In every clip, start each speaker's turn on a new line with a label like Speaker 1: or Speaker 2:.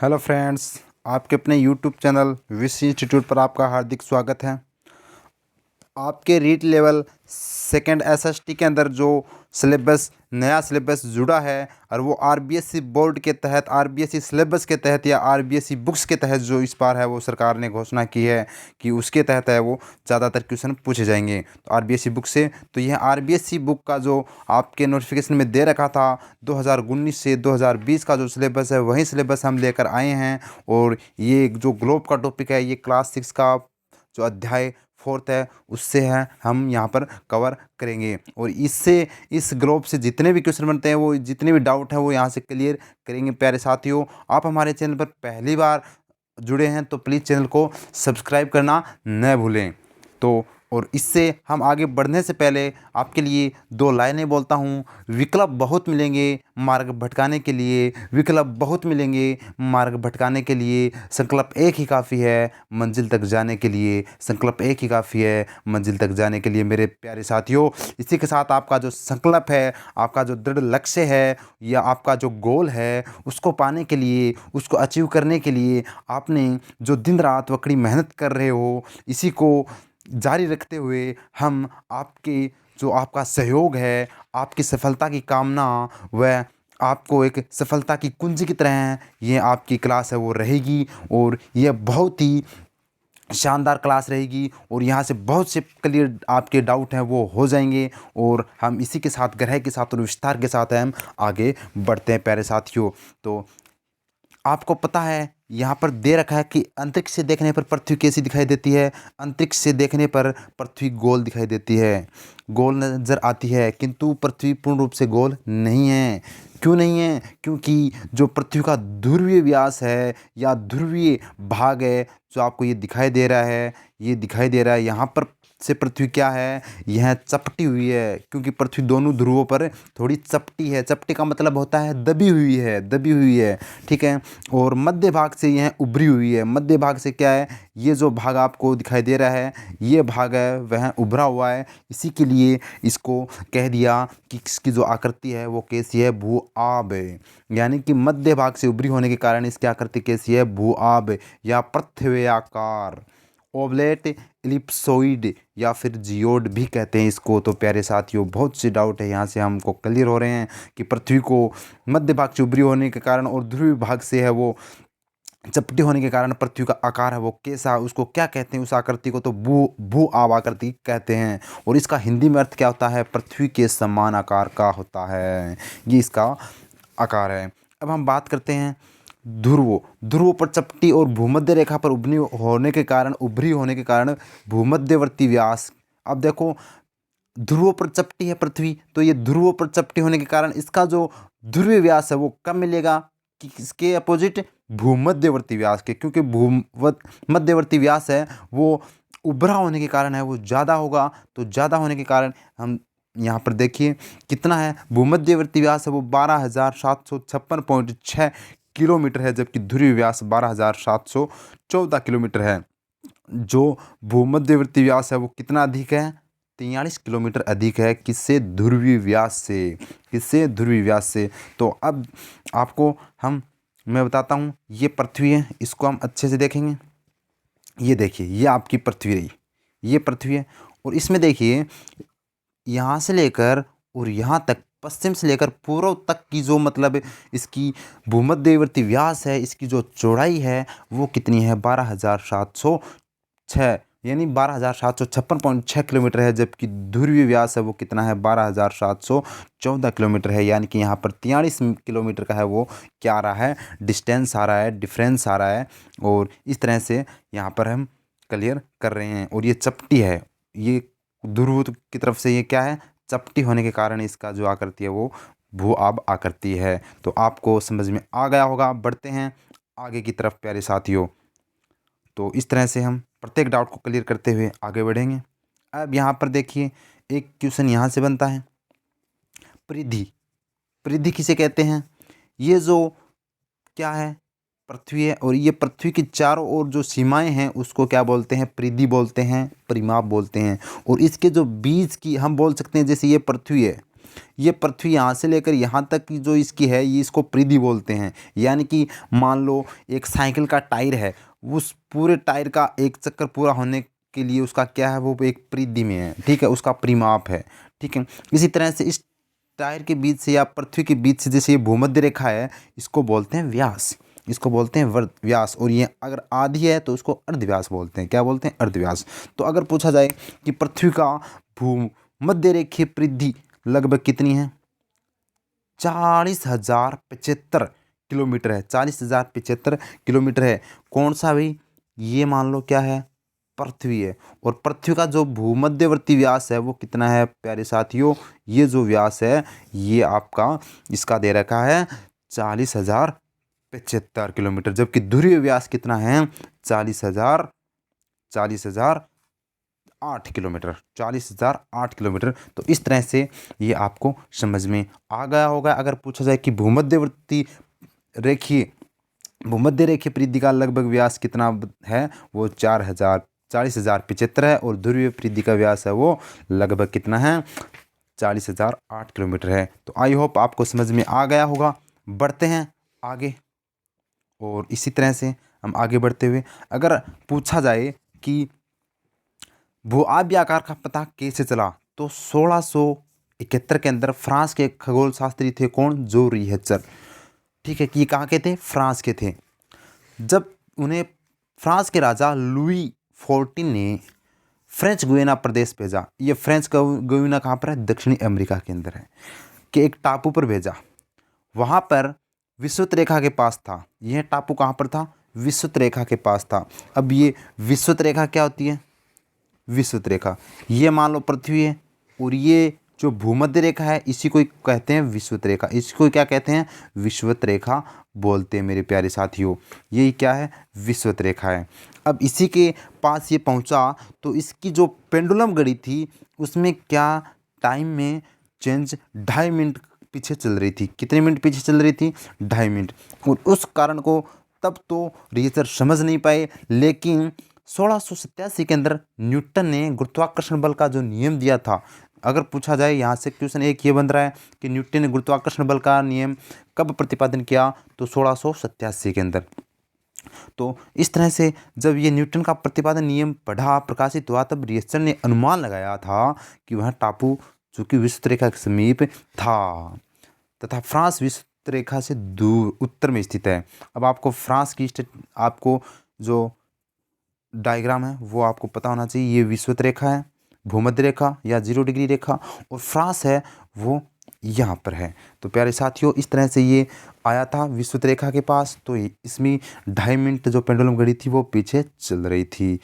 Speaker 1: Hello friends, आपके अपने YouTube channel wish institute पर आपका हार्दिक स्वागत है। आपके रीट लेवल सेकंड एसएसटी के अंदर जो नया सिलेबस जुड़ा है और वो आरबीएसई बोर्ड के तहत, आरबीएसई सिलेबस के तहत या आरबीएसई बुक्स के तहत जो इस बार है वो सरकार ने घोषणा की है कि उसके तहत है वो ज़्यादातर क्वेश्चन पूछे जाएंगे तो आरबीएसई बुक से। तो यह आरबीएसई बुक का जो आपके नोटिफिकेशन में दे रखा था 2019 से 2020 का जो सिलेबस है वही सिलेबस हम लेकर आए हैं। और ये जो ग्लोब का टॉपिक है, ये क्लास 6 का जो अध्याय 4th है उससे है हम यहाँ पर कवर करेंगे। और इस ग्रुप से जितने भी क्वेश्चन बनते हैं, वो जितने भी डाउट हैं वो यहाँ से क्लियर करेंगे। प्यारे साथियों, आप हमारे चैनल पर पहली बार जुड़े हैं तो प्लीज़ चैनल को सब्सक्राइब करना न भूलें। तो और इससे हम आगे बढ़ने से पहले आपके लिए दो लाइनें बोलता हूँ। विकल्प बहुत मिलेंगे मार्ग भटकाने के लिए, विकल्प बहुत मिलेंगे मार्ग भटकाने के लिए, संकल्प एक ही काफ़ी है मंजिल तक जाने के लिए, संकल्प एक ही काफ़ी है मंजिल तक जाने के लिए। मेरे प्यारे साथियों, इसी के साथ आपका जो संकल्प है, आपका जो दृढ़ लक्ष्य है या आपका जो गोल है, उसको पाने के लिए, उसको अचीव करने के लिए आपने जो दिन रात वकड़ी मेहनत कर रहे हो, इसी को जारी रखते हुए हम आपका सहयोग है, आपकी सफलता की कामना व आपको एक सफलता की कुंजी की तरह ये आपकी क्लास है वो रहेगी। और ये बहुत ही शानदार क्लास रहेगी और यहाँ से बहुत से क्लियर आपके डाउट हैं वो हो जाएंगे। और हम इसी के साथ गहराई के साथ और विस्तार के साथ हम आगे बढ़ते हैं। प्यारे साथियों, तो आपको पता है यहाँ पर दे रखा है कि अंतरिक्ष से देखने पर पृथ्वी कैसी दिखाई देती है। अंतरिक्ष से देखने पर पृथ्वी गोल दिखाई देती है, गोल नज़र आती है, किंतु पृथ्वी पूर्ण रूप से गोल नहीं है। क्यों नहीं है? क्योंकि जो पृथ्वी का ध्रुवीय व्यास है या ध्रुवीय भाग है जो आपको ये दिखाई दे रहा है, ये दिखाई दे रहा है यहाँ पर से पृथ्वी क्या है, यह चपटी हुई है। क्योंकि पृथ्वी दोनों ध्रुवों पर थोड़ी चपटी है। चपटी का मतलब होता है दबी हुई है, दबी हुई है, ठीक है। और मध्य भाग से यह उभरी हुई है। मध्य भाग से क्या है, ये जो भाग आपको दिखाई दे रहा है ये भाग है वह उभरा हुआ है। इसी के लिए इसको कह दिया कि इसकी जो आकृति है वो कैसी है, भू आब है। यानी कि मध्य भाग से उभरी होने के कारण इसकी आकृति कैसी है, भू आब या पृथ्व्याकार, ओवलेट, इलिप्सोइड या फिर जियोड भी कहते हैं इसको। तो प्यारे साथियों, बहुत से डाउट है यहाँ से हमको क्लियर हो रहे हैं कि पृथ्वी को मध्य भाग से उभरी होने के कारण और ध्रुवीय भाग से है वो चपटी होने के कारण पृथ्वी का आकार है वो कैसा, उसको क्या कहते हैं, उस आकृति को तो भू आब आकृति कहते हैं। और इसका हिंदी में अर्थ क्या होता है, पृथ्वी के समान आकार का होता है, ये इसका आकार है। अब हम बात करते हैं ध्रुवों पर चपटी और भूमध्य रेखा पर उभरी होने के कारण भूमध्यवर्ती व्यास। अब देखो, ध्रुवों पर चपटी है पृथ्वी, तो ये ध्रुवों पर चपटी होने के कारण इसका जो ध्रुवीय व्यास है वो कम मिलेगा कि किसके अपोजिट, भूमध्यवर्ती व्यास के। क्योंकि मध्यवर्ती व्यास है वो उभरा होने के कारण है वो ज़्यादा होगा। तो ज़्यादा होने के कारण हम यहाँ पर देखिए कितना है, भूमध्यवर्ती व्यास है वो 12,756.6 किलोमीटर है, जबकि ध्रुवीय व्यास 12,714 किलोमीटर है। जो भूमध्यवर्ती व्यास है वो कितना अधिक है, 43 किलोमीटर अधिक है। किससे, ध्रुवीय व्यास से, किससे, ध्रुवीय व्यास से। तो अब आपको मैं बताता हूँ, ये पृथ्वी है, इसको हम अच्छे से देखेंगे। ये देखिए, ये आपकी पृथ्वी रही, ये पृथ्वी है। और इसमें देखिए यहाँ से लेकर और यहाँ तक, पश्चिम से लेकर पूर्व तक की जो मतलब इसकी भूमध्यवर्ती व्यास है, इसकी जो चौड़ाई है वो कितनी है, 12,706 यानी 12,756.6 किलोमीटर है। जबकि ध्रुवीय व्यास है वो कितना है, 12,714 किलोमीटर है। यानी कि यहाँ पर 43 किलोमीटर का है वो क्या आ रहा है, डिस्टेंस आ रहा है, डिफरेंस आ रहा है। और इस तरह से यहाँ पर हम क्लियर कर रहे हैं। और ये चपटी है, ये ध्रुव की तरफ से ये क्या है, चपटी होने के कारण इसका जो आकृति है वो भू आब आकृति है। तो आपको समझ में आ गया होगा। बढ़ते हैं आगे की तरफ प्यारे साथियों। तो इस तरह से हम प्रत्येक डाउट को क्लियर करते हुए आगे बढ़ेंगे। अब यहाँ पर देखिए, एक क्वेश्चन यहाँ से बनता है, परिधि। परिधि किसे कहते हैं, ये जो क्या है, पृथ्वी है, और ये पृथ्वी की चारों ओर जो सीमाएं हैं उसको क्या बोलते हैं, परिधि बोलते हैं, परिमाप बोलते हैं। और इसके जो बीच की हम बोल सकते हैं, जैसे ये पृथ्वी है, ये पृथ्वी यहाँ से लेकर यहाँ तक की जो इसकी है ये इसको परिधि बोलते हैं। यानी कि मान लो एक साइकिल का टायर है, उस पूरे टायर का एक चक्कर पूरा होने के लिए उसका क्या है, वो एक परिधि में है, ठीक है, उसका परिमाप है, ठीक है। इसी तरह से इस टायर के बीच से या पृथ्वी के बीच से जैसे ये भूमध्य रेखा है, इसको बोलते हैं व्यास, इसको बोलते हैं व्यास। और ये अगर आधी है तो उसको अर्धव्यास बोलते हैं। क्या बोलते हैं? अर्धव्यास। तो अगर पूछा जाए कि पृथ्वी का भूमध्य रेखीय परिधि लगभग कितनी है, 40,075 किलोमीटर है, 40,075 किलोमीटर है। कौन सा भाई? ये मान लो क्या है, पृथ्वी है। और पृथ्वी का जो भूमध्यवर्ती व्यास है वो कितना है प्यारे साथियों? ये जो व्यास है ये आपका इसका दे रखा है 40,075 किलोमीटर, जबकि ध्रुवीय व्यास कितना है? 40,008 किलोमीटर, 40,008 किलोमीटर। तो इस तरह से ये आपको समझ में आ गया होगा। अगर पूछा जाए कि भूमध्यवर्ती भूमध्य रेखीय परिधि का लगभग व्यास कितना है, वो 40,075 है। और ध्रुवीय परिधि का व्यास है वो लगभग कितना है? 40,008 किलोमीटर है। तो आई होप आपको समझ में आ गया होगा। बढ़ते हैं आगे, और इसी तरह से हम आगे बढ़ते हुए अगर पूछा जाए कि भू-आव्य आकार का पता कैसे चला, तो 1671 के अंदर फ्रांस के खगोल शास्त्री थे कौन? जो रिहर्चर, ठीक है। कि कहाँ के थे? फ्रांस के थे। जब उन्हें फ्रांस के राजा लुई 14 ने फ्रेंच गुयाना प्रदेश भेजा, ये फ्रेंच गुयाना कहाँ पर है? दक्षिणी अमेरिका के अंदर है, कि एक टापू पर भेजा। वहाँ पर विषुवत रेखा के पास था। यह टापू कहाँ पर था? विषुवत रेखा के पास था। अब ये विषुवत रेखा क्या होती है? विषुवत रेखा ये मान लो पृथ्वी है, और ये जो भूमध्य रेखा है इसी को कहते हैं विषुवत रेखा। इसको क्या कहते हैं? विषुवत रेखा बोलते हैं मेरे प्यारे साथियों। ये क्या है? विषुवत रेखा है। अब इसी के पास ये पहुंचा तो इसकी जो पेंडुलम घड़ी थी उसमें क्या टाइम में चेंज 2.5 मिनट पीछे चल रही थी। कितने मिनट पीछे चल रही थी? 2.5 मिनट। और उस कारण को तब तो रिसर्च समझ नहीं पाए, लेकिन 1687 के अंदर न्यूटन ने गुरुत्वाकर्षण बल का जो नियम दिया था, अगर पूछा जाए यहाँ से क्वेश्चन एक ये बन रहा है कि न्यूटन ने गुरुत्वाकर्षण बल का नियम कब प्रतिपादन किया, तो 1687 के अंदर। तो इस तरह से जब ये न्यूटन का प्रतिपादन नियम पढ़ा, प्रकाशित हुआ, तब रिसर्चर ने अनुमान लगाया था कि वह टापू चूंकि विषुवत रेखा के समीप था तथा फ्रांस विषुवत रेखा से दूर उत्तर में स्थित है। अब आपको फ्रांस की आपको जो डायग्राम है वो आपको पता होना चाहिए। ये विषुवत रेखा है, भूमध्य रेखा या 0 डिग्री रेखा, और फ्रांस है वो यहाँ पर है। तो प्यारे साथियों इस तरह से ये आया था विषुवत रेखा के पास। तो इसमें 2.5 मिनट जो पेंडुलम घड़ी थी वो पीछे चल रही थी।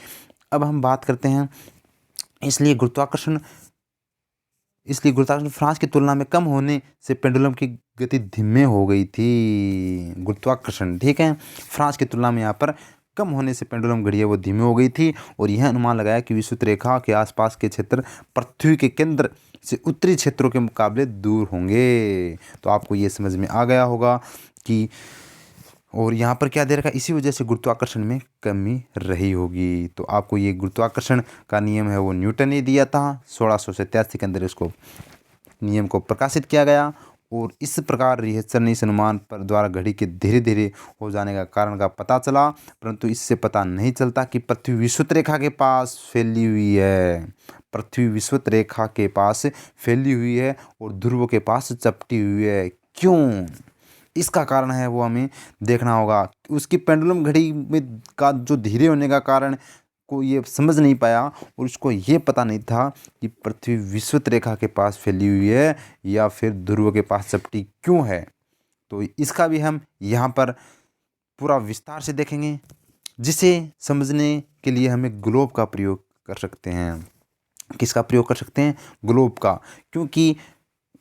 Speaker 1: अब हम बात करते हैं, इसलिए गुरुत्वाकर्षण फ्रांस की तुलना में कम होने से पेंडुलम की गति धीमे हो गई थी। गुरुत्वाकर्षण, ठीक है, फ्रांस की तुलना में यहाँ पर कम होने से पेंडुलम घड़ी है वो धीमी हो गई थी। और यह अनुमान लगाया कि विषुवत रेखा के आसपास के क्षेत्र पृथ्वी के केंद्र से उत्तरी क्षेत्रों के मुकाबले दूर होंगे। तो आपको ये समझ में आ गया होगा कि, और यहाँ पर क्या दे रखा है, इसी वजह से गुरुत्वाकर्षण में कमी रही होगी। तो आपको ये गुरुत्वाकर्षण का नियम है वो न्यूटन ने दिया था। 1687 के अंदर इसको नियम को प्रकाशित किया गया। और इस प्रकार रिहर्सर ने इस अनुमान पर द्वारा घड़ी के धीरे धीरे हो जाने का कारण का पता चला, परंतु इससे पता नहीं चलता कि पृथ्वी विषुवत रेखा के पास फैली हुई है। पृथ्वी विषुवत रेखा के पास फैली हुई है और ध्रुव के पास चपटी हुई है। क्यों? इसका कारण है वो हमें देखना होगा। उसकी पेंडुलम घड़ी में का जो धीरे होने का कारण को ये समझ नहीं पाया, और उसको ये पता नहीं था कि पृथ्वी विषुवत रेखा के पास फैली हुई है या फिर ध्रुव के पास चपटी क्यों है। तो इसका भी हम यहाँ पर पूरा विस्तार से देखेंगे, जिसे समझने के लिए हमें ग्लोब का प्रयोग कर सकते हैं। किसका प्रयोग कर सकते हैं? ग्लोब का। क्योंकि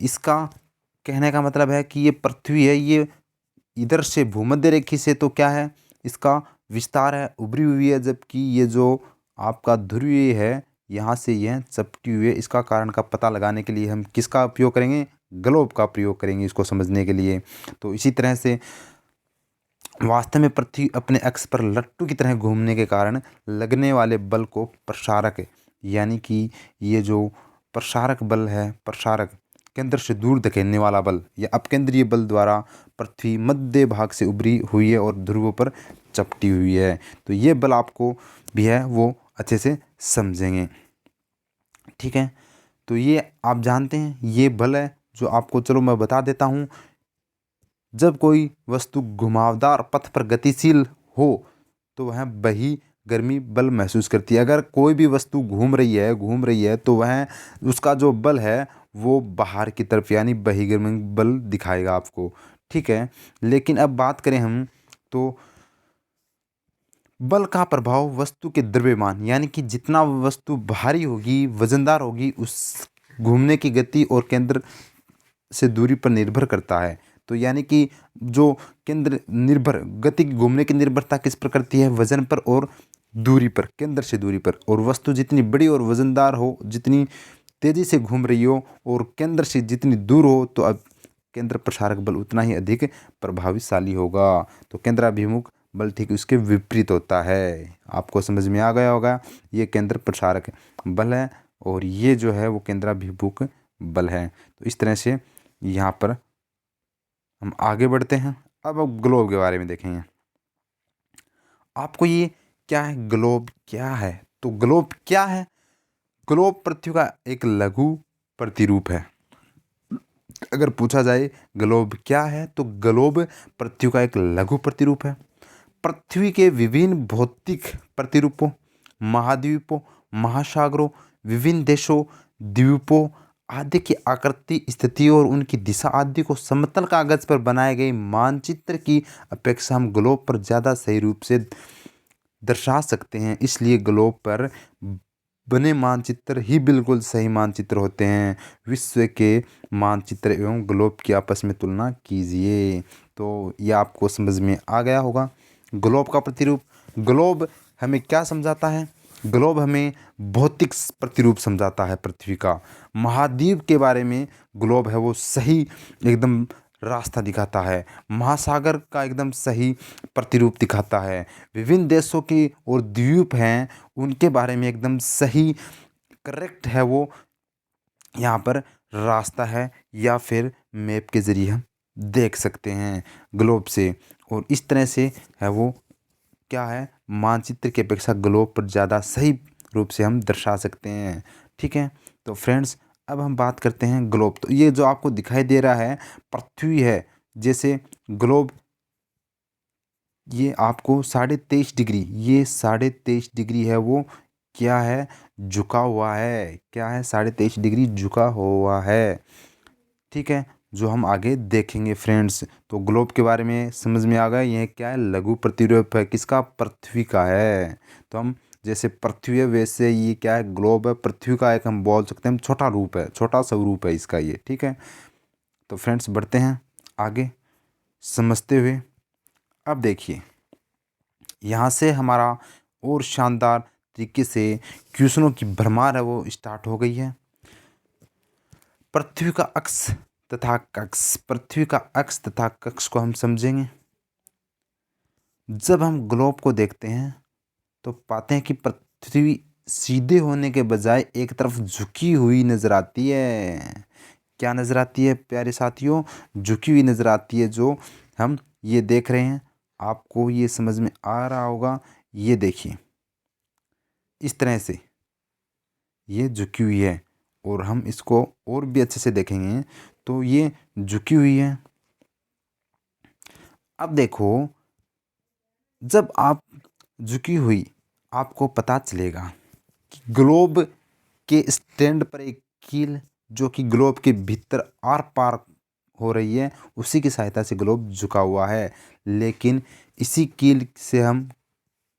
Speaker 1: इसका कहने का मतलब है कि ये पृथ्वी है, ये इधर से भूमध्य रेखा से तो क्या है, इसका विस्तार है, उभरी हुई है, जबकि ये जो आपका ध्रुवीय है यहाँ से यह चपटी हुई है। इसका कारण का पता लगाने के लिए हम किसका उपयोग करेंगे? ग्लोब का प्रयोग करेंगे इसको समझने के लिए। तो इसी तरह से वास्तव में पृथ्वी अपने अक्ष पर लट्टू की तरह घूमने के कारण लगने वाले बल को प्रसारक, यानी कि ये जो प्रसारक बल है, प्रसारक केंद्र से दूर धकेलने वाला बल या अपकेंद्रीय बल द्वारा पृथ्वी मध्य भाग से उभरी हुई है और ध्रुवों पर चपटी हुई है। तो ये बल आपको भी है वो अच्छे से समझेंगे, ठीक है। तो ये आप जानते हैं ये बल है जो आपको, चलो मैं बता देता हूँ। जब कोई वस्तु घुमावदार पथ पर गतिशील हो तो वह बही गर्मी बल महसूस करती है। अगर कोई भी वस्तु घूम रही है तो वह उसका जो बल है वो बाहर की तरफ यानी बहिर्गमन बल दिखाएगा आपको, ठीक है। लेकिन अब बात करें हम तो बल का प्रभाव वस्तु के द्रव्यमान यानी कि जितना वस्तु भारी होगी, वजनदार होगी, उस घूमने की गति और केंद्र से दूरी पर निर्भर करता है। तो यानी कि जो केंद्र निर्भर गति घूमने की निर्भरता किस पर करती है, वजन पर और दूरी पर, केंद्र से दूरी पर। और वस्तु जितनी बड़ी और वजनदार हो, जितनी तेजी से घूम रही हो और केंद्र से जितनी दूर हो, तो अब केंद्र प्रसारक बल उतना ही अधिक प्रभावशाली होगा। तो केंद्राभिमुख बल ठीक उसके विपरीत होता है। आपको समझ में आ गया होगा, ये केंद्र प्रसारक बल है और ये जो है वो केंद्राभिमुख बल है। तो इस तरह से यहाँ पर हम आगे बढ़ते हैं। अब ग्लोब के बारे में देखेंगे। आपको ये क्या है, ग्लोब क्या है? तो ग्लोब क्या है? ग्लोब पृथ्वी का एक लघु प्रतिरूप है। अगर पूछा जाए ग्लोब क्या है तो ग्लोब पृथ्वी का एक लघु प्रतिरूप है। पृथ्वी के विभिन्न भौतिक प्रतिरूपों, महाद्वीपों, महासागरों, विभिन्न देशों, द्वीपों आदि की आकृति, स्थिति और उनकी दिशा आदि को समतल कागज पर बनाए गए मानचित्र की अपेक्षा हम ग्लोब पर ज़्यादा सही रूप से दर्शा सकते हैं। इसलिए ग्लोब पर बने मानचित्र ही बिल्कुल सही मानचित्र होते हैं। विश्व के मानचित्र एवं ग्लोब की आपस में तुलना कीजिए। तो ये आपको समझ में आ गया होगा। ग्लोब का प्रतिरूप, ग्लोब हमें क्या समझाता है? ग्लोब हमें भौतिक प्रतिरूप समझाता है पृथ्वी का। महाद्वीप के बारे में ग्लोब है वो सही एकदम रास्ता दिखाता है। महासागर का एकदम सही प्रतिरूप दिखाता है। विभिन्न देशों की और द्वीप हैं उनके बारे में एकदम सही करेक्ट है वो यहाँ पर रास्ता है, या फिर मैप के ज़रिए हम देख सकते हैं ग्लोब से। और इस तरह से है वो क्या है, मानचित्र की अपेक्षा ग्लोब पर ज़्यादा सही रूप से हम दर्शा सकते हैं, ठीक है। तो फ्रेंड्स अब हम बात करते हैं ग्लोब। तो ये जो आपको दिखाई दे रहा है पृथ्वी है, जैसे ग्लोब ये आपको 23.5 डिग्री, ये 23.5 डिग्री है वो क्या है, झुका हुआ है। क्या है, 23.5 डिग्री झुका हुआ है, ठीक है, जो हम आगे देखेंगे फ्रेंड्स। तो ग्लोब के बारे में समझ में आ गया, यह क्या है, लघु प्रतिरूप है, किसका, पृथ्वी का है। तो हम जैसे पृथ्वी है वैसे ये क्या है, ग्लोब है, पृथ्वी का एक हम बोल सकते हैं छोटा रूप है, छोटा स्वरूप है इसका ये, ठीक है। तो फ्रेंड्स बढ़ते हैं आगे समझते हुए। अब देखिए यहाँ से हमारा और शानदार तरीके से क्वेश्चनों की भरमार है वो स्टार्ट हो गई है। पृथ्वी का अक्ष तथा कक्ष, पृथ्वी का अक्ष तथा कक्ष को हम समझेंगे। जब हम ग्लोब को देखते हैं तो पाते हैं कि पृथ्वी सीधे होने के बजाय एक तरफ झुकी हुई नजर आती है। क्या नजर आती है प्यारे साथियों, झुकी हुई नजर आती है। जो हम ये देख रहे हैं आपको ये समझ में आ रहा होगा, ये देखिए इस तरह से ये झुकी हुई है। और हम इसको और भी अच्छे से देखेंगे तो ये झुकी हुई है। अब देखो जब आप झुकी हुई आपको पता चलेगा कि ग्लोब के स्टैंड पर एक कील जो कि ग्लोब के भीतर आर पार हो रही है, उसी की सहायता से ग्लोब झुका हुआ है। लेकिन इसी कील से हम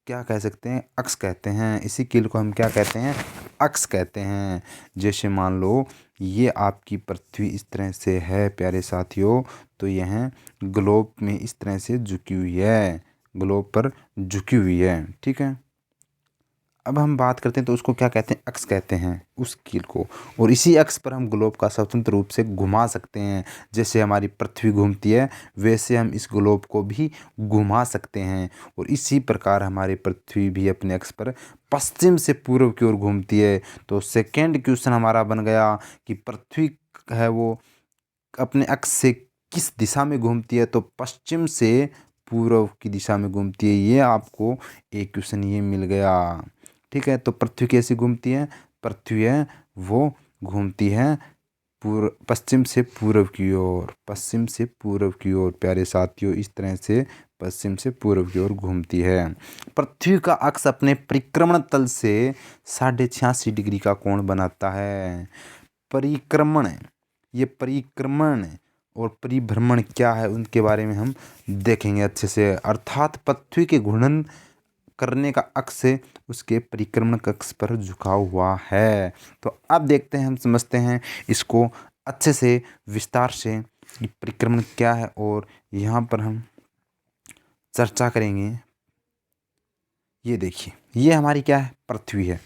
Speaker 1: क्या कह सकते हैं, अक्ष कहते हैं। इसी कील को हम क्या कहते हैं, अक्ष कहते हैं। जैसे मान लो ये आपकी पृथ्वी इस तरह से है प्यारे साथियों, तो यह ग्लोब में इस तरह से झुकी हुई है, ग्लोब पर झुकी हुई है, ठीक है। अब हम बात करते हैं तो उसको क्या कहते हैं, अक्ष कहते हैं उस कील को। और इसी अक्ष पर हम ग्लोब का स्वतंत्र रूप से घुमा सकते हैं। जैसे हमारी पृथ्वी घूमती है वैसे हम इस ग्लोब को भी घुमा सकते हैं। और इसी प्रकार हमारी पृथ्वी भी अपने अक्ष पर पश्चिम से पूर्व की ओर घूमती है। तो सेकेंड क्वेश्चन हमारा बन गया कि पृथ्वी है वो अपने अक्ष से किस दिशा में घूमती है, तो पश्चिम से पूर्व की दिशा में घूमती है। ये आपको एक क्वेश्चन ये मिल गया। ठीक है, तो पृथ्वी कैसे घूमती है? पृथ्वी है वो घूमती है पूर्व पश्चिम से पूर्व की ओर, पश्चिम से पूर्व की ओर प्यारे साथियों, इस तरह से पश्चिम से पूर्व की ओर घूमती है। पृथ्वी का अक्ष अपने परिक्रमण तल से 86.5 डिग्री का कोण बनाता है। परिक्रमण, ये परिक्रमण और परिभ्रमण क्या है उनके बारे में हम देखेंगे अच्छे से। अर्थात पृथ्वी के घूर्णन करने का अक्ष उसके परिक्रमण अक्ष पर झुकाव हुआ है। तो अब देखते हैं, हम समझते हैं इसको अच्छे से विस्तार से, ये परिक्रमण क्या है और यहाँ पर हम चर्चा करेंगे। ये देखिए, ये हमारी क्या है? पृथ्वी है।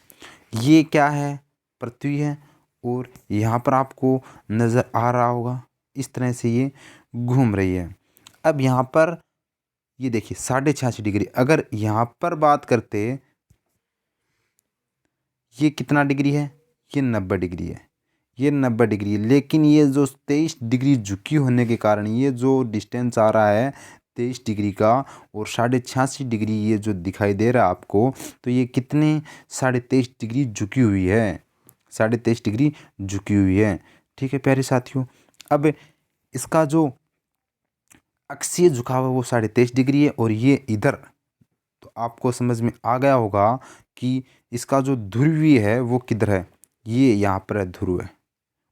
Speaker 1: ये क्या है? पृथ्वी है। और यहाँ पर आपको नज़र आ रहा होगा इस तरह से ये घूम रही है। अब यहाँ पर ये देखिए 86.5 डिग्री, अगर यहाँ पर बात करते, ये कितना डिग्री है? ये 90 डिग्री है, ये 90 डिग्री है। लेकिन ये जो 23 डिग्री झुकी होने के कारण ये जो डिस्टेंस आ रहा है 23 डिग्री का, और 86.5 डिग्री ये जो दिखाई दे रहा है आपको, तो ये कितने 23.5 डिग्री झुकी हुई है, 23.5 डिग्री झुकी हुई है। ठीक है प्यारे साथियों, अब इसका जो अक्षीय झुकाव है वो 23.5 डिग्री है, और ये इधर, तो आपको समझ में आ गया होगा कि इसका जो ध्रुवीय है वो किधर है? ये यहाँ पर है ध्रुव है,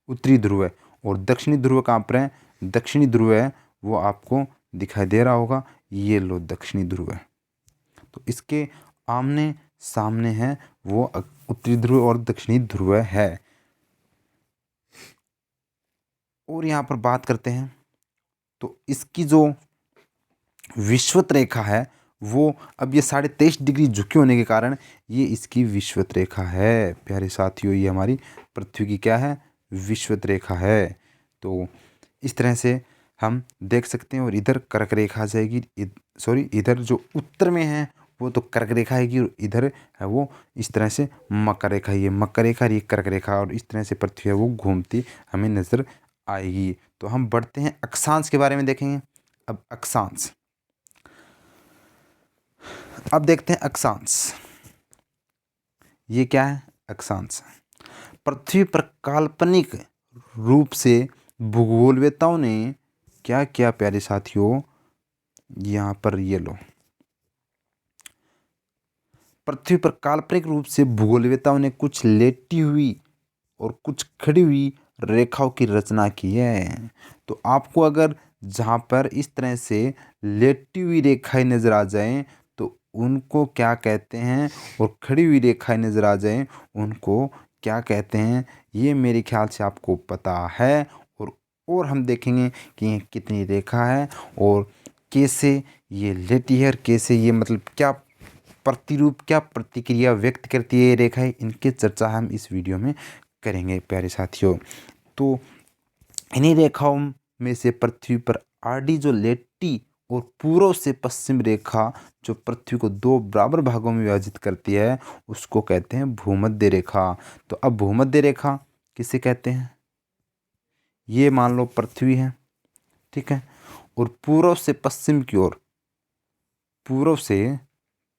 Speaker 1: उत्तरी ध्रुव है। और दक्षिणी ध्रुव कहाँ पर है? दक्षिणी ध्रुव है वो आपको दिखाई दे रहा होगा, ये लो दक्षिणी ध्रुव है। तो इसके आमने सामने है वो उत्तरी ध्रुव और दक्षिणी ध्रुव है। और यहाँ पर बात करते हैं तो इसकी जो विषुवत रेखा है वो, अब ये 23.5 डिग्री झुके होने के कारण ये इसकी विषुवत रेखा है प्यारे साथियों। ये हमारी पृथ्वी की क्या है? विषुवत रेखा है। तो इस तरह से हम देख सकते हैं। और इधर कर्क रेखा आ जाएगी, सॉरी इधर जो उत्तर में है वो तो कर्क रेखा आएगी, और इधर है वो इस तरह से मकर रेखा, ये मकर रेखा, ये कर्क रेखा, और इस तरह से पृथ्वी है वो घूमती हमें नजर आएगी। तो हम बढ़ते हैं, अक्षांश के बारे में देखेंगे। अब अक्षांश, अब देखते हैं अक्षांश। ये क्या है? अक्षांश पृथ्वी पर काल्पनिक रूप से भूगोलवेताओं ने क्या किया प्यारे साथियों, यहाँ पर ये लो, पृथ्वी पर काल्पनिक रूप से भूगोलवेताओं ने कुछ लेटी हुई और कुछ खड़ी हुई रेखाओं की रचना की है। तो आपको अगर जहाँ पर इस तरह से लेटी हुई रेखाएं नजर आ जाएं तो उनको क्या कहते हैं, और खड़ी हुई रेखाएं नजर आ जाएं उनको क्या कहते हैं, ये मेरे ख्याल से आपको पता है। और हम देखेंगे कि ये कितनी रेखा है और कैसे ये लेटी है, और कैसे ये मतलब क्या प्रतिरूप, क्या प्रतिक्रिया व्यक्त करती है ये रेखाएं, इनकी चर्चा हम इस वीडियो में करेंगे प्यारे साथियों। तो इन्हीं रेखाओं में से पृथ्वी पर आड़ी जो लेटी और पूर्व से पश्चिम रेखा जो पृथ्वी को दो बराबर भागों में विभाजित करती है उसको कहते हैं भूमध्य रेखा। तो अब भूमध्य रेखा किसे कहते हैं? ये मान लो पृथ्वी है, ठीक है, और पूर्व से पश्चिम की ओर, पूर्व से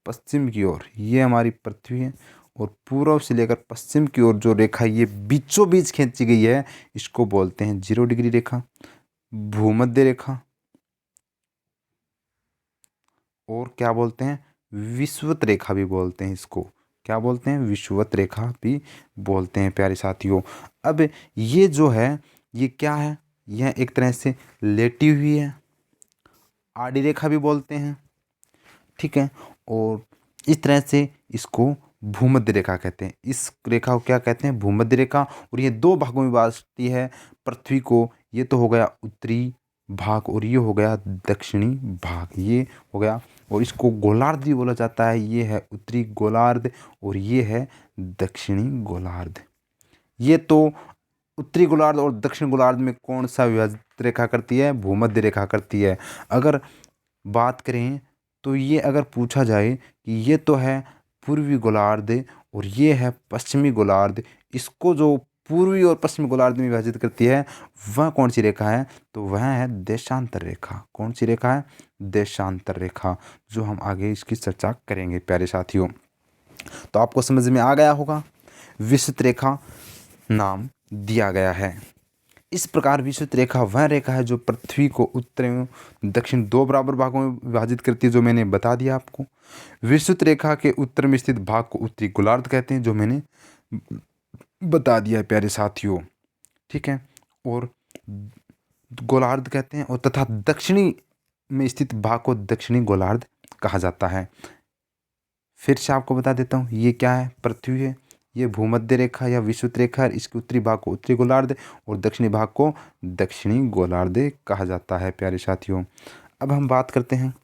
Speaker 1: पश्चिम की ओर ये हमारी पृथ्वी है, और पूर्व से लेकर पश्चिम की ओर जो रेखा ये बीचों बीच खींची गई है इसको बोलते हैं 0 डिग्री रेखा, भूमध्य रेखा। और क्या बोलते हैं? विषुवत रेखा भी बोलते हैं इसको। क्या बोलते हैं? विषुवत रेखा भी बोलते हैं प्यारे साथियों। अब ये जो है ये क्या है? यह एक तरह से लेटी हुई है, आड़ी रेखा भी बोलते हैं, ठीक है। और इस तरह से इसको भूमध्य रेखा कहते हैं। इस रेखा को क्या कहते हैं? भूमध्य रेखा। और ये दो भागों में बांटती है पृथ्वी को। ये तो हो गया उत्तरी भाग और ये हो गया दक्षिणी भाग, ये हो गया। और इसको गोलार्ध भी बोला जाता है। ये है उत्तरी गोलार्ध और ये है दक्षिणी गोलार्ध। ये तो उत्तरी गोलार्ध और दक्षिण गोलार्ध में कौन सा विभाजित रेखा करती है? भूमध्य रेखा करती है। अगर बात करें तो ये अगर पूछा जाए कि ये तो है पूर्वी गोलार्ध और ये है पश्चिमी गोलार्ध, इसको जो पूर्वी और पश्चिमी गोलार्ध में विभाजित करती है, वह कौन सी रेखा है? तो वह है देशांतर रेखा। कौन सी रेखा है? देशांतर रेखा, जो हम आगे इसकी चर्चा करेंगे प्यारे साथियों। तो आपको समझ में आ गया होगा, विषुवत रेखा नाम दिया गया है। इस प्रकार विषुवत रेखा वह रेखा है जो पृथ्वी को उत्तर एवं दक्षिण दो बराबर भागों में विभाजित करती है, जो मैंने बता दिया आपको। विषुवत रेखा के उत्तर में स्थित भाग को उत्तरी गोलार्ध कहते हैं, जो मैंने बता दिया है प्यारे साथियों। ठीक है, और गोलार्ध कहते हैं, और तथा दक्षिणी में स्थित भाग को दक्षिणी गोलार्ध कहा जाता है। फिर से आपको बता देता हूँ, ये क्या है? पृथ्वी है। ये भूमध्य रेखा या विषुवत रेखा है। इसके उत्तरी भाग को उत्तरी गोलार्ध और दक्षिणी भाग को दक्षिणी गोलार्ध कहा जाता है प्यारे साथियों। अब हम बात करते हैं,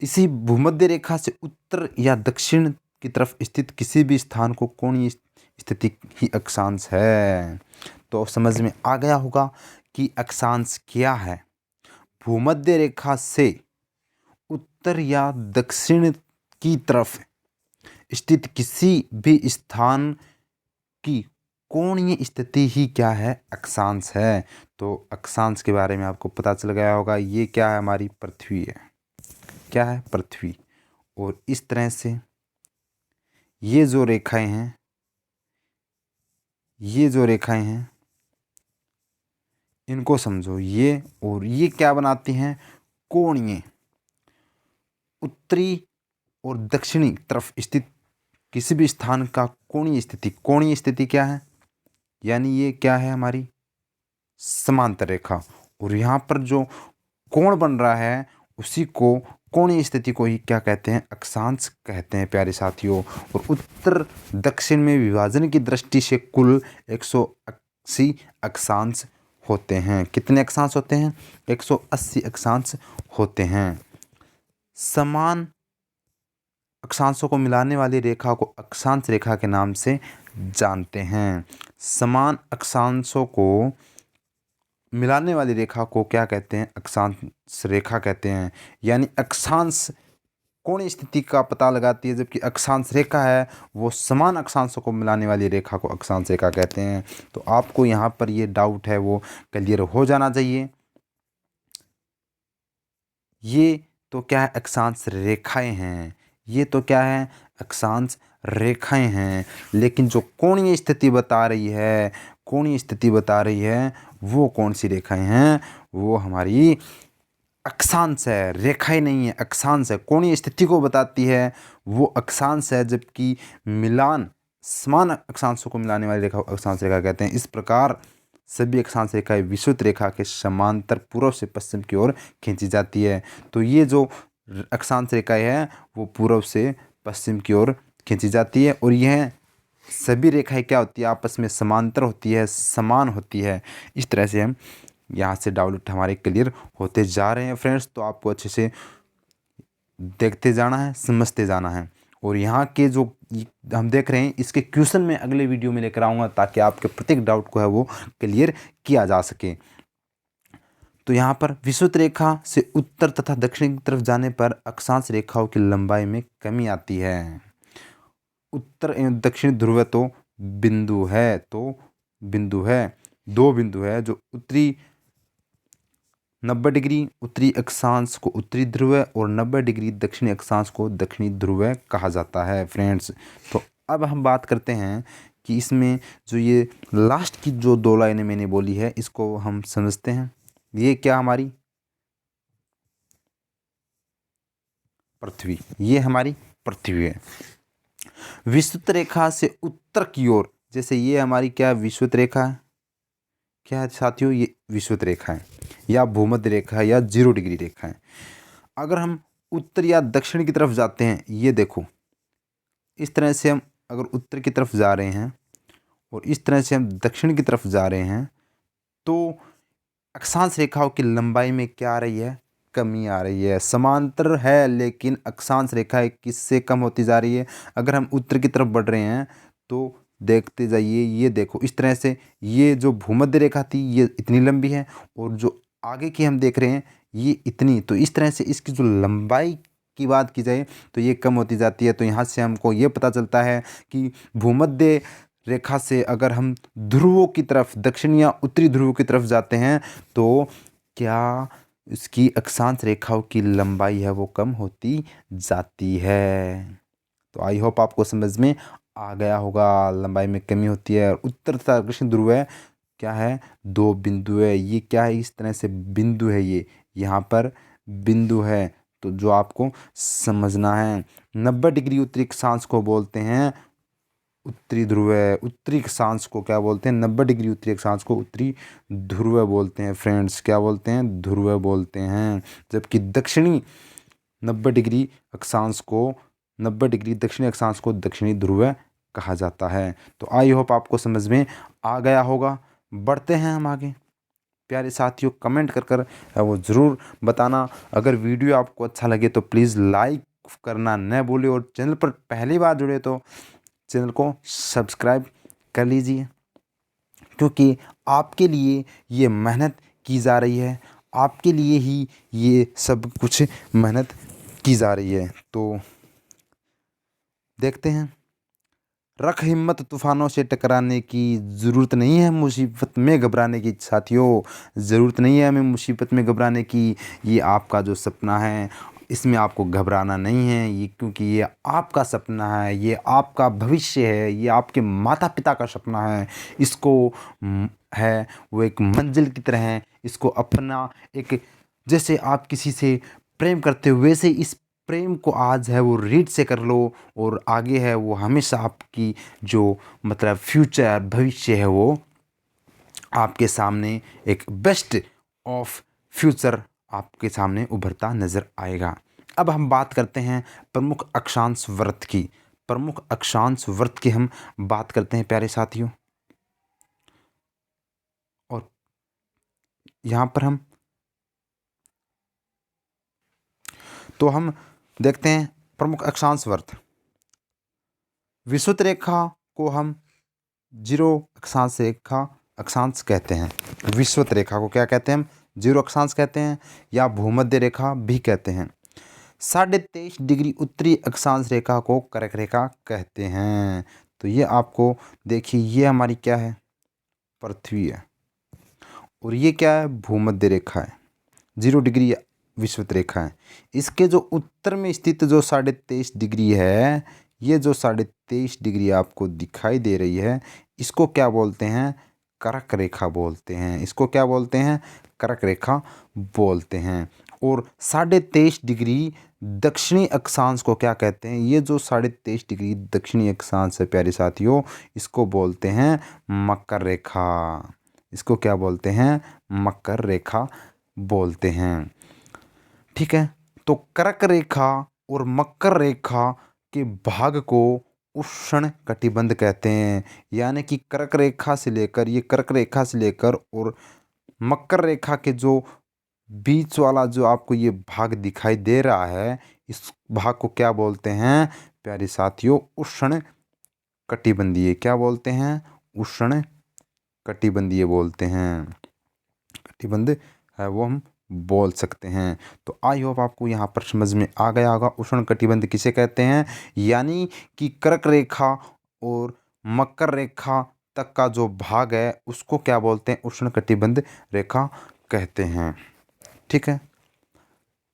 Speaker 1: इसी भूमध्य रेखा से उत्तर या दक्षिण की तरफ स्थित किसी भी स्थान को कोणीय स्थिति ही अक्षांश है। तो समझ में आ गया होगा कि अक्षांश क्या है। भूमध्य रेखा से उत्तर या दक्षिण की तरफ स्थित किसी भी स्थान की कोणीय स्थिति ही क्या है? अक्षांश है। तो अक्षांश के बारे में आपको पता चल गया होगा। ये क्या है? हमारी पृथ्वी है। क्या है? पृथ्वी। और इस तरह से ये जो रेखाएं हैं, इनको समझो। ये और ये क्या बनाती हैं? कोणीय। उत्तरी और दक्षिणी तरफ स्थित किसी भी स्थान का कोणीय स्थिति। कोणीय स्थिति क्या है? यानी ये क्या है? हमारी समांतर रेखा। और यहाँ पर जो कोण बन रहा है उसी को, कोणीय स्थिति को ही क्या कहते हैं? अक्षांश कहते हैं प्यारे साथियों। और उत्तर दक्षिण में विभाजन की दृष्टि से कुल 180 अक्षांश होते हैं। कितने अक्षांश होते हैं? 180 अक्षांश होते हैं। समान अक्षांशों को मिलाने वाली रेखा को अक्षांश रेखा के नाम से जानते हैं। समान अक्षांशों को मिलाने वाली रेखा को क्या कहते हैं? अक्षांश रेखा कहते हैं। यानी अक्षांश कोणीय स्थिति का पता लगाती है, जबकि अक्षांश रेखा है वो समान अक्षांशों को मिलाने वाली रेखा को अक्षांश रेखा कहते हैं। तो आपको यहाँ पर ये डाउट है वो क्लियर हो जाना चाहिए। ये तो क्या है? अक्षांश रेखाएं हैं। ये तो क्या है? अक्षांश रेखाएं हैं। लेकिन जो कोणीय स्थिति बता रही है वो कौन सी रेखाएं हैं? वो हमारी अक्षांश है, रेखाएं नहीं है, अक्षांश है। कोणीय स्थिति को बताती है वो अक्षांश है, जबकि मिलान समान अक्षांशों को मिलाने वाली रेखा अक्षांश रेखा कहते हैं। इस प्रकार सभी अक्षांश रेखाएं विषुवत रेखा के समांतर पूर्व से पश्चिम की ओर खींची जाती है। तो ये जो अक्षांश रेखाएं हैं वो पूर्व से पश्चिम की ओर खींची जाती है। और यह सभी रेखाएं क्या होती है? आपस में समांतर होती है, समान होती है। इस तरह से हम यहाँ से डाउट हमारे क्लियर होते जा रहे हैं फ्रेंड्स। तो आपको अच्छे से देखते जाना है, समझते जाना है। और यहाँ के जो हम देख रहे हैं इसके क्वेश्चन में अगले वीडियो में लेकर आऊँगा, ताकि आपके प्रत्येक डाउट को है वो क्लियर किया जा सके। तो यहाँ पर विषुवत रेखा से उत्तर तथा दक्षिण की तरफ जाने पर अक्षांश रेखाओं की लंबाई में कमी आती है। उत्तर एवं दक्षिण ध्रुव तो बिंदु है, दो बिंदु है। जो उत्तरी 90 डिग्री उत्तरी अक्षांश को उत्तरी ध्रुव और 90 डिग्री दक्षिणी अक्षांश को दक्षिणी ध्रुव कहा जाता है फ्रेंड्स। तो अब हम बात करते हैं कि इसमें जो ये लास्ट की जो दो लाइनें मैंने बोली है इसको हम समझते हैं। ये क्या? हमारी पृथ्वी। ये हमारी पृथ्वी है। विषुवत रेखा से उत्तर की ओर, जैसे ये हमारी क्या? विषुवत रेखा है। क्या है साथियों? ये विषुवत रेखा है या भूमध्य रेखा है या 0 डिग्री रेखा है। अगर हम उत्तर या दक्षिण की तरफ जाते हैं, ये देखो इस तरह से हम अगर उत्तर की तरफ जा रहे हैं और इस तरह से हम दक्षिण की तरफ जा रहे हैं, तो अक्षांश रेखाओं की लंबाई में क्या आ रही है? कमी आ रही है। समांतर है लेकिन अक्षांश रेखाएं किससे कम होती जा रही है? अगर हम उत्तर की तरफ बढ़ रहे हैं तो देखते जाइए, ये देखो इस तरह से ये जो भूमध्य रेखा थी ये इतनी लंबी है और जो आगे की हम देख रहे हैं ये इतनी। तो इस तरह से इसकी जो लंबाई की बात की जाए तो ये कम होती जाती है। तो यहाँ से हमको ये पता चलता है कि भूमध्य रेखा से अगर हम ध्रुवों की तरफ, दक्षिण या उत्तरी ध्रुव की तरफ जाते हैं तो क्या इसकी अक्षांश रेखाओं की लंबाई है वो कम होती जाती है। तो आई होप आपको समझ में आ गया होगा, लंबाई में कमी होती है। और उत्तर तथा दक्षिण ध्रुव है क्या है, दो बिंदु है। ये क्या है, इस तरह से बिंदु है, ये यहाँ पर बिंदु है। तो जो आपको समझना है, 90 डिग्री उत्तरी अक्षांश को बोलते हैं उत्तरी ध्रुव। उत्तरी अक्षांश को क्या बोलते हैं, 90 डिग्री उत्तरी अक्षांश को उत्तरी ध्रुव बोलते हैं फ्रेंड्स। क्या बोलते हैं, ध्रुव बोलते हैं। जबकि दक्षिणी 90 डिग्री अक्षांश को, 90 डिग्री दक्षिणी अक्षांश को दक्षिणी ध्रुव कहा जाता है। तो आई होप आपको समझ में आ गया होगा। बढ़ते हैं हम आगे। प्यारे साथियों, कमेंट कर वो ज़रूर बताना। अगर वीडियो आपको अच्छा लगे तो प्लीज़ लाइक करना न भूलें, और चैनल पर पहली बार जुड़े तो चैनल को सब्सक्राइब कर लीजिए, क्योंकि आपके लिए ये मेहनत की जा रही है, आपके लिए ही ये सब कुछ मेहनत की जा रही है। तो देखते हैं। रख हिम्मत तूफानों से टकराने की, ज़रूरत नहीं है मुसीबत में घबराने की साथियों, ज़रूरत नहीं है हमें मुसीबत में घबराने की। ये आपका जो सपना है इसमें आपको घबराना नहीं है, ये क्योंकि ये आपका सपना है, ये आपका भविष्य है, ये आपके माता पिता का सपना है। इसको है वो एक मंजिल की तरह है, इसको अपना एक, जैसे आप किसी से प्रेम करते हो वैसे इस प्रेम को आज है वो रीड से कर लो, और आगे है वो हमेशा आपकी जो मतलब फ्यूचर भविष्य है वो आपके सामने एक बेस्ट ऑफ फ्यूचर आपके सामने उभरता नज़र आएगा। अब हम बात करते हैं प्रमुख अक्षांश वृत्त की। प्रमुख अक्षांश वृत्त की हम बात करते हैं प्यारे साथियों, और यहाँ पर हम देखते हैं प्रमुख अक्षांश वृत्त। विषुवत रेखा को हम जीरो अक्षांश कहते हैं। विषुवत रेखा को क्या कहते हैं हम, जीरो अक्षांश कहते हैं, या भूमध्य रेखा भी कहते हैं। 23.5 डिग्री उत्तरी अक्षांश रेखा को कर्क रेखा कहते हैं। तो ये आपको देखिए, ये हमारी क्या है, पृथ्वी है, और ये क्या है, भूमध्य रेखा है। 0 डिग्री विषुवत रेखा है। इसके जो उत्तर में स्थित जो 23.5 डिग्री है, ये जो 23.5 डिग्री आपको दिखाई दे रही है, इसको क्या बोलते हैं, कर्क रेखा बोलते हैं। इसको क्या बोलते हैं, कर्क रेखा बोलते हैं। और 23.5 डिग्री दक्षिणी अक्षांश को क्या कहते हैं, ये जो 23.5 डिग्री दक्षिणी अक्षांश है प्यारे साथियों, इसको बोलते हैं मकर रेखा। इसको क्या बोलते हैं, मकर रेखा बोलते हैं। ठीक है। तो कर्क रेखा और मकर रेखा के भाग को उष्ण कटिबंध कहते हैं। यानी कि कर्क रेखा से लेकर, ये कर्क रेखा से लेकर और मकर रेखा के जो बीच वाला जो आपको ये भाग दिखाई दे रहा है, इस भाग को क्या बोलते हैं प्यारे साथियों, उष्ण कटिबंधीय। क्या बोलते हैं, उष्ण कटिबंधीय बोलते हैं। कटिबंध है वो हम बोल सकते हैं। तो आई होप आपको यहाँ पर समझ में आ गया होगा उष्ण कटिबंध किसे कहते हैं। यानी कि कर्क रेखा और मकर रेखा तक का जो भाग है उसको क्या बोलते हैं, उष्ण कटिबंध रेखा कहते हैं। ठीक है,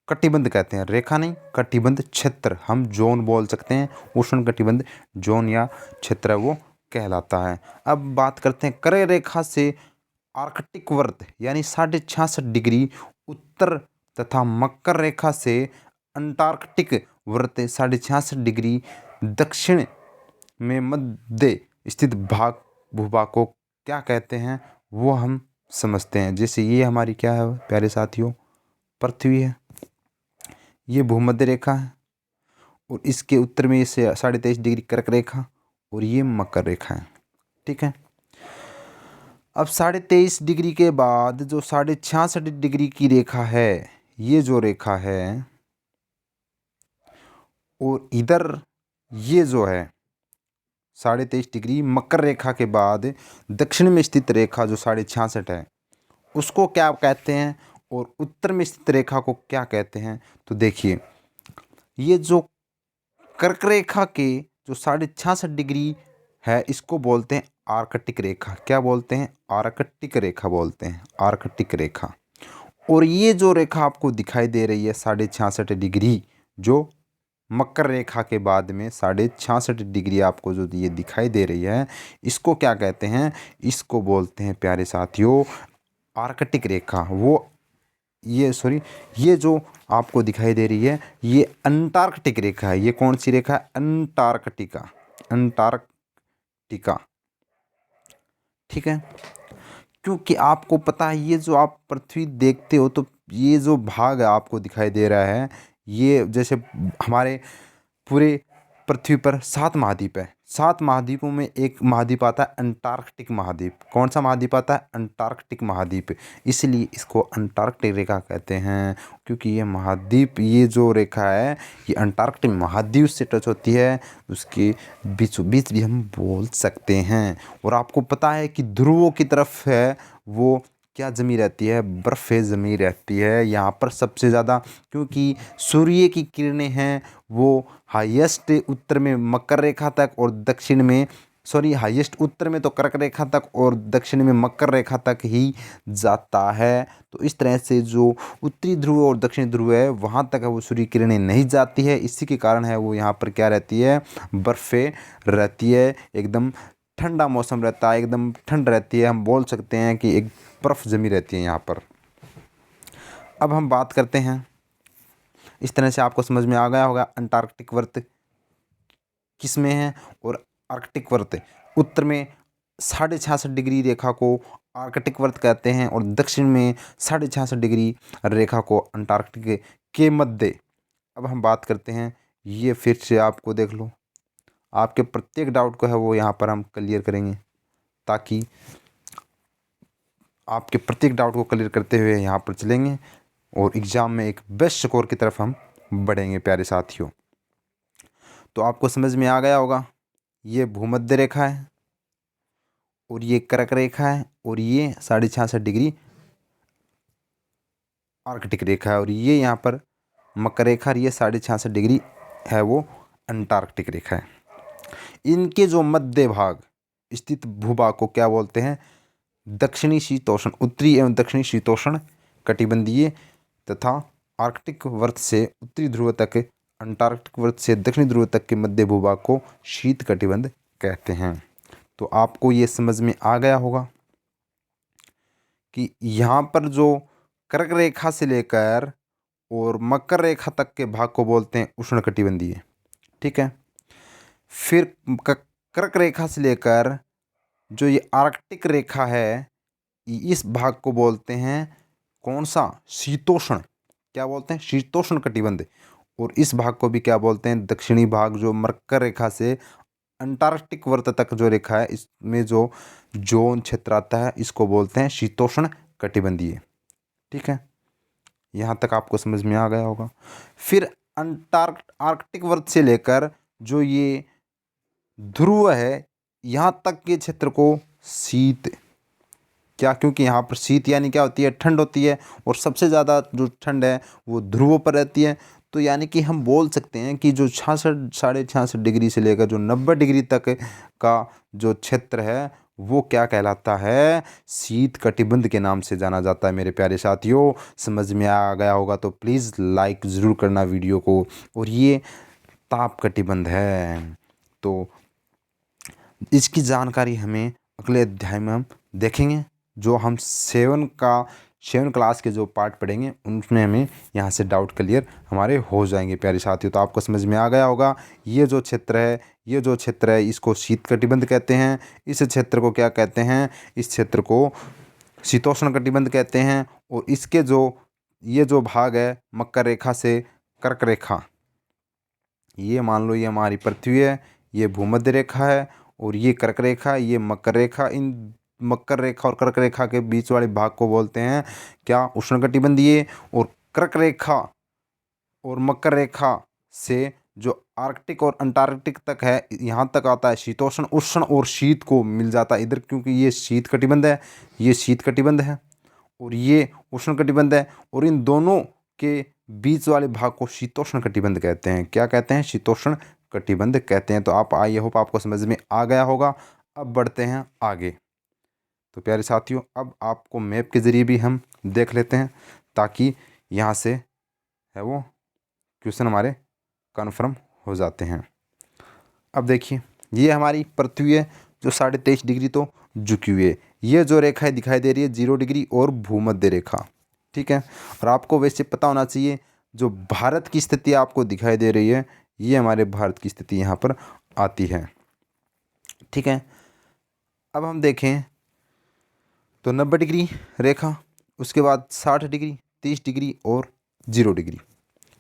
Speaker 1: कटिबंध कहते हैं, रेखा नहीं, कटिबंध क्षेत्र हम जोन बोल सकते हैं। उष्ण कटिबंध जोन या क्षेत्र वो कहलाता है। अब बात करते हैं कर्क रेखा से आर्कटिक वृत्त यानी 66.5 डिग्री उत्तर तथा मकर रेखा से अंटार्कटिक वृत्त 66.5 डिग्री दक्षिण में मध्य स्थित भाग भूभाग को क्या कहते हैं वो हम समझते हैं। जैसे ये हमारी क्या है प्यारे साथियों, पृथ्वी है, ये भूमध्य रेखा है, और इसके उत्तर में इसे 23.5 डिग्री कर्क रेखा, और ये मकर रेखा है। ठीक है। अब 23.5 डिग्री के बाद जो 66.5 डिग्री की रेखा है, ये जो रेखा है, और इधर ये जो है 23.5 डिग्री मकर रेखा के बाद दक्षिण में स्थित रेखा जो 66.5 है, उसको क्या कहते हैं, और उत्तर में स्थित रेखा को क्या कहते हैं। तो देखिए, ये जो कर्क रेखा के जो 66.5 है इसको बोलते हैं आर्कटिक रेखा। क्या बोलते हैं? आर्कटिक रेखा बोलते हैं, आर्कटिक रेखा। और ये जो रेखा आपको दिखाई दे रही है 66.5 जो मकर रेखा के बाद में 66.5 आपको जो ये दिखाई दे रही है, इसको क्या कहते हैं? इसको बोलते हैं प्यारे साथियों आर्कटिक रेखा। ये जो आपको दिखाई दे रही है ये अंटार्कटिक रेखा है। ये कौन सी रेखा है? Antarctica, Antarctica. ठीक है, क्योंकि आपको पता है ये जो आप पृथ्वी देखते हो तो ये जो भाग आपको दिखाई दे रहा है, ये जैसे हमारे पूरे पृथ्वी पर 7 महाद्वीप है। 7 महाद्वीपों में एक महाद्वीप आता है अंटार्कटिक महाद्वीप। कौन सा महाद्वीप आता है? अंटार्कटिक महाद्वीप। इसलिए इसको अंटार्कटिक रेखा कहते हैं, क्योंकि ये महाद्वीप, ये जो रेखा है ये अंटार्कटिक महाद्वीप से टच होती है, उसके बीचों बीच भी हम बोल सकते हैं। और आपको पता है कि ध्रुवों की तरफ है वो क्या जमी रहती है? बर्फ़ें जमी रहती है यहाँ पर सबसे ज़्यादा, क्योंकि सूर्य की किरणें हैं वो हाईएस्ट उत्तर में मकर रेखा तक और दक्षिण में हाईएस्ट उत्तर में तो कर्क रेखा तक और दक्षिण में मकर रेखा तक ही जाता है। तो इस तरह से जो उत्तरी ध्रुव और दक्षिणी ध्रुव है वहाँ तक है वो सूर्य किरणें नहीं जाती है। इसी के कारण है वो यहाँ पर क्या रहती है? बर्फ़ें रहती है, एकदम ठंडा मौसम रहता है, एकदम ठंड रहती है। हम बोल सकते हैं कि एक बर्फ़ जमी रहती है यहाँ पर। अब हम बात करते हैं, इस तरह से आपको समझ में आ गया होगा अंटार्कटिक वर्त किस में है और आर्कटिक वर्त। उत्तर में 66.5 रेखा को आर्कटिक वर्त कहते हैं और दक्षिण में 66.5 रेखा को अंटार्कटिक के मध्य। अब हम बात करते हैं, ये फिर से आपको देख लो, आपके प्रत्येक डाउट को है वो यहाँ पर हम क्लियर करेंगे, ताकि आपके प्रत्येक डाउट को क्लियर करते हुए यहाँ पर चलेंगे और एग्ज़ाम में एक बेस्ट स्कोर की तरफ हम बढ़ेंगे प्यारे साथियों। तो आपको समझ में आ गया होगा, ये भूमध्य रेखा है और ये कर्क रेखा है और ये 66.5 आर्कटिक रेखा है और ये यहाँ पर मकर रेखा और ये 66.5 है वो अंटार्कटिक रेखा है। इनके जो मध्य भाग स्थित भूभाग को क्या बोलते हैं? दक्षिणी शीतोष्ण, उत्तरी एवं दक्षिणी शीतोष्ण कटिबंधीय तथा आर्कटिक वर्त से उत्तरी ध्रुव तक, अंटार्कटिक वर्त से दक्षिणी ध्रुव तक के मध्य भूभाग को शीत कटिबंध कहते हैं। तो आपको ये समझ में आ गया होगा कि यहाँ पर जो कर्क रेखा से लेकर और मकर रेखा तक के भाग को बोलते हैं उष्णकटिबंधीय। ठीक है, फिर कर्क रेखा से लेकर जो ये आर्कटिक रेखा है इस भाग को बोलते हैं कौन सा? शीतोष्ण। क्या बोलते हैं? शीतोष्ण कटिबंध। और इस भाग को भी क्या बोलते हैं? दक्षिणी भाग, जो मकर रेखा से अंटार्कटिक वर्त तक जो रेखा है इसमें जो जोन क्षेत्र आता है इसको बोलते हैं शीतोष्ण कटिबंधीय। ठीक है, यहाँ तक आपको समझ में आ गया होगा। फिर आर्कटिक वर्त से लेकर जो ये ध्रुव है यहाँ तक के क्षेत्र को शीत। क्या? क्योंकि यहाँ पर शीत यानी क्या होती है? ठंड होती है और सबसे ज़्यादा जो ठंड है वो ध्रुवों पर रहती है। तो यानी कि हम बोल सकते हैं कि जो 66.5 से लेकर जो 90 तक का जो क्षेत्र है वो क्या कहलाता है? शीत कटिबंध के नाम से जाना जाता है। मेरे प्यारे साथियों, समझ में आ गया होगा तो प्लीज़ लाइक ज़रूर करना वीडियो को। और ये ताप कटिबंध है, तो इसकी जानकारी हमें अगले अध्याय में हम देखेंगे। जो हम 7 क्लास के जो पार्ट पढ़ेंगे उनमें हमें यहाँ से डाउट क्लियर हमारे हो जाएंगे प्यारे साथियों। तो आपको समझ में आ गया होगा, ये जो क्षेत्र है इसको शीत कटिबंध कहते हैं। इस क्षेत्र को क्या कहते हैं? इस क्षेत्र को शीतोष्ण कटिबंध कहते हैं। और इसके ये जो भाग है मकर रेखा से कर्क रेखा, ये मान लो ये हमारी पृथ्वी है, ये भूमध्य रेखा है और ये कर्क रेखा, ये मकर रेखा। इन मकर रेखा और कर्क रेखा के बीच वाले भाग को बोलते हैं क्या? उष्णकटिबंधीय। और कर्क रेखा और मकर रेखा से जो आर्कटिक और अंटार्कटिक तक है यहाँ तक आता है शीतोष्ण। उष्ण और शीत को मिल जाता है इधर, क्योंकि ये शीत कटिबंध है, ये शीत कटिबंध है और ये उष्ण कटिबंध है। और इन दोनों के बीच वाले भाग को शीतोष्ण कटिबंध कहते हैं। क्या कहते हैं? शीतोष्ण कटिबंध कहते हैं। तो आप आई होप आपको समझ में आ गया होगा। अब बढ़ते हैं आगे। तो प्यारे साथियों, अब आपको मैप के ज़रिए भी हम देख लेते हैं, ताकि यहाँ से है वो क्वेश्चन हमारे कन्फर्म हो जाते हैं। अब देखिए, ये हमारी पृथ्वी है जो 23.5 डिग्री तो झुकी हुई है। ये जो रेखा दिखाई दे रही है 0 डिग्री और भूमध्य रेखा, ठीक है। और आपको वैसे पता होना चाहिए, जो भारत की स्थिति आपको दिखाई दे रही है, ये हमारे भारत की स्थिति यहाँ पर आती है, ठीक है। अब हम देखें तो 90 डिग्री रेखा, उसके बाद 60 डिग्री, 30 डिग्री और 0 डिग्री।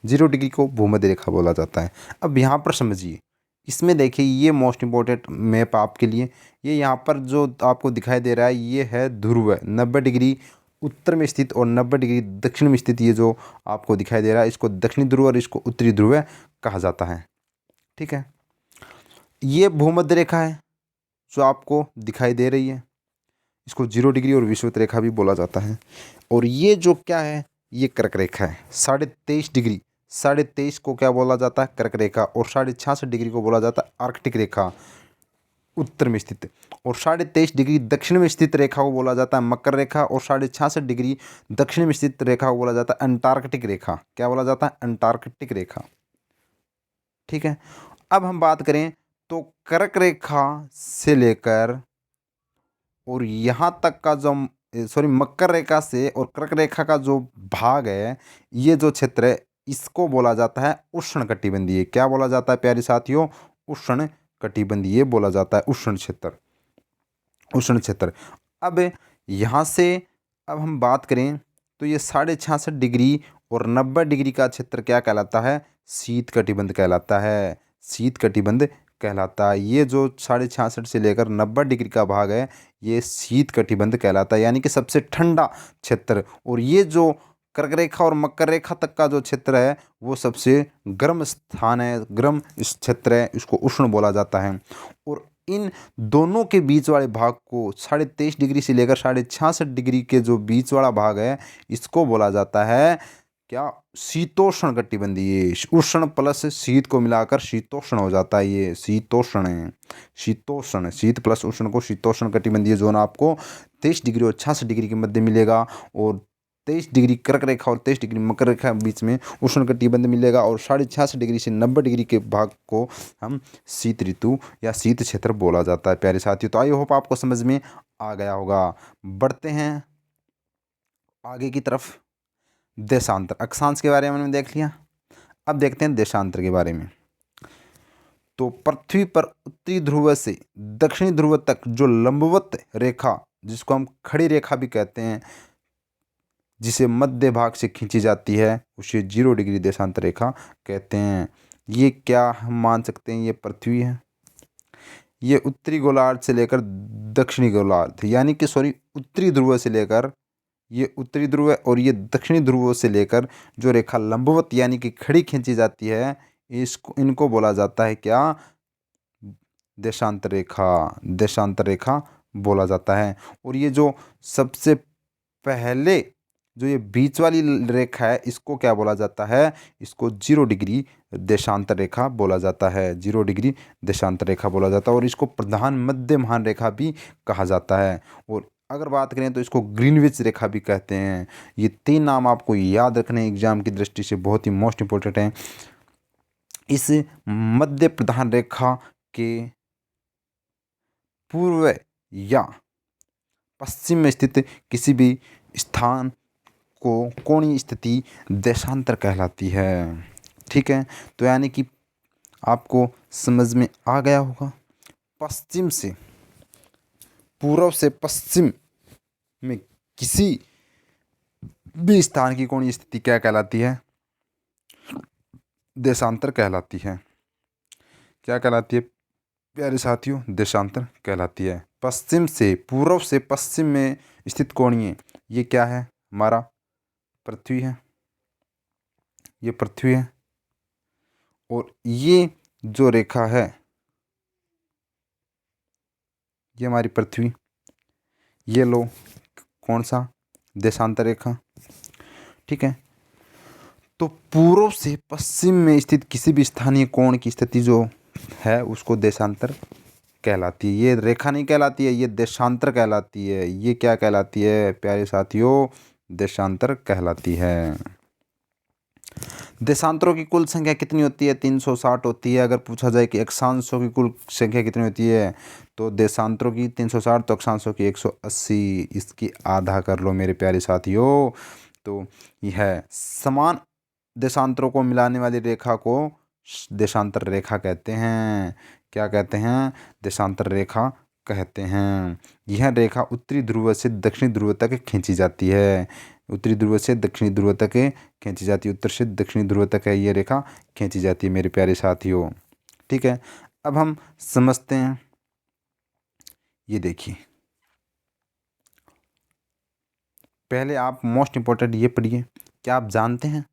Speaker 1: 0 डिग्री को भूमध्य रेखा बोला जाता है। अब यहाँ पर समझिए, इसमें देखिए, ये मोस्ट इम्पोर्टेंट मैप आपके लिए, ये यहाँ पर जो आपको दिखाई दे रहा है ये है ध्रुव है। 90 डिग्री उत्तर में स्थित और 90 डिग्री दक्षिण में स्थित ये जो आपको दिखाई दे रहा है, इसको दक्षिणी ध्रुव और इसको उत्तरी ध्रुव कहा जाता है, ठीक है। ये भूमध्य रेखा है जो आपको दिखाई दे रही है, इसको 0 डिग्री और विषुवत रेखा भी बोला जाता है। और ये जो क्या है, ये कर्क रेखा है। 23.5 डिग्री, 23.5 को क्या बोला जाता है? कर्क रेखा। और 66.5 डिग्री को बोला जाता है आर्कटिक रेखा, उत्तर में स्थित। और 23.5 डिग्री दक्षिण में स्थित रेखा को बोला जाता है मकर रेखा। और 66.5 डिग्री दक्षिण में स्थित रेखा को बोला जाता है अंटार्कटिक रेखा। क्या बोला जाता है? अंटार्कटिक रेखा, ठीक है। अब हम बात करें तो कर्क रेखा से लेकर और यहाँ तक का जो मकर रेखा से और कर्क रेखा का जो भाग है, ये जो क्षेत्र है, इसको बोला जाता है उष्णकटिबंधीय। क्या बोला जाता है प्यारे साथियों? उष्णकटिबंधीय बोला जाता है, उष्ण क्षेत्र, उष्ण क्षेत्र। अब यहाँ से अब हम बात करें तो ये 66.5 डिग्री और 90 डिग्री का क्षेत्र क्या कहलाता है? शीत कटिबंध कहलाता है, शीत कटिबंध कहलाता है। ये जो 66.5 से लेकर 90 डिग्री का भाग है, ये शीत कटिबंध कहलाता है, यानी कि सबसे ठंडा क्षेत्र। और ये जो कर्क रेखा और मकर रेखा तक का जो क्षेत्र है, वो सबसे गर्म स्थान है, गर्म इस क्षेत्र है, इसको उष्ण बोला जाता है। और इन दोनों के बीच वाले भाग को 23.5 डिग्री से लेकर 66.5 डिग्री के जो बीच वाला भाग है, इसको बोला जाता है क्या? शीतोष्ण कटिबंधीय। उष्ण प्लस शीत को मिलाकर शीतोष्ण हो जाता है, ये शीतोष्ण है। शीतोष्ण, शीत प्लस उष्ण को शीतोष्ण कटिबंधीय जोन आपको 23 डिग्री और 66 डिग्री के मध्य मिलेगा। और 23 डिग्री कर्क रेखा और 23 डिग्री मकर रेखा के बीच में उष्ण कटिबंध मिलेगा। और 66.5 डिग्री से 90 डिग्री के भाग को हम शीत ऋतु या शीत क्षेत्र बोला जाता है प्यारे साथियों। तो आई होप आपको समझ में आ गया होगा। बढ़ते हैं आगे की तरफ। देशांतर, अक्षांश के बारे में हमने देख लिया। अब देखते हैं देशांतर के बारे में। तो पृथ्वी पर उत्तरी ध्रुव से दक्षिणी ध्रुव तक जो लंबवत रेखा, जिसको हम खड़ी रेखा भी कहते हैं, जिसे मध्य भाग से खींची जाती है, उसे 0 डिग्री देशांतर रेखा कहते हैं। ये क्या हम मान सकते हैं? ये पृथ्वी है। ये उत्तरी गोलार्ध से लेकर दक्षिणी गोलार्ध, यानी कि उत्तरी ध्रुव से लेकर, ये उत्तरी ध्रुव है, और ये दक्षिणी ध्रुव से लेकर जो रेखा लंबवत यानी कि खड़ी खींची जाती है, इनको बोला जाता है क्या? देशांतर रेखा, देशांतर रेखा बोला जाता है। और ये जो सबसे पहले जो ये बीच वाली रेखा है, इसको क्या बोला जाता है? इसको 0 डिग्री देशांतर रेखा बोला जाता है, 0 डिग्री देशांतर रेखा बोला जाता है। और इसको प्रधान मध्यमान रेखा भी कहा जाता है। और अगर बात करें तो इसको ग्रीनविच रेखा भी कहते हैं। ये 3 नाम आपको याद रखने एग्जाम की दृष्टि से बहुत ही मोस्ट इंपॉर्टेंट हैं। इस मध्य प्रधान रेखा के पूर्व या पश्चिम में स्थित किसी भी स्थान को कोणीय स्थिति देशांतर कहलाती है, ठीक है। तो यानी कि आपको समझ में आ गया होगा। पश्चिम से पूर्व से पश्चिम में किसी भी स्थान की कोणीय स्थिति क्या कहलाती है? देशांतर कहलाती है। क्या कहलाती है प्यारे साथियों? देशांतर कहलाती है। पश्चिम से पूर्व से पश्चिम में स्थित कोणीय, ये क्या है? हमारा पृथ्वी है, ये पृथ्वी है। और ये जो रेखा है, ये हमारी पृथ्वी। ये लो, कौन सा? देशांतर रेखा, ठीक है। तो पूर्व से पश्चिम में स्थित किसी भी स्थानीय कोण की स्थिति जो है उसको देशांतर कहलाती है। ये रेखा नहीं कहलाती है, ये देशांतर कहलाती है। ये क्या कहलाती है प्यारे साथियों? देशांतर कहलाती है। देशांतरों की कुल संख्या कितनी होती है? 360 होती है। अगर पूछा जाए कि अक्षांशों की कुल संख्या कितनी होती है, तो देशांतरों की 360 तो अक्षांशों की 180। इसकी आधा कर लो मेरे प्यारे साथियों। तो यह समान देशांतरों को मिलाने वाली रेखा को देशांतर रेखा कहते हैं। क्या कहते हैं? देशांतर रेखा कहते हैं। यह रेखा उत्तरी ध्रुव से दक्षिणी ध्रुव तक खींची जाती है। उत्तरी ध्रुव से दक्षिणी ध्रुव तक खींची जाती है। उत्तर से दक्षिणी ध्रुव तक है ये रेखा खींची जाती है मेरे प्यारे साथियों। ठीक है, अब हम समझते हैं। ये देखिए, पहले आप मोस्ट इंपॉर्टेंट ये पढ़िए। क्या आप जानते हैं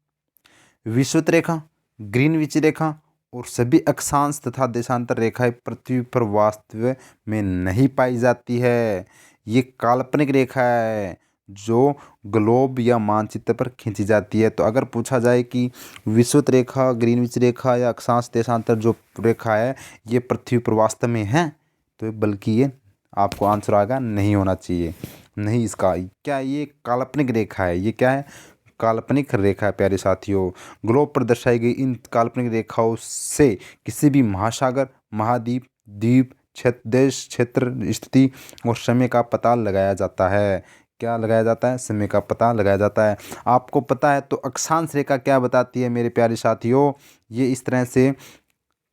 Speaker 1: विषुवत रेखा, ग्रीनविच रेखा और सभी अक्षांश तथा देशांतर रेखाएं पृथ्वी पर वास्तव में नहीं पाई जाती है। ये काल्पनिक रेखा है जो ग्लोब या मानचित्र पर खींची जाती है। तो अगर पूछा जाए कि विषुवत रेखा, ग्रीनविच रेखा या अक्षांश देशांतर जो रेखा है ये पृथ्वी पर वास्तव में है, तो बल्कि ये आपको आंसर आएगा नहीं होना चाहिए। नहीं, इसका क्या, ये काल्पनिक रेखा है। ये क्या है? काल्पनिक रेखा है प्यारे साथियों। ग्लोब पर दर्शाई गई इन काल्पनिक रेखाओं से किसी भी महासागर, महाद्वीप, द्वीप, क्षेत्र, देश, क्षेत्र, स्थिति और समय का पता लगाया जाता है। क्या लगाया जाता है? समय का पता लगाया जाता है। आपको पता है तो अक्षांश रेखा क्या बताती है मेरे प्यारे साथियों? ये इस तरह से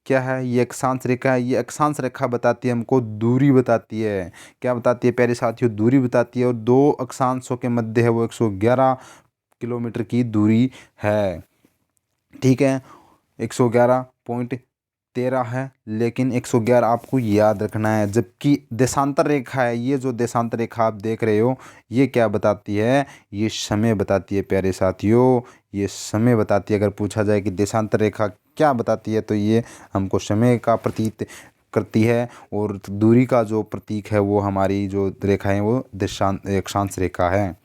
Speaker 1: क्या है, ये अक्षांश रेखा है। ये अक्षांश रेखा बताती है हमको दूरी बताती है। क्या बताती है प्यारे साथियों? दूरी बताती है। और दो अक्षांशों के मध्य है वो 111 किलोमीटर की दूरी है। ठीक है, 111.13 है, लेकिन 111 आपको याद रखना है। जबकि देशांतर रेखा है, ये जो देशांतर रेखा आप देख रहे हो ये क्या बताती है? ये समय बताती है प्यारे साथियों। ये समय बताती है। अगर पूछा जाए कि देशांतर रेखा क्या बताती है, तो ये हमको समय का प्रतीत करती है। और दूरी का जो प्रतीक है वो हमारी जो रेखा है वो अक्षांश रेखा है।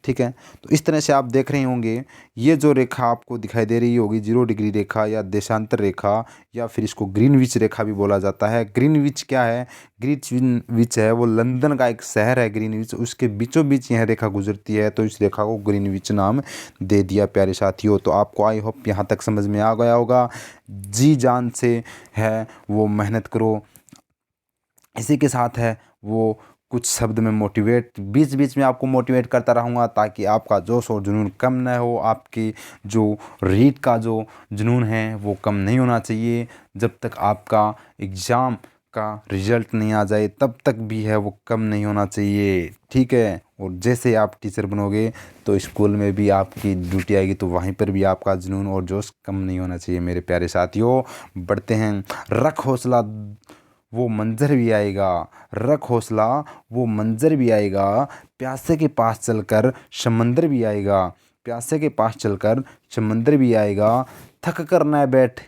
Speaker 1: ठीक है, तो इस तरह से आप देख रहे होंगे ये जो रेखा आपको दिखाई दे रही होगी 0 डिग्री रेखा या देशांतर रेखा, या फिर इसको ग्रीनविच रेखा भी बोला जाता है। ग्रीनविच क्या है? ग्रीनविच है वो लंदन का एक शहर है ग्रीनविच, उसके बीचों बीच यह रेखा गुजरती है, तो इस रेखा को ग्रीनविच नाम दे दिया प्यारे साथियों। तो आपको आई होप यहाँ तक समझ में आ गया होगा। जी जान से है वो मेहनत करो। इसी के साथ है वो कुछ शब्द में मोटिवेट, बीच बीच में आपको मोटिवेट करता रहूँगा ताकि आपका जोश और जुनून कम न हो। आपकी जो रीड का जो जुनून है वो कम नहीं होना चाहिए। जब तक आपका एग्ज़ाम का रिजल्ट नहीं आ जाए तब तक भी है वो कम नहीं होना चाहिए। ठीक है, और जैसे आप टीचर बनोगे तो स्कूल में भी आपकी ड्यूटी आएगी, तो वहीं पर भी आपका जुनून और जोश कम नहीं होना चाहिए मेरे प्यारे साथियों। बढ़ते हैं। रख हौसला, वो मंजर भी आएगा। रख हौसला, वो मंजर भी आएगा। प्यासे के पास चलकर समंदर भी आएगा। प्यासे के पास चलकर समंदर भी आएगा। थक कर न बैठ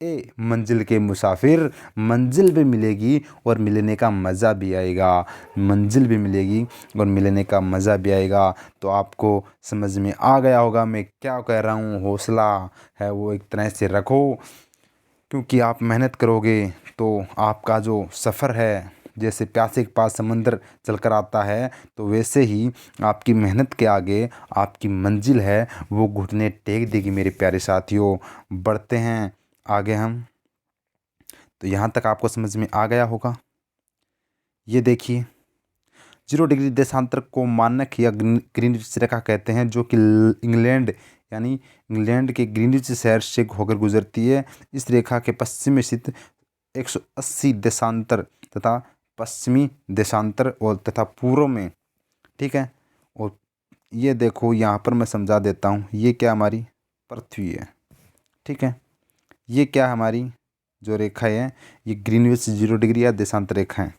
Speaker 1: ए मंजिल के मुसाफिर, मंजिल भी मिलेगी और मिलने का मज़ा भी आएगा। मंजिल भी मिलेगी और मिलने का मज़ा भी आएगा। तो आपको समझ में आ गया होगा मैं क्या कह रहा हूँ। हौसला है वो एक तरह से रखो, क्योंकि आप मेहनत करोगे तो आपका जो सफ़र है, जैसे प्यासे के पास समंदर चलकर आता है, तो वैसे ही आपकी मेहनत के आगे आपकी मंजिल है वो घुटने टेक देगी मेरे प्यारे साथियों। बढ़ते हैं आगे हम। तो यहाँ तक आपको समझ में आ गया होगा। ये देखिए, 0 डिग्री देशांतर को मानक या ग्रीनविच रेखा कहते हैं, जो कि इंग्लैंड यानी इंग्लैंड के ग्रीनविच शहर से होकर गुजरती है। इस रेखा के पश्चिम में स्थित 180 देशांतर तथा पश्चिमी देशांतर और तथा पूर्व में। ठीक है, और ये देखो यहाँ पर मैं समझा देता हूँ। ये क्या हमारी पृथ्वी है। ठीक है, ये क्या हमारी जो रेखा है ये ग्रीनविच 0 डिग्री या देशांतर रेखा है।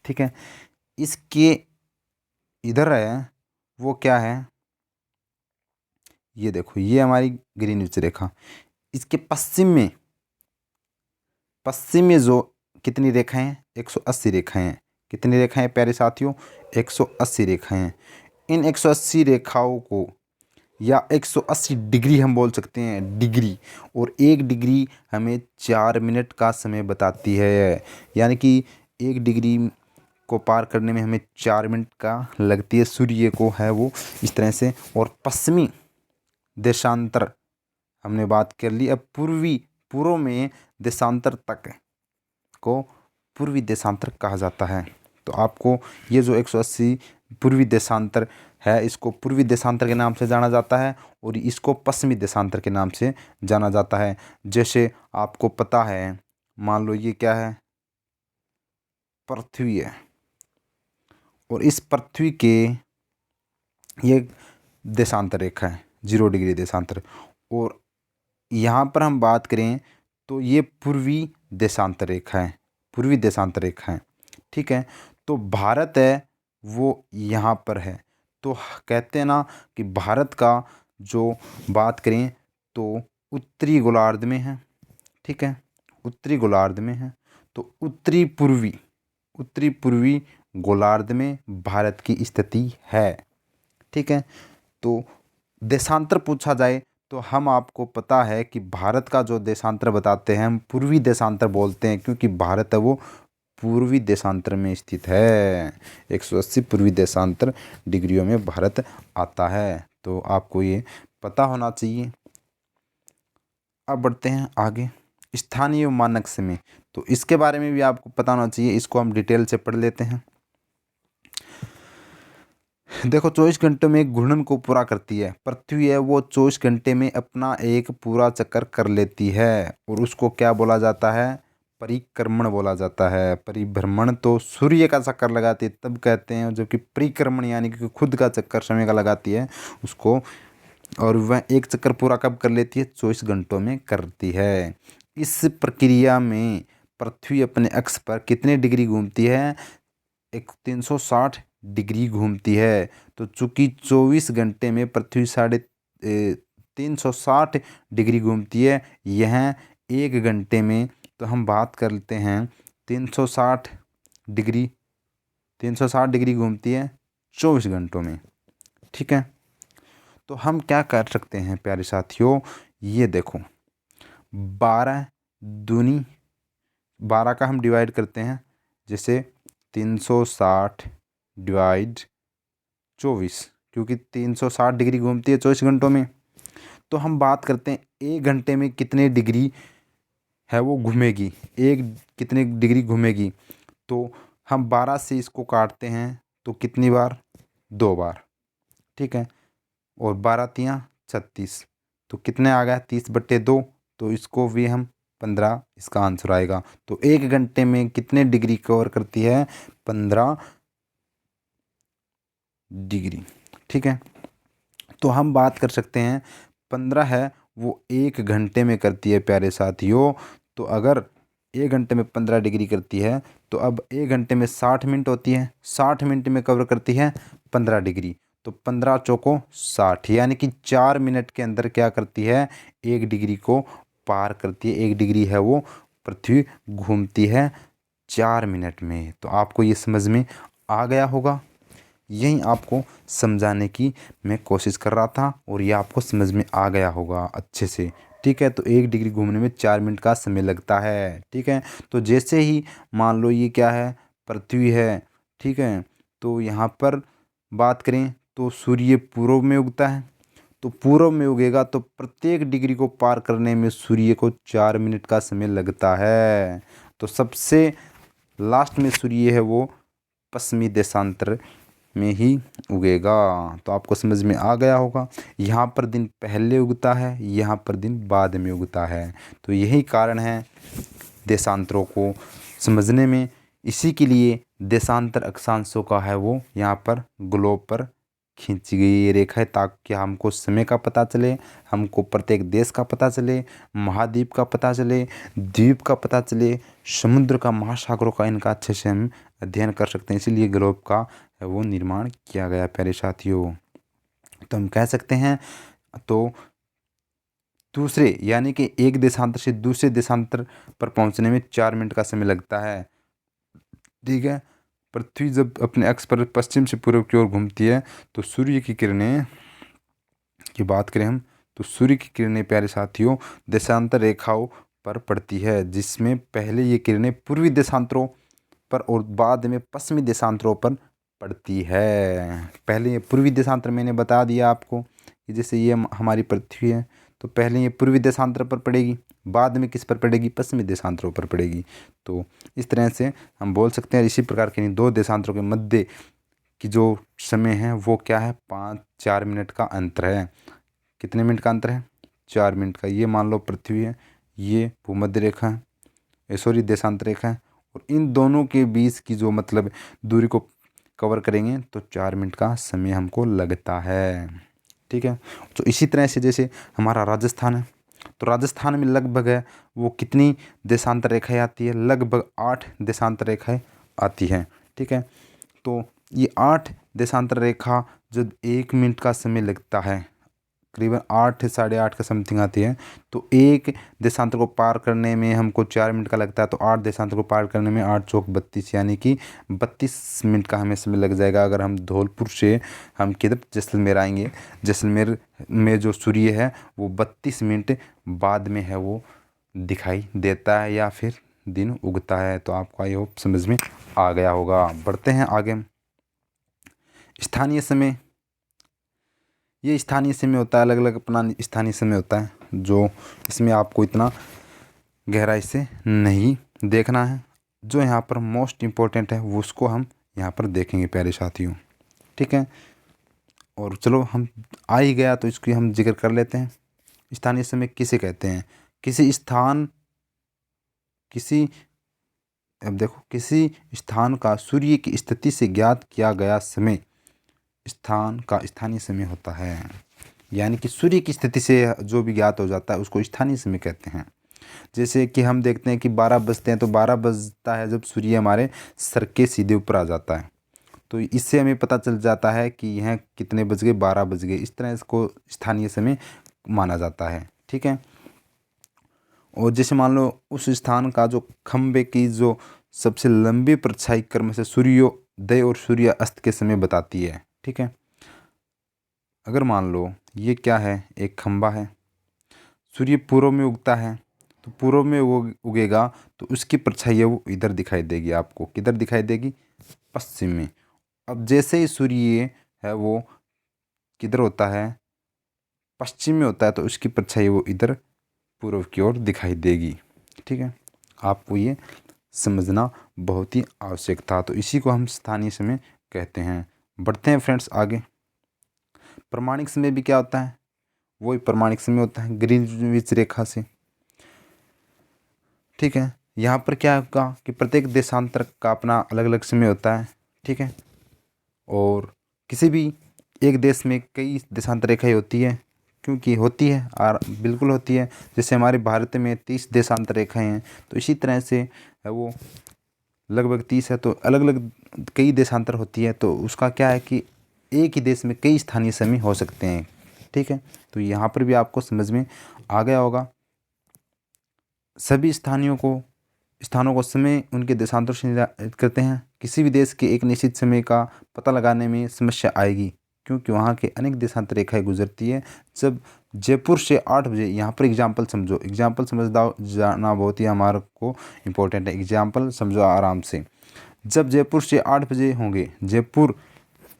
Speaker 1: ठीक है, इसके इधर है वो क्या है, ये देखो ये हमारी ग्रीनविच रेखा। इसके पश्चिम में जो कितनी रेखाएं हैं? 180 रेखाएं हैं। कितनी रेखाएं प्यारे साथियों? 180 रेखाएं हैं। इन 180 रेखाओं को या 180 डिग्री हम बोल सकते हैं डिग्री, और 1 डिग्री हमें 4 मिनट का समय बताती है। यानी कि 1 डिग्री को पार करने में हमें 4 मिनट का लगती है। सूर्य को है वो इस तरह से। और पश्चिमी देशांतर हमने बात कर ली। अब पूर्व में देशांतर तक को पूर्वी देशांतर कहा जाता है। तो आपको ये जो 180 पूर्वी देशांतर है, इसको पूर्वी देशांतर के नाम से जाना जाता है और इसको पश्चिमी देशांतर के नाम से जाना जाता है। जैसे आपको पता है, मान लो ये क्या है, पृथ्वी है, और इस पृथ्वी के ये देशांतर रेखा है 0 डिग्री देशांतर। और यहाँ पर हम बात करें तो ये पूर्वी देशांतर रेखा है, पूर्वी देशांतर रेखा है। ठीक है, तो भारत है वो यहाँ पर है। तो कहते हैं ना कि भारत का जो बात करें तो उत्तरी गोलार्ध में है। ठीक है, उत्तरी गोलार्ध में है। तो उत्तरी पूर्वी गोलार्ध में भारत की स्थिति है। ठीक है, तो देशांतर पूछा जाए तो हम आपको पता है कि भारत का जो देशांतर बताते हैं हम पूर्वी देशांतर बोलते हैं, क्योंकि भारत है वो पूर्वी देशांतर में स्थित है। 180 पूर्वी देशांतर डिग्रियों में भारत आता है। तो आपको ये पता होना चाहिए। अब बढ़ते हैं आगे, स्थानीय मानक समय। तो इसके बारे में भी आपको पता होना चाहिए, इसको हम डिटेल से पढ़ लेते हैं। देखो, 24 घंटों में एक घूर्णन को पूरा करती है। पृथ्वी है वो 24 घंटे में अपना एक पूरा चक्कर कर लेती है, और उसको क्या बोला जाता है, परिक्रमण बोला जाता है। परिभ्रमण तो सूर्य का चक्कर लगाती है तब कहते हैं, जबकि परिक्रमण यानी कि खुद का चक्कर समय का लगाती है उसको। और वह एक चक्कर पूरा कब कर लेती है, 24 घंटों में करती है। इस प्रक्रिया में पृथ्वी अपने अक्ष पर कितने डिग्री घूमती है, 360 डिग्री घूमती है। तो चूंकि 24 घंटे में पृथ्वी 360 डिग्री घूमती है, यह 1 घंटे में, तो हम बात करते हैं 360 डिग्री, 360 डिग्री घूमती है 24 घंटों में। ठीक है, तो हम क्या कर सकते हैं प्यारे साथियों, ये देखो, 12 दूनी 12 का हम डिवाइड करते हैं, जैसे 360 डिवाइड 24, क्योंकि 360 डिग्री घूमती है 24 घंटों में। तो हम बात करते हैं 1 घंटे में कितने डिग्री है वो घूमेगी, कितने डिग्री घूमेगी। तो हम 12 से इसको काटते हैं तो कितनी बार, 2 बार। ठीक है, और 12 तियाँ 36, तो कितने आ गया, 30/2। तो इसको भी हम 15 इसका आंसर आएगा। तो 1 घंटे में कितने डिग्री कवर करती है, 15 डिग्री। ठीक है, तो हम बात कर सकते हैं 15 है वो 1 घंटे में करती है प्यारे साथियों। तो अगर 1 घंटे में 15 डिग्री करती है, तो अब 1 घंटे में 60 मिनट होती है, 60 मिनट में कवर करती है 15 डिग्री। तो 15 चौको 60, यानी कि 4 मिनट के अंदर क्या करती है, 1 डिग्री को पार करती है। 1 डिग्री है वो पृथ्वी घूमती है 4 मिनट में। तो आपको ये समझ में आ गया होगा। यही आपको समझाने की मैं कोशिश कर रहा था, और ये आपको समझ में आ गया होगा अच्छे से। ठीक है, तो 1 डिग्री घूमने में 4 मिनट का समय लगता है। ठीक है, तो जैसे ही मान लो ये क्या है, पृथ्वी है। ठीक है, तो यहाँ पर बात करें तो सूर्य पूर्व में उगता है। तो पूर्व में उगेगा तो प्रत्येक डिग्री को पार करने में सूर्य को 4 मिनट का समय लगता है। तो सबसे लास्ट में सूर्य है वो पश्चिमी देशांतर में ही उगेगा। तो आपको समझ में आ गया होगा, यहाँ पर दिन पहले उगता है, यहाँ पर दिन बाद में उगता है। तो यही कारण है देशांतरों को समझने में। इसी के लिए देशांतर अक्षांशों का है वो यहाँ पर ग्लोब पर खींची गई ये रेखा है, ताकि हमको समय का पता चले, हमको प्रत्येक देश का पता चले, महाद्वीप का पता चले, द्वीप का पता चले, समुद्र का, महासागरों का, इनका अच्छे से हम अध्ययन कर सकते हैं। इसीलिए ग्लोब का है वो निर्माण किया गया प्यारे साथियों। तो हम कह सकते हैं, तो दूसरे यानी कि एक देशांतर से दूसरे देशांतर पर पहुंचने में 4 मिनट का समय लगता है। ठीक है, पृथ्वी जब अपने अक्ष पर पश्चिम से पूर्व की ओर घूमती है तो सूर्य की किरणें की बात करें हम तो सूर्य की किरणें प्यारे साथियों देशांतर रेखाओं पर पड़ती है, जिसमें पहले ये किरणें पूर्वी देशांतरों पर और बाद में पश्चिमी देशांतरों पर पड़ती है। पहले ये पूर्वी देशांतर मैंने बता दिया आपको कि जैसे ये हमारी पृथ्वी है तो पहले ये पूर्वी देशांतर पर पड़ेगी, बाद में किस पर पड़ेगी, पश्चिमी देशांतरों पर पड़ेगी। तो इस तरह से हम बोल सकते हैं इसी प्रकार के दो देशांतरों के मध्य की जो समय है वो क्या है, 5-4 मिनट का अंतर है। कितने मिनट का अंतर है, 4 मिनट का। ये मान लो पृथ्वी है, ये भूमध्य रेखा है, सॉरी देशांतर रेखा है, और इन दोनों के बीच की जो मतलब दूरी को कवर करेंगे तो 4 मिनट का समय हमको लगता है। ठीक है, तो इसी तरह से जैसे हमारा राजस्थान है तो राजस्थान में लगभग है वो कितनी देशांतर रेखाएं आती है, लगभग 8 देशांतर रेखाएं आती हैं। ठीक है, तो ये 8 देशांतर रेखा जब 1 मिनट का समय लगता है, करीबन 8 साढ़े 8 का समथिंग आती है, तो एक देशांतर को पार करने में हमको 4 मिनट का लगता है, तो 8 देशांतर को पार करने में 8 चौक 32 यानी कि 32 मिनट का हमें समय लग जाएगा। अगर हम धौलपुर से हम किधर जैसलमेर आएंगे, जैसलमेर में जो सूर्य है वो 32 मिनट बाद में है वो दिखाई देता है या फिर दिन उगता है। तो आपको आई होप समझ में आ गया होगा। बढ़ते हैं आगे। स्थानीय समय, ये स्थानीय समय होता है, अलग अलग अपना स्थानीय समय होता है, जो इसमें आपको इतना गहराई से नहीं देखना है। जो यहाँ पर मोस्ट इम्पोर्टेंट है वो उसको हम यहाँ पर देखेंगे प्यारे साथियों। ठीक है, और चलो हम आ ही गया तो इसकी हम जिक्र कर लेते हैं। स्थानीय समय किसे कहते हैं, किसी स्थान अब देखो किसी स्थान का सूर्य की स्थिति से ज्ञात किया गया समय स्थान का स्थानीय समय होता है। यानी कि सूर्य की स्थिति से जो भी ज्ञात हो जाता है उसको स्थानीय समय कहते हैं। जैसे कि हम देखते हैं कि 12 बजते हैं तो 12 बजता है जब सूर्य हमारे सर के सीधे ऊपर आ जाता है, तो इससे हमें पता चल जाता है कि यह कितने बज गए, 12 बज गए। इस तरह इसको स्थानीय समय माना जाता है। ठीक है, और जैसे मान लो उस स्थान का जो खंबे की जो सबसे लंबी परछाई क्रम से सूर्योदय और सूर्यास्त के समय बताती है। ठीक है, अगर मान लो ये क्या है, एक खंबा है, सूर्य पूर्व में उगता है तो पूर्व में वो उगेगा तो उसकी परछाई है वो इधर दिखाई देगी आपको। किधर दिखाई देगी, पश्चिम में। अब जैसे ही सूर्य है वो किधर होता है, पश्चिम में होता है, तो उसकी परछाई वो इधर पूर्व की ओर दिखाई देगी। ठीक है, आपको ये समझना बहुत ही आवश्यक था। तो इसी को हम स्थानीय समय कहते हैं। बढ़ते हैं फ्रेंड्स आगे। प्रमाणिक समय भी क्या होता है, वही प्रमाणिक समय होता है ग्रीनविच रेखा से। ठीक है, यहाँ पर क्या होगा कि प्रत्येक देशांतर का अपना अलग अलग समय होता है। ठीक है, और किसी भी एक देश में कई देशांतर रेखाएं होती है, क्योंकि होती है और बिल्कुल होती है। जैसे हमारे भारत में 30 देशांतर रेखाएं हैं, तो इसी तरह से वो लगभग 30 है, तो अलग अलग कई देशांतर होती है। तो उसका क्या है कि एक ही देश में कई स्थानीय समय हो सकते हैं। ठीक है, तो यहाँ पर भी आपको समझ में आ गया होगा। सभी स्थानों को समय उनके देशांतर से निर्धारित करते हैं। किसी भी देश के एक निश्चित समय का पता लगाने में समस्या आएगी, क्योंकि वहाँ के अनेक देशांतर रेखाएं गुजरती है। जब जयपुर से 8 बजे, यहाँ पर एग्जाम्पल समझो, एग्जाम्पल समझ जाना बहुत ही हमारे को इम्पोर्टेंट है। एग्जाम्पल समझो आराम से। जब जयपुर से 8 बजे होंगे, जयपुर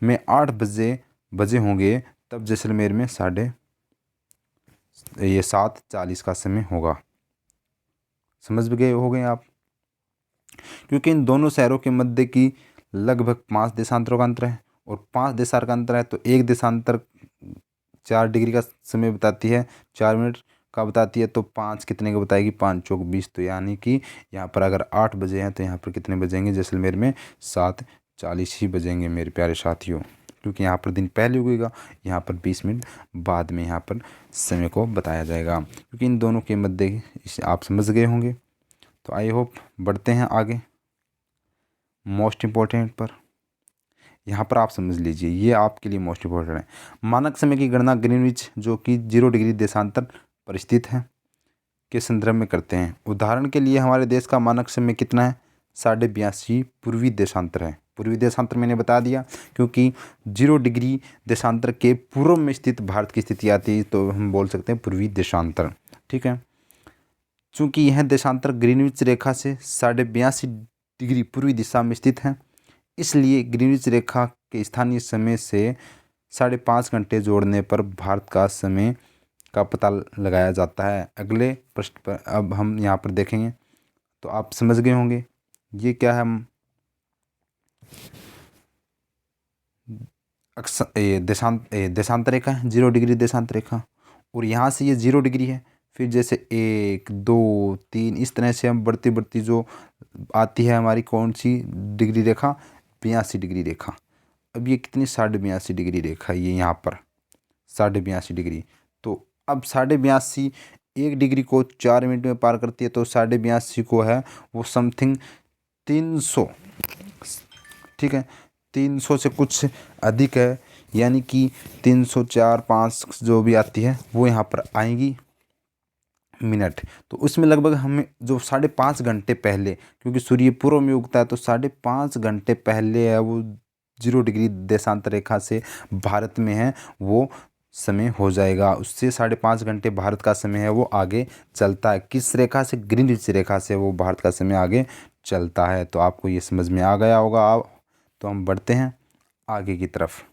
Speaker 1: में 8 बजे होंगे, तब जैसलमेर में 7:40 का समय होगा। समझ गए हो गए आप, क्योंकि इन दोनों शहरों के मध्य की लगभग 5 देशांतरों का अंतर है, और 5 देशांतर का अंतर है तो एक देशांतर 4 डिग्री का समय बताती है, 4 मिनट का बताती है, तो 5 कितने का बताएगी, 5 चौक 20। तो यानी कि यहाँ पर अगर 8 बजे हैं तो यहाँ पर कितने बजेंगे, जैसलमेर में 7:40 ही बजेंगे मेरे प्यारे साथियों, क्योंकि यहाँ पर दिन पहले उगेगा, यहाँ पर 20 मिनट बाद में यहाँ पर समय को बताया जाएगा। क्योंकि इन दोनों के मध्य इसे आप समझ गए होंगे। तो आई होप बढ़ते हैं आगे मोस्ट इम्पोर्टेंट पर। यहाँ पर आप समझ लीजिए, ये आपके लिए मोस्ट इम्पोर्टेंट है। मानक समय की गणना ग्रीनविच जो कि 0 डिग्री देशांतर पर स्थित है के संदर्भ में करते हैं। उदाहरण के लिए हमारे देश का मानक समय कितना है, 82.5 पूर्वी देशांतर है। पूर्वी देशांतर मैंने बता दिया, क्योंकि 0 डिग्री देशांतर के पूर्व में स्थित भारत की स्थिति आती है तो हम बोल सकते हैं पूर्वी देशांतर। ठीक है, चूँकि यह देशांतर ग्रीनविच रेखा से 82.5 डिग्री पूर्वी दिशा में स्थित है, इसलिए ग्रीनविच रेखा के स्थानीय समय से 5.5 घंटे जोड़ने पर भारत का समय का पता लगाया जाता है। अगले प्रश्न पर अब हम यहाँ पर देखेंगे तो आप समझ गए होंगे ये क्या है। हम देशांतर रेखा है, 0 डिग्री देशांतर रेखा, और यहाँ से ये 0 डिग्री है। फिर जैसे 1 2 3 इस तरह से हम बढ़ती बढ़ती जो आती है हमारी कौन सी डिग्री रेखा, 82 डिग्री रेखा। अब ये कितनी 82.5 डिग्री रेखा, ये यहाँ पर 82.5 डिग्री। तो अब 82.5 1 डिग्री को 4 मिनट में पार करती है, तो 82.5 को है वो समथिंग 300। ठीक है, 300 से कुछ अधिक है, यानी कि 300 4 5 जो भी आती है वो यहाँ पर आएंगी मिनट। तो उसमें लगभग हमें जो 5.5 घंटे पहले, क्योंकि सूर्य पूर्व में उगता है तो 5.5 घंटे पहले है वो 0 डिग्री देशांतर रेखा से भारत में है वो समय हो जाएगा। उससे 5.5 घंटे भारत का समय है वो आगे चलता है। किस रेखा से? ग्रीनविच रेखा से वो भारत का समय आगे चलता है। तो आपको ये समझ में आ गया होगा। अब तो हम बढ़ते हैं आगे की तरफ।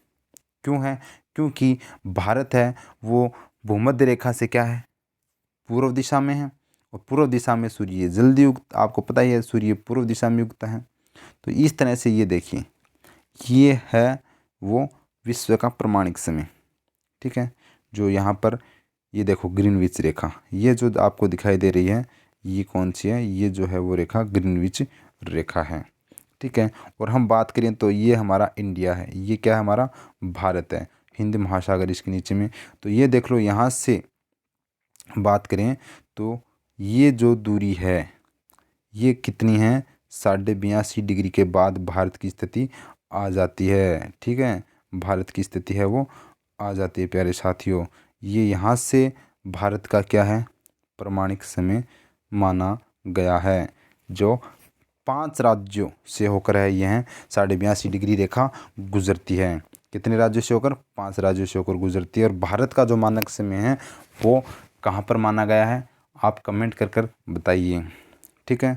Speaker 1: क्यों है? क्योंकि भारत है वो भूमध्य रेखा से क्या है, पूर्व दिशा में है, और पूर्व दिशा में सूर्य जल्दी उगता, आपको पता ही है सूर्य पूर्व दिशा में उगता है। तो इस तरह से ये देखिए, ये है वो विश्व का प्रमाणिक समय। ठीक है, जो यहाँ पर ये देखो ग्रीनविच रेखा, ये जो आपको दिखाई दे रही है ये कौन सी है? ये जो है वो रेखा ग्रीनविच रेखा है। ठीक है, और हम बात करें तो ये हमारा इंडिया है, ये क्या है? हमारा भारत है, हिंद महासागर इसके नीचे में। तो ये देख लो, यहाँ से बात करें तो ये जो दूरी है ये कितनी है? 82.5 डिग्री के बाद भारत की स्थिति आ जाती है। ठीक है, भारत की स्थिति है वो आ जाती है प्यारे साथियों। ये यहाँ से भारत का क्या है? प्रमाणिक समय माना गया है, जो 5 राज्यों से होकर है यह 82.5 डिग्री रेखा गुजरती है। कितने राज्यों से होकर? 5 राज्यों से होकर गुजरती है। और भारत का जो मानक समय है वो कहाँ पर माना गया है? आप कमेंट कर कर बताइए। ठीक है,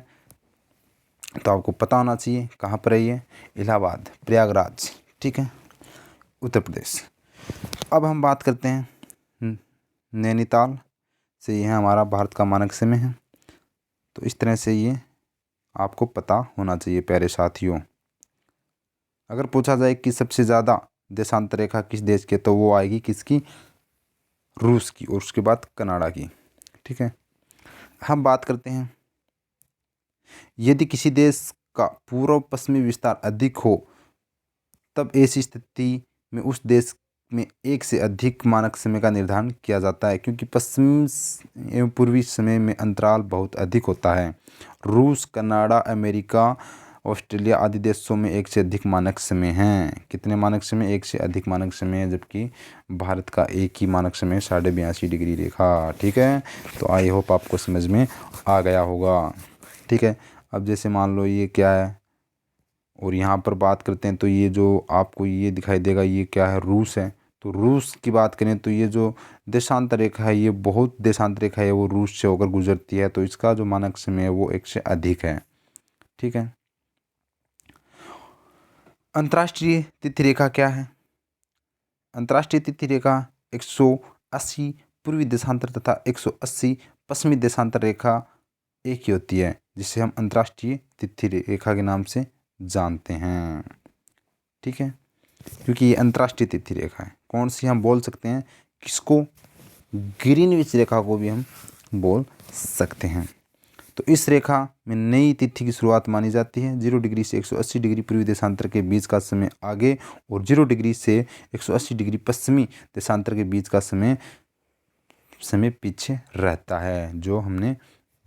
Speaker 1: तो आपको पता होना चाहिए कहाँ पर है ये। इलाहाबाद, प्रयागराज, ठीक है, उत्तर प्रदेश। अब हम बात करते हैं नैनीताल से, यह हमारा भारत का मानक समय है। तो इस तरह से ये आपको पता होना चाहिए प्यारे साथियों। अगर पूछा जाए कि सबसे ज़्यादा देशांतर रेखा किस देश की, तो वो आएगी किसकी? रूस की, और उसके बाद कनाडा की। ठीक है, हम बात करते हैं यदि किसी देश का पूर्व पश्चिमी विस्तार अधिक हो तब ऐसी स्थिति में उस देश में एक से अधिक मानक समय का निर्धारण किया जाता है, क्योंकि पश्चिम एवं पूर्वी समय में अंतराल बहुत अधिक होता है। रूस, कनाडा, अमेरिका, ऑस्ट्रेलिया आदि देशों में एक से अधिक मानक समय हैं। कितने मानक समय? एक से अधिक मानक समय है, जबकि भारत का एक ही मानक समय 82.5 डिग्री रेखा। ठीक है, तो आई होप आपको समझ में आ गया होगा। ठीक है, अब जैसे मान लो ये क्या है, और यहाँ पर बात करते हैं तो ये जो आपको ये दिखाई देगा ये क्या है? रूस है। तो रूस की बात करें तो ये जो देशांतर रेखा है, ये बहुत देशांतर रेखा है, वो रूस से होकर गुजरती है, तो इसका जो मानक समय है वो एक से अधिक है। ठीक है, अंतर्राष्ट्रीय तिथि रेखा क्या है? अंतर्राष्ट्रीय तिथि रेखा 180 पूर्वी देशांतर तथा 180 पश्चिमी देशांतर रेखा एक ही होती है, जिसे हम अंतर्राष्ट्रीय तिथि रेखा के नाम से जानते हैं। ठीक है, क्योंकि ये अंतर्राष्ट्रीय तिथि रेखा है। कौन सी हम बोल सकते हैं? किसको? ग्रीनविच रेखा को भी हम बोल सकते हैं। तो इस रेखा में नई तिथि की शुरुआत मानी जाती है। 0 डिग्री से 180 डिग्री पूर्वी देशांतर के बीच का समय आगे, और 0 डिग्री से 180 डिग्री पश्चिमी देशांतर के बीच का समय पीछे रहता है, जो हमने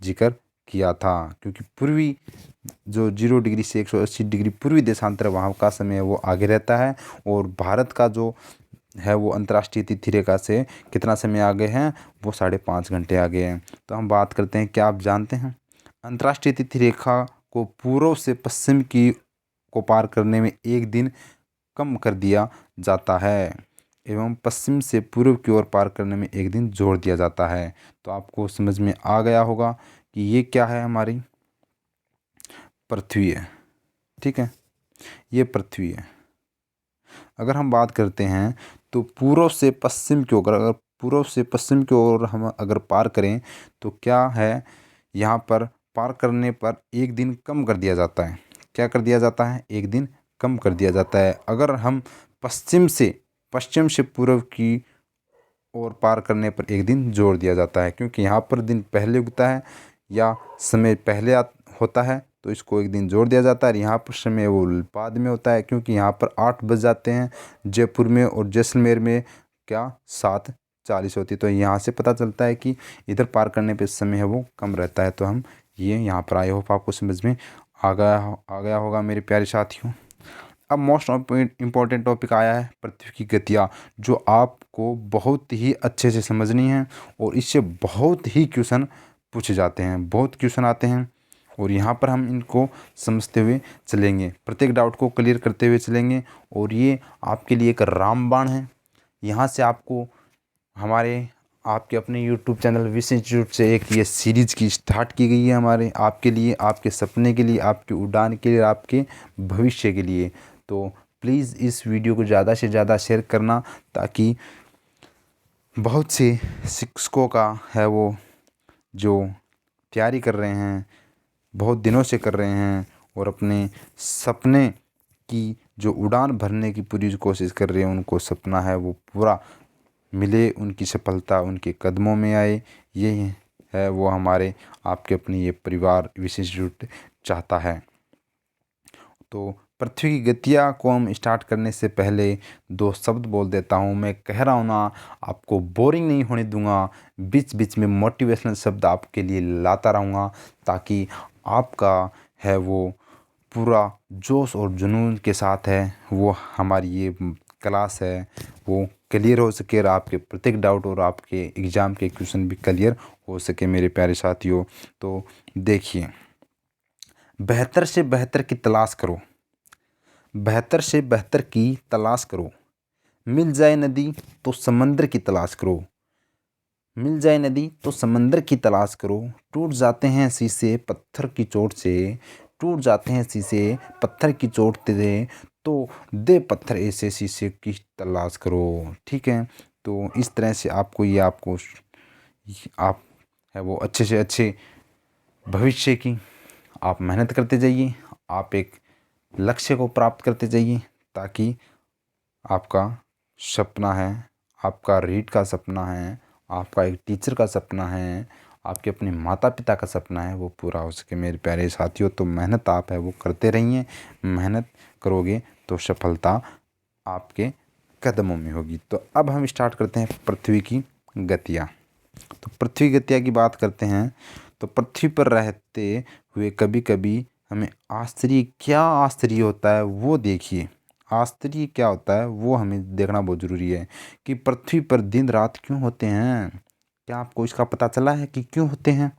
Speaker 1: जिक्र किया था। क्योंकि पूर्वी जो 0 डिग्री से 180 डिग्री पूर्वी देशांतर वहाँ का समय वो आगे रहता है, और भारत का जो है वो अंतर्राष्ट्रीय तिथि रेखा से कितना समय आगे हैं? वो 5.5 घंटे आगे हैं। तो हम बात करते हैं, क्या आप जानते हैं अंतर्राष्ट्रीय तिथि रेखा को पूर्व से पश्चिम की को पार करने में 1 दिन कम कर दिया जाता है एवं पश्चिम से पूर्व की ओर पार करने में 1 दिन जोड़ दिया जाता है। तो आपको समझ में आ गया होगा कि ये क्या है, हमारी पृथ्वी है। ठीक है, ये पृथ्वी है। अगर हम बात करते हैं तो पूर्व से पश्चिम की ओर, अगर पूर्व से पश्चिम की ओर हम अगर पार करें तो क्या है, यहाँ पर पार करने पर 1 दिन कम कर दिया जाता है। क्या कर दिया जाता है? 1 दिन कम कर दिया जाता है। अगर हम पश्चिम से पूर्व की ओर पार करने पर 1 दिन जोड़ दिया जाता है, क्योंकि यहाँ पर दिन पहले उगता है या समय पहले होता है तो इसको 1 दिन जोड़ दिया जाता है। यहाँ पर समय वो बाद में होता है, क्योंकि यहाँ पर 8 बज जाते हैं जयपुर में, और जैसलमेर में क्या 7:40 होती है। तो यहाँ से पता चलता है कि इधर पार करने पे समय है वो कम रहता है। तो हम ये यहाँ पर, आई होप आपको समझ में आ गया होगा मेरे प्यारे साथियों। अब मोस्ट इम्पॉर्टेंट टॉपिक आया है पृथ्वी की गतियाँ, जो आपको बहुत ही अच्छे से समझनी है और इससे बहुत ही क्वेश्चन पूछे जाते हैं, बहुत क्वेश्चन आते हैं और यहाँ पर हम इनको समझते हुए चलेंगे, प्रत्येक डाउट को क्लियर करते हुए चलेंगे। और ये आपके लिए एक रामबाण है। यहाँ से आपको आपके अपने यूट्यूब चैनल विश इंस्टीट्यूट से एक ये सीरीज़ की स्टार्ट की गई है हमारे आपके लिए, आपके सपने के लिए, आपकी उड़ान के लिए, आपके भविष्य के लिए। तो प्लीज़ इस वीडियो को ज़्यादा से ज़्यादा शेयर करना, ताकि बहुत से शिक्षकों का है वो जो तैयारी कर रहे हैं, बहुत दिनों से कर रहे हैं और अपने सपने की जो उड़ान भरने की पूरी कोशिश कर रहे हैं, उनको सपना है वो पूरा मिले, उनकी सफलता उनके कदमों में आए। ये है वो हमारे आपके अपने ये परिवार विश इंस्टीट्यूट चाहता है। तो पृथ्वी की गतियाँ को हम स्टार्ट करने से पहले 2 शब्द बोल देता हूँ। मैं कह रहा हूँ ना, आपको बोरिंग नहीं होने दूंगा, बीच बीच में मोटिवेशनल शब्द आपके लिए लाता रहूँगा, ताकि आपका है वो पूरा जोश और जुनून के साथ है वो हमारी ये क्लास है वो क्लियर हो सके, और आपके प्रत्येक डाउट और आपके एग्ज़ाम के क्वेश्चन भी क्लियर हो सके मेरे प्यारे साथियों। तो देखिए, बेहतर से बेहतर की तलाश करो, बेहतर से बेहतर की तलाश करो, मिल जाए नदी तो समंदर की तलाश करो, मिल जाए नदी तो समंदर की तलाश करो। टूट जाते हैं शीशे पत्थर की चोट से, टूट जाते हैं शीशे पत्थर की चोट से, तो दे पत्थर ऐसे शीशे की तलाश करो। ठीक है, तो इस तरह से आप है वो अच्छे से अच्छे भविष्य की आप मेहनत करते जाइए, आप एक लक्ष्य को प्राप्त करते जाइए, ताकि आपका सपना है, आपका रीड का सपना है, आपका एक टीचर का सपना है, आपके अपने माता पिता का सपना है, वो पूरा हो सके मेरे प्यारे साथियों। तो मेहनत आप है वो करते रहिए, मेहनत करोगे तो सफलता आपके कदमों में होगी। तो अब हम स्टार्ट करते हैं पृथ्वी की गतियाँ। तो पृथ्वी गतियाँ की बात करते हैं तो पृथ्वी पर रहते हुए कभी कभी हमें आश्चर्य होता है वो देखिए। आश्चर्य क्या होता है वो हमें देखना बहुत ज़रूरी है कि पृथ्वी पर दिन रात क्यों होते हैं। क्या आपको इसका पता चला है कि क्यों होते हैं?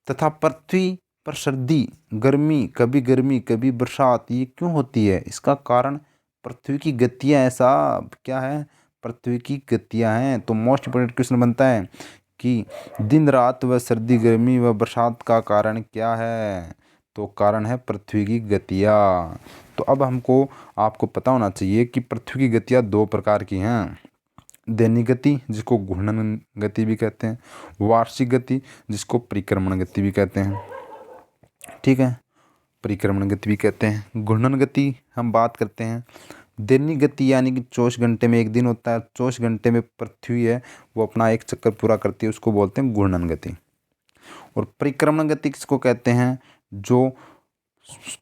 Speaker 1: तथा पृथ्वी पर गर्मी कभी बरसात ये क्यों होती है? इसका कारण पृथ्वी की गतियाँ ऐसा क्या है? पृथ्वी की गतियाँ हैं। तो मोस्ट इम्पोर्टेंट क्वेश्चन बनता है कि दिन रात व सर्दी गर्मी व बरसात का कारण क्या है? तो कारण है पृथ्वी की गतियाँ। तो अब आपको पता होना चाहिए कि पृथ्वी की गतियाँ 2 प्रकार की हैं। दैनिक गति जिसको घूर्णन गति भी कहते हैं, वार्षिक गति जिसको परिक्रमण गति भी कहते हैं। ठीक है, परिक्रमण गति भी कहते हैं। घूर्णन गति हम बात करते हैं। दैनिक गति यानी कि 24 घंटे में 1 दिन होता है, 24 घंटे में पृथ्वी है वो अपना एक चक्कर पूरा करती है, उसको बोलते हैं घूर्णन गति। और परिक्रमण गति किसको कहते हैं? जो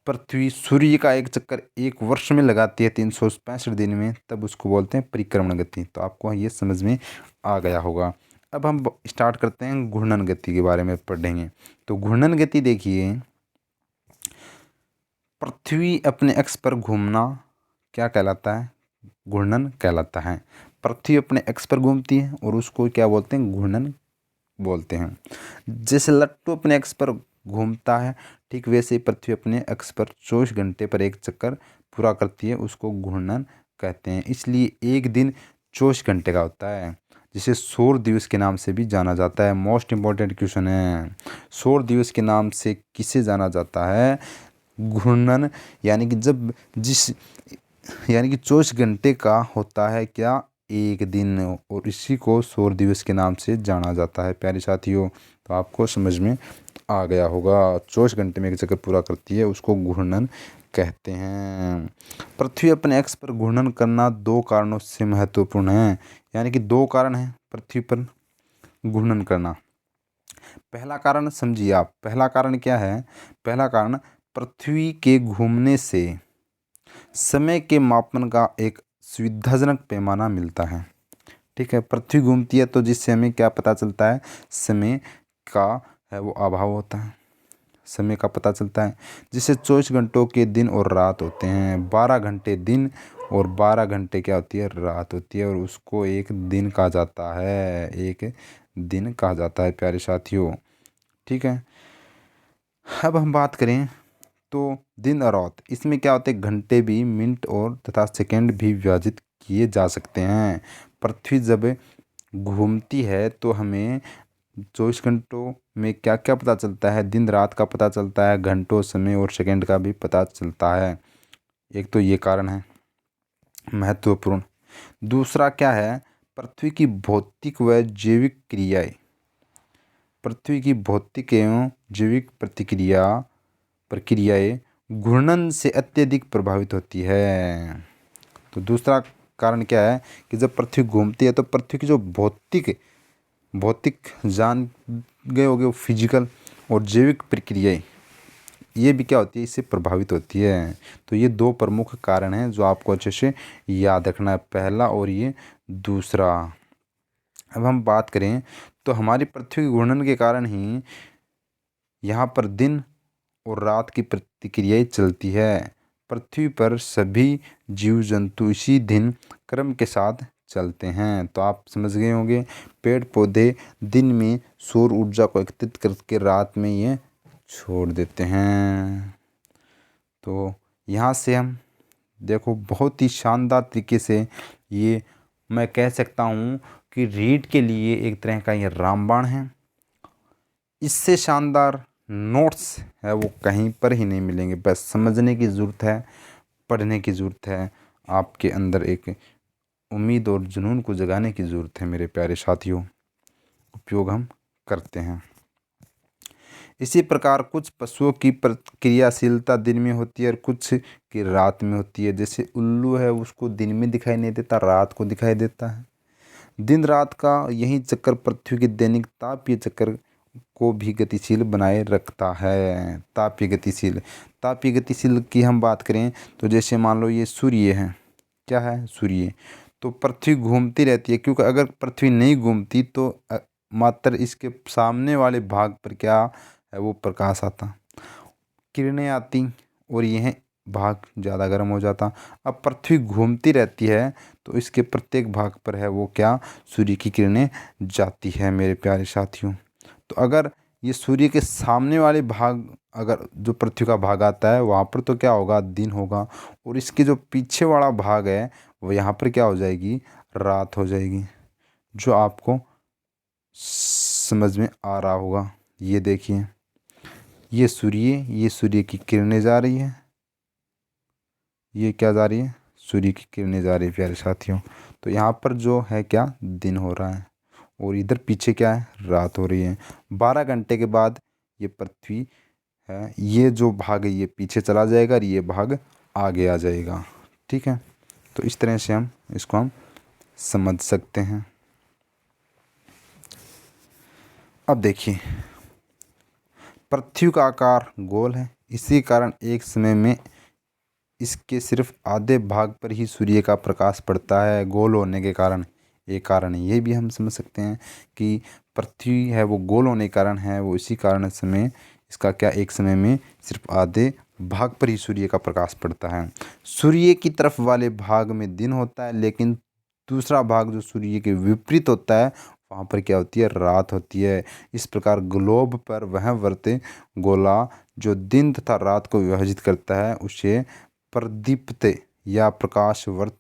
Speaker 1: पृथ्वी सूर्य का एक चक्कर 1 वर्ष में लगाती है 365 दिन में, तब उसको बोलते हैं परिक्रमण गति। तो आपको ये समझ में आ गया होगा। अब हम स्टार्ट करते हैं घूर्णन गति के बारे में पढ़ेंगे। तो घूर्णन गति देखिए, पृथ्वी अपने अक्ष पर घूमना क्या कहलाता है? घूर्णन कहलाता है। पृथ्वी अपने अक्ष पर घूमती है और उसको क्या बोलते हैं? घूर्णन बोलते हैं। जैसे लट्टू अपने अक्ष पर घूमता है, ठीक वैसे ही पृथ्वी अपने अक्ष पर 24 घंटे पर एक चक्कर पूरा करती है, उसको घूर्णन कहते हैं। इसलिए एक दिन 24 घंटे का होता है, जिसे सौर दिवस के नाम से भी जाना जाता है। मोस्ट इम्पॉर्टेंट क्वेश्चन है, सौर दिवस के नाम से किसे जाना जाता है? घूर्णन, यानी कि जब जिस यानी कि 24 घंटे का होता है क्या? एक दिन, और इसी को सौर दिवस के नाम से जाना जाता है प्यारे साथियों। तो आपको समझ में आ गया होगा, 24 घंटे में एक चक्कर पूरा करती है, उसको घूर्णन कहते हैं। पृथ्वी अपने अक्ष पर घूर्णन करना 2 कारणों से महत्वपूर्ण है, यानी कि 2 कारण हैं पृथ्वी पर घूर्णन करना। पहला कारण समझिए आप, पहला कारण क्या है? पहला कारण, पृथ्वी के घूमने से समय के मापन का एक सुविधाजनक पैमाना मिलता है। ठीक है, पृथ्वी घूमती है तो जिससे हमें क्या पता चलता है? समय का है वो अभाव होता है, समय का पता चलता है। जिससे 24 घंटों के दिन और रात होते हैं, 12 घंटे दिन और 12 घंटे क्या होती है? रात होती है, और उसको एक दिन कहा जाता है, एक दिन कहा जाता है प्यारे साथियों। ठीक है, अब हम बात करें तो दिन और रात, इसमें क्या होते हैं? घंटे भी, मिनट और तथा सेकंड भी विभाजित किए जा सकते हैं। पृथ्वी जब घूमती है तो हमें 24 घंटों में क्या क्या पता चलता है? दिन रात का पता चलता है, घंटों, समय और सेकंड का भी पता चलता है। एक तो ये कारण है महत्वपूर्ण। दूसरा क्या है? पृथ्वी की भौतिक व जैविक क्रियाएं, पृथ्वी की भौतिक एवं जैविक प्रक्रियाएं घूर्णन से अत्यधिक प्रभावित होती है। तो दूसरा कारण क्या है कि जब पृथ्वी घूमती है तो पृथ्वी की जो भौतिक जान गए होगे, फिजिकल और जैविक प्रक्रियाएं, ये भी क्या होती है? इससे प्रभावित होती है। तो ये 2 प्रमुख कारण हैं जो आपको अच्छे से याद रखना है, पहला और ये दूसरा। अब हम बात करें तो हमारी पृथ्वी के घूर्णन के कारण ही यहाँ पर दिन और रात की प्रतिक्रियाएं चलती है। पृथ्वी पर सभी जीव जंतु इसी दिन क्रम के साथ चलते हैं। तो आप समझ गए होंगे, पेड़ पौधे दिन में सौर ऊर्जा को एकत्रित करके रात में ये छोड़ देते हैं। तो यहाँ से हम देखो बहुत ही शानदार तरीके से, ये मैं कह सकता हूँ कि रीड के लिए एक तरह का ये रामबाण है। इससे शानदार नोट्स है वो कहीं पर ही नहीं मिलेंगे। बस समझने की ज़रूरत है, पढ़ने की ज़रूरत है, आपके अंदर एक उम्मीद और जुनून को जगाने की ज़रूरत है मेरे प्यारे साथियों। उपयोग हम करते हैं। इसी प्रकार कुछ पशुओं की क्रियाशीलता दिन में होती है और कुछ की रात में होती है। जैसे उल्लू है, उसको दिन में दिखाई नहीं देता, रात को दिखाई देता है। दिन रात का यही चक्कर पृथ्वी के दैनिक तापीय चक्कर को भी गतिशील बनाए रखता है। तापीय गतिशील की हम बात करें तो जैसे मान लो ये सूर्य है, क्या है? सूर्य। तो पृथ्वी घूमती रहती है, क्योंकि अगर पृथ्वी नहीं घूमती तो मात्र इसके सामने वाले भाग पर क्या है वो प्रकाश आता, किरणें आती, और यह भाग ज़्यादा गर्म हो जाता। अब पृथ्वी घूमती रहती है तो इसके प्रत्येक भाग पर है वो क्या? सूर्य की किरणें जाती है मेरे प्यारे साथियों। तो अगर ये सूर्य के सामने वाले भाग, अगर जो पृथ्वी का भाग आता है वहाँ पर तो क्या होगा? दिन होगा, और इसके जो पीछे वाला भाग है वो यहाँ पर क्या हो जाएगी? रात हो जाएगी, जो आपको समझ में आ रहा होगा। ये देखिए, ये सूर्य की किरणें जा रही है, ये क्या जा रही है? सूर्य की किरणें जा रही है प्यारे साथियों। तो यहाँ पर जो है क्या? दिन हो रहा है, और इधर पीछे क्या है? रात हो रही है। 12 घंटे के बाद ये पृथ्वी है, ये जो भाग है ये पीछे चला जाएगा और ये भाग आगे आ जाएगा। ठीक है, तो इस तरह से हम इसको समझ सकते हैं। अब देखिए, पृथ्वी का आकार गोल है, इसी कारण एक समय में इसके सिर्फ आधे भाग पर ही सूर्य का प्रकाश पड़ता है, गोल होने के कारण। एक कारण ये भी हम समझ सकते हैं कि पृथ्वी है वो गोल होने के कारण है वो, इसी कारण समय इसका क्या, एक समय में सिर्फ आधे भाग पर ही सूर्य का प्रकाश पड़ता है। सूर्य की तरफ वाले भाग में दिन होता है, लेकिन दूसरा भाग जो सूर्य के विपरीत होता है वहाँ पर क्या होती है, रात होती है। इस प्रकार ग्लोब पर वह वर्त गोला जो दिन तथा रात को विभाजित करता है उसे प्रदीप्त या प्रकाश वर्त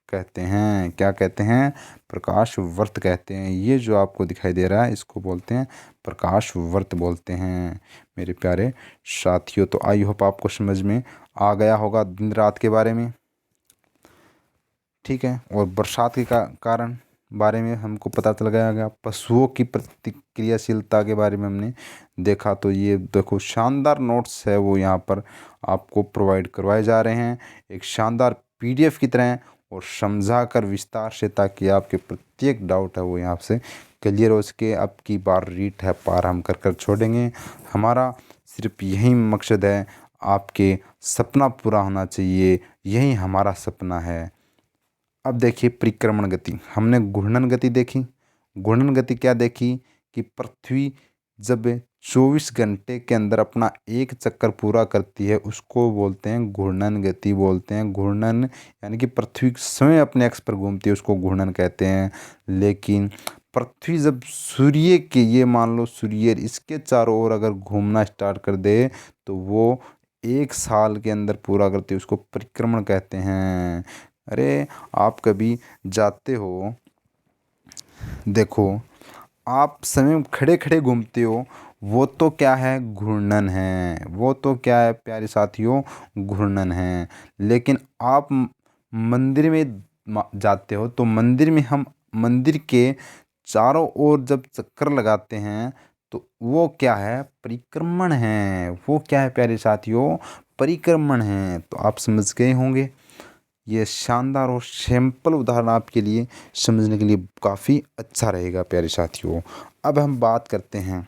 Speaker 1: कहते हैं। क्या कहते हैं, प्रकाश वर्त कहते हैं। ये जो आपको दिखाई दे रहा है इसको बोलते हैं प्रकाश वर्त बोलते हैं मेरे प्यारे साथियों। तो आई होप आपको समझ में आ गया होगा दिन रात के बारे में, ठीक है। और बरसात के कारण बारे में हमको पता चल गया। पशुओं की प्रतिक्रियाशीलता के बारे में हमने देखा। तो ये देखो शानदार नोट्स है वो यहाँ पर आपको प्रोवाइड करवाए जा रहे हैं एक शानदार पीडीएफ की तरह और समझा कर विस्तार से, ताकि आपके प्रत्येक डाउट है वो यहाँ से क्लियर हो सके। अब की बार रीट है पार हम कर छोड़ेंगे। हमारा सिर्फ यही मकसद है, आपके सपना पूरा होना चाहिए, यही हमारा सपना है। अब देखिए परिक्रमण गति, हमने घूर्णन गति देखी। घूर्णन गति क्या देखी कि पृथ्वी जब 24 घंटे के अंदर अपना एक चक्कर पूरा करती है उसको बोलते हैं घूर्णन गति बोलते हैं। घूर्णन यानी कि पृथ्वी स्वयं अपने अक्ष पर घूमती है उसको घूर्णन कहते हैं। लेकिन पृथ्वी जब सूर्य के, ये मान लो सूर्य इसके चारों ओर अगर घूमना स्टार्ट कर दे तो वो 1 साल के अंदर पूरा करती है, उसको परिक्रमण कहते हैं। अरे आप कभी जाते हो, देखो आप समय खड़े खड़े घूमते हो, वो तो क्या है, घूर्णन है। वो तो क्या है प्यारे साथियों, घूर्णन है। लेकिन आप मंदिर में जाते हो तो मंदिर में हम मंदिर के चारों ओर जब चक्कर लगाते हैं तो वो क्या है, परिक्रमण है। वो क्या है प्यारे साथियों, परिक्रमण है। तो आप समझ गए होंगे। ये शानदार और सिंपल उदाहरण आपके लिए समझने के लिए काफ़ी अच्छा रहेगा प्यारे साथियों। अब हम बात करते हैं,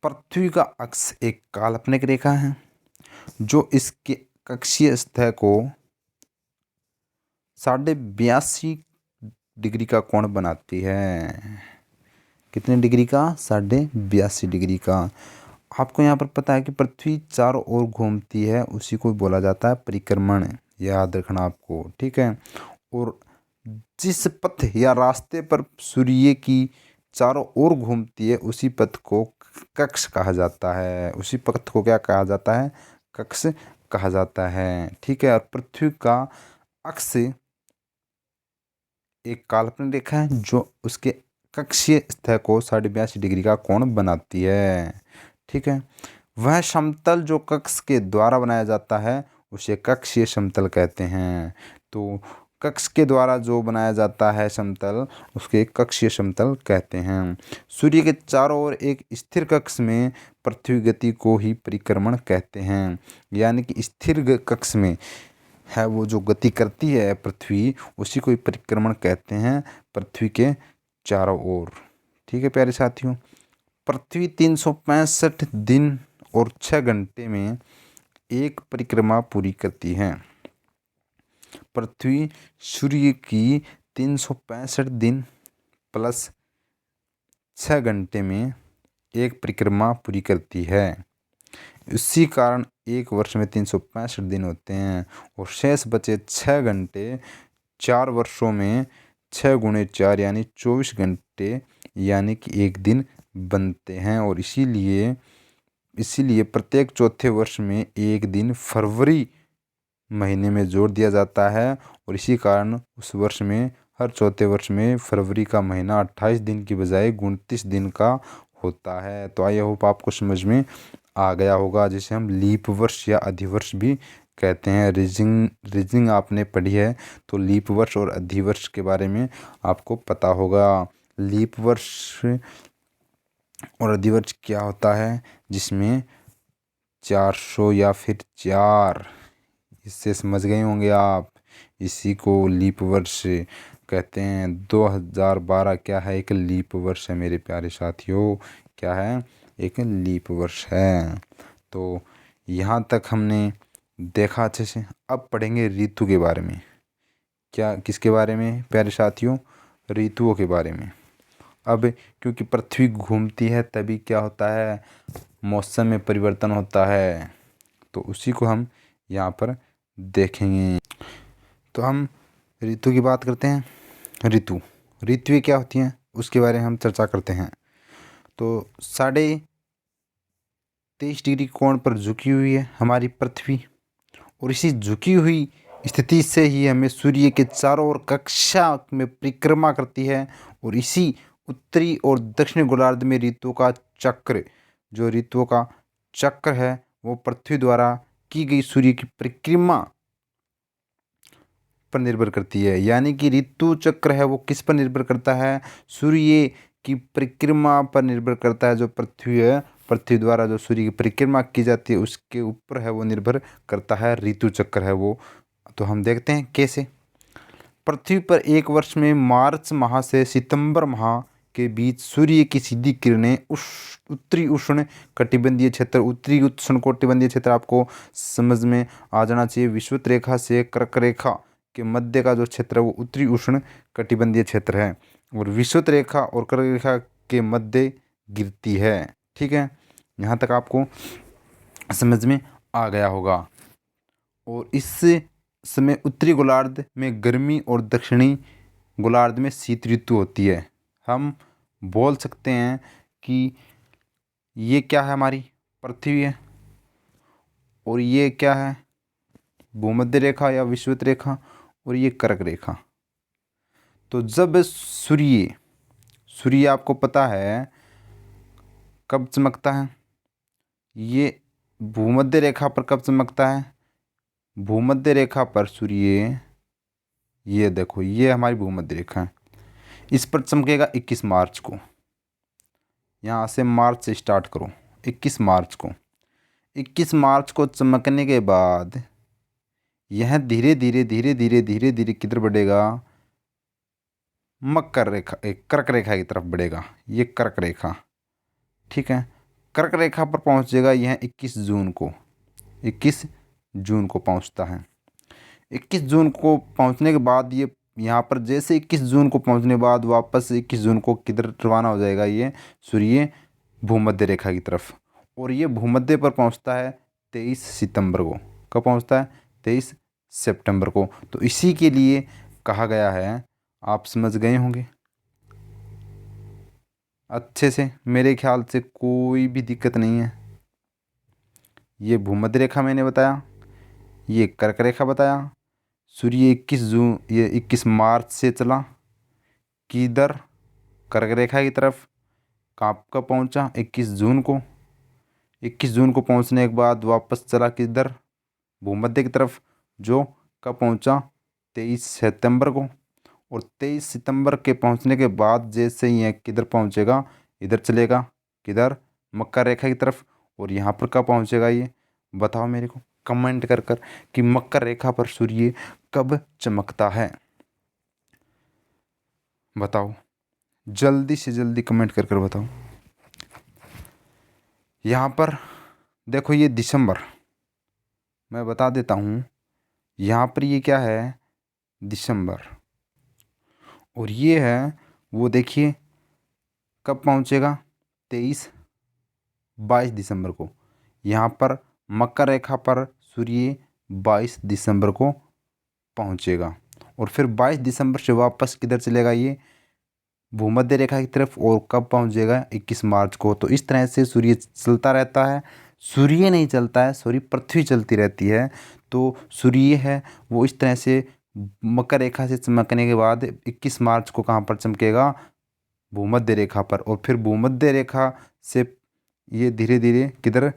Speaker 1: पृथ्वी का अक्ष एक काल्पनिक रेखा है जो इसके कक्षीय सतह को 82.5 डिग्री का कोण बनाती है। कितने डिग्री का, 82.5 डिग्री का। आपको यहाँ पर पता है कि पृथ्वी चारों ओर घूमती है, उसी को बोला जाता है परिक्रमण, याद रखना आपको, ठीक है। और जिस पथ या रास्ते पर सूर्य की चारों ओर घूमती है उसी पथ को कक्ष कहा जाता है। उसी पथ को क्या कहा जाता है, कक्ष कहा जाता है, ठीक है। और पृथ्वी का अक्ष एक काल्पनिक रेखा है जो उसके कक्षीय सतह को 82.5 डिग्री का कोण बनाती है, ठीक है। वह समतल जो कक्ष के द्वारा बनाया जाता है उसे कक्षीय समतल कहते हैं। तो कक्ष के द्वारा जो बनाया जाता है समतल उसके कक्षीय समतल कहते हैं। सूर्य के चारों ओर एक स्थिर कक्ष में पृथ्वी गति को ही परिक्रमण कहते हैं। यानी कि स्थिर कक्ष में है वो जो गति करती है पृथ्वी, उसी को ही परिक्रमण कहते हैं, पृथ्वी के चारों ओर, ठीक है प्यारे साथियों। पृथ्वी 365 दिन और 6 घंटे में एक परिक्रमा पूरी करती है। पृथ्वी सूर्य की 365 दिन प्लस 6 घंटे में एक परिक्रमा पूरी करती है। इसी कारण एक वर्ष में 365 दिन होते हैं और शेष बचे 6 घंटे 4 वर्षों में 6 गुणे 4 यानी 24 घंटे यानी कि एक दिन बनते हैं। और इसीलिए प्रत्येक चौथे वर्ष में एक दिन फरवरी महीने में जोड़ दिया जाता है और इसी कारण उस वर्ष में हर चौथे वर्ष में फरवरी का महीना 28 दिन की बजाय 29 दिन का होता है। तो आई होप आपको समझ में आ गया होगा, जिसे हम लीप वर्ष या अधिवर्ष भी कहते हैं। रीजनिंग आपने पढ़ी है तो लीप वर्ष और अधिवर्ष के बारे में आपको पता होगा। लीप वर्ष और अधिवर्ष क्या होता है, जिसमें 400 या फिर 4, इससे समझ गए होंगे आप, इसी को लीप वर्ष कहते हैं। 2012 क्या है, एक लीप वर्ष है मेरे प्यारे साथियों, क्या है, एक लीप वर्ष है। तो यहाँ तक हमने देखा अच्छे से। अब पढ़ेंगे ऋतु के बारे में। क्या, किसके बारे में प्यारे साथियों, ऋतुओं के बारे में। अब क्योंकि पृथ्वी घूमती है तभी क्या होता है, मौसम में परिवर्तन होता है, तो उसी को हम यहाँ पर देखेंगे। तो हम ऋतु की बात करते हैं। ऋतुएं क्या होती हैं उसके बारे में हम चर्चा करते हैं। तो 23.5 डिग्री कोण पर झुकी हुई है हमारी पृथ्वी, और इसी झुकी हुई स्थिति से ही हमें सूर्य के चारों ओर कक्षा में परिक्रमा करती है। और इसी उत्तरी और दक्षिणी गोलार्ध में ऋतुओं का चक्र, जो ऋतुओं का चक्र है वो पृथ्वी द्वारा की गई सूर्य की परिक्रमा पर निर्भर करती है। यानी कि ऋतु चक्र है वो किस पर निर्भर करता है? सूर्य की परिक्रमा पर निर्भर करता है। जो पृथ्वी है, पृथ्वी द्वारा जो सूर्य की परिक्रमा की जाती है उसके ऊपर है वो निर्भर करता है, ऋतु चक्र है वो। तो हम देखते हैं कैसे। पृथ्वी पर एक वर्ष में मार्च माह से सितंबर माह के बीच सूर्य की सीधी किरणें उत्तरी उष्ण कटिबंधीय क्षेत्र, उत्तरी उष्ण कटिबंधीय क्षेत्र आपको समझ में आ जाना चाहिए। विषुवत रेखा से कर्क रेखा के मध्य का जो क्षेत्र है वो उत्तरी उष्ण कटिबंधीय क्षेत्र है, और विषुवत रेखा और कर्क रेखा के मध्य गिरती है। ठीक है, यहाँ तक आपको समझ में आ गया होगा। और इस समय उत्तरी गोलार्ध में गर्मी और दक्षिणी गोलार्ध में शीत ऋतु होती है। हम बोल सकते हैं कि ये क्या है, हमारी पृथ्वी है, और ये क्या है, भूमध्य रेखा या विषुवत रेखा, और ये कर्क रेखा। तो जब सूर्य आपको पता है कब चमकता है, ये भूमध्य रेखा पर कब चमकता है? भूमध्य रेखा पर सूर्य, ये देखो ये हमारी भूमध्य रेखा है, इस पर चमकेगा 21 मार्च को। यहाँ से मार्च से स्टार्ट करो, 21 मार्च को। 21 मार्च को चमकने के बाद यह धीरे धीरे धीरे धीरे धीरे धीरे किधर बढ़ेगा? मकर रेखा, कर्क रेखा की तरफ बढ़ेगा। ये कर्क रेखा, ठीक है, कर्क रेखा पर पहुँचेगा यह 21 जून को। 21 जून को पहुँचता है। 21 जून को पहुँचने के बाद ये यहाँ पर जैसे 21 जून को पहुँचने के बाद वापस 21 जून को किधर रवाना हो जाएगा? ये सूर्य भूमध्य रेखा की तरफ, और ये भूमध्य पर पहुँचता है 23 सितंबर को। कब पहुँचता है? 23 सितंबर को। तो इसी के लिए कहा गया है, आप समझ गए होंगे अच्छे से, मेरे ख्याल से कोई भी दिक्कत नहीं है। ये भूमध्य रेखा मैंने बताया, ये कर्क रेखा बताया। सूर्य 21 मार्च से चला किधर? कर्क रेखा की तरफ। कब पहुंचा? 21 जून को। 21 जून को पहुंचने के बाद वापस चला किधर? भूमध्य की तरफ। जो कब पहुंचा? 23 सितंबर को। और 23 सितंबर के पहुंचने के बाद जैसे ही किधर पहुंचेगा? इधर चलेगा, किधर? मकर रेखा की तरफ। और यहाँ पर कब पहुंचेगा? ये बताओ मेरे को कमेंट कर कर कि मकर रेखा पर सूर्य कब चमकता है। बताओ, जल्दी से जल्दी कमेंट कर कर बताओ। यहाँ पर देखो ये दिसंबर, मैं बता देता हूँ। यहाँ पर ये क्या है? दिसंबर। और ये है वो, देखिए कब पहुँचेगा? 22 दिसंबर को। यहाँ पर मकर रेखा पर सूर्य 22 दिसंबर को पहुँचेगा, और फिर 22 दिसंबर से वापस किधर चलेगा? ये भूमध्य रेखा की तरफ। और कब पहुँचेगा? 21 मार्च को। तो इस तरह से सूर्य चलता रहता है। सूर्य नहीं चलता है, सॉरी, पृथ्वी चलती रहती है। तो सूर्य है वो इस तरह से मकर रेखा से चमकने के बाद 21 मार्च को कहाँ पर चमकेगा? भूमध्य रेखा पर। और फिर भूमध्य रेखा से ये धीरे धीरे किधर?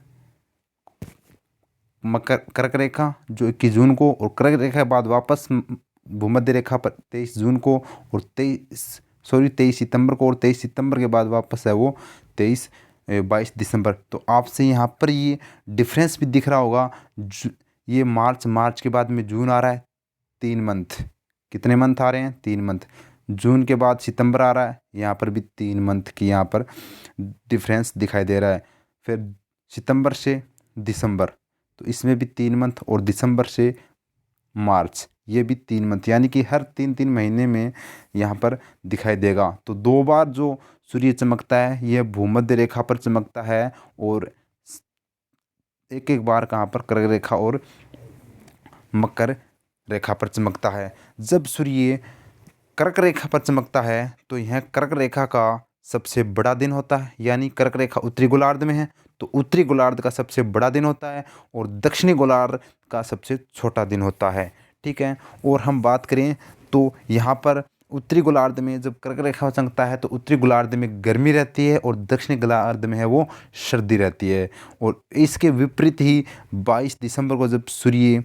Speaker 1: कर्क रेखा, जो 21 जून को, और कर्क रेखा के बाद वापस भूमध्य रेखा पर 23 जून को, और 23 सितंबर को, और 23 सितंबर के बाद वापस है वो 22 दिसंबर। तो आपसे यहाँ पर ये डिफरेंस भी दिख रहा होगा। ये मार्च के बाद में जून आ रहा है, 3 मंथ। कितने मंथ आ रहे हैं? 3 मंथ। जून के बाद सितंबर आ रहा है, यहाँ पर भी 3 मंथ की यहाँ पर डिफरेंस दिखाई दे रहा है। फिर सितंबर से दिसंबर, तो इसमें भी 3 मंथ, और दिसंबर से मार्च, ये भी 3 मंथ, यानी कि हर 3-3 महीने में यहाँ पर दिखाई देगा। तो 2 बार जो सूर्य चमकता है यह भूमध्य रेखा पर चमकता है, और एक एक बार कहाँ पर? कर्क रेखा और मकर रेखा पर चमकता है। जब सूर्य कर्क रेखा पर चमकता है तो यह कर्क रेखा का सबसे बड़ा दिन होता है, यानी कर्क रेखा उत्तरी गोलार्ध में है तो उत्तरी गोलार्ध का सबसे बड़ा दिन होता है और दक्षिणी गोलार्ध का सबसे छोटा दिन होता है। ठीक है, और हम बात करें तो यहाँ पर उत्तरी गोलार्ध में जब कर्क रेखा चमकता है तो उत्तरी गोलार्ध में गर्मी रहती है और दक्षिणी गोलार्ध में है वो सर्दी रहती है। और इसके विपरीत ही 22 दिसंबर को जब सूर्य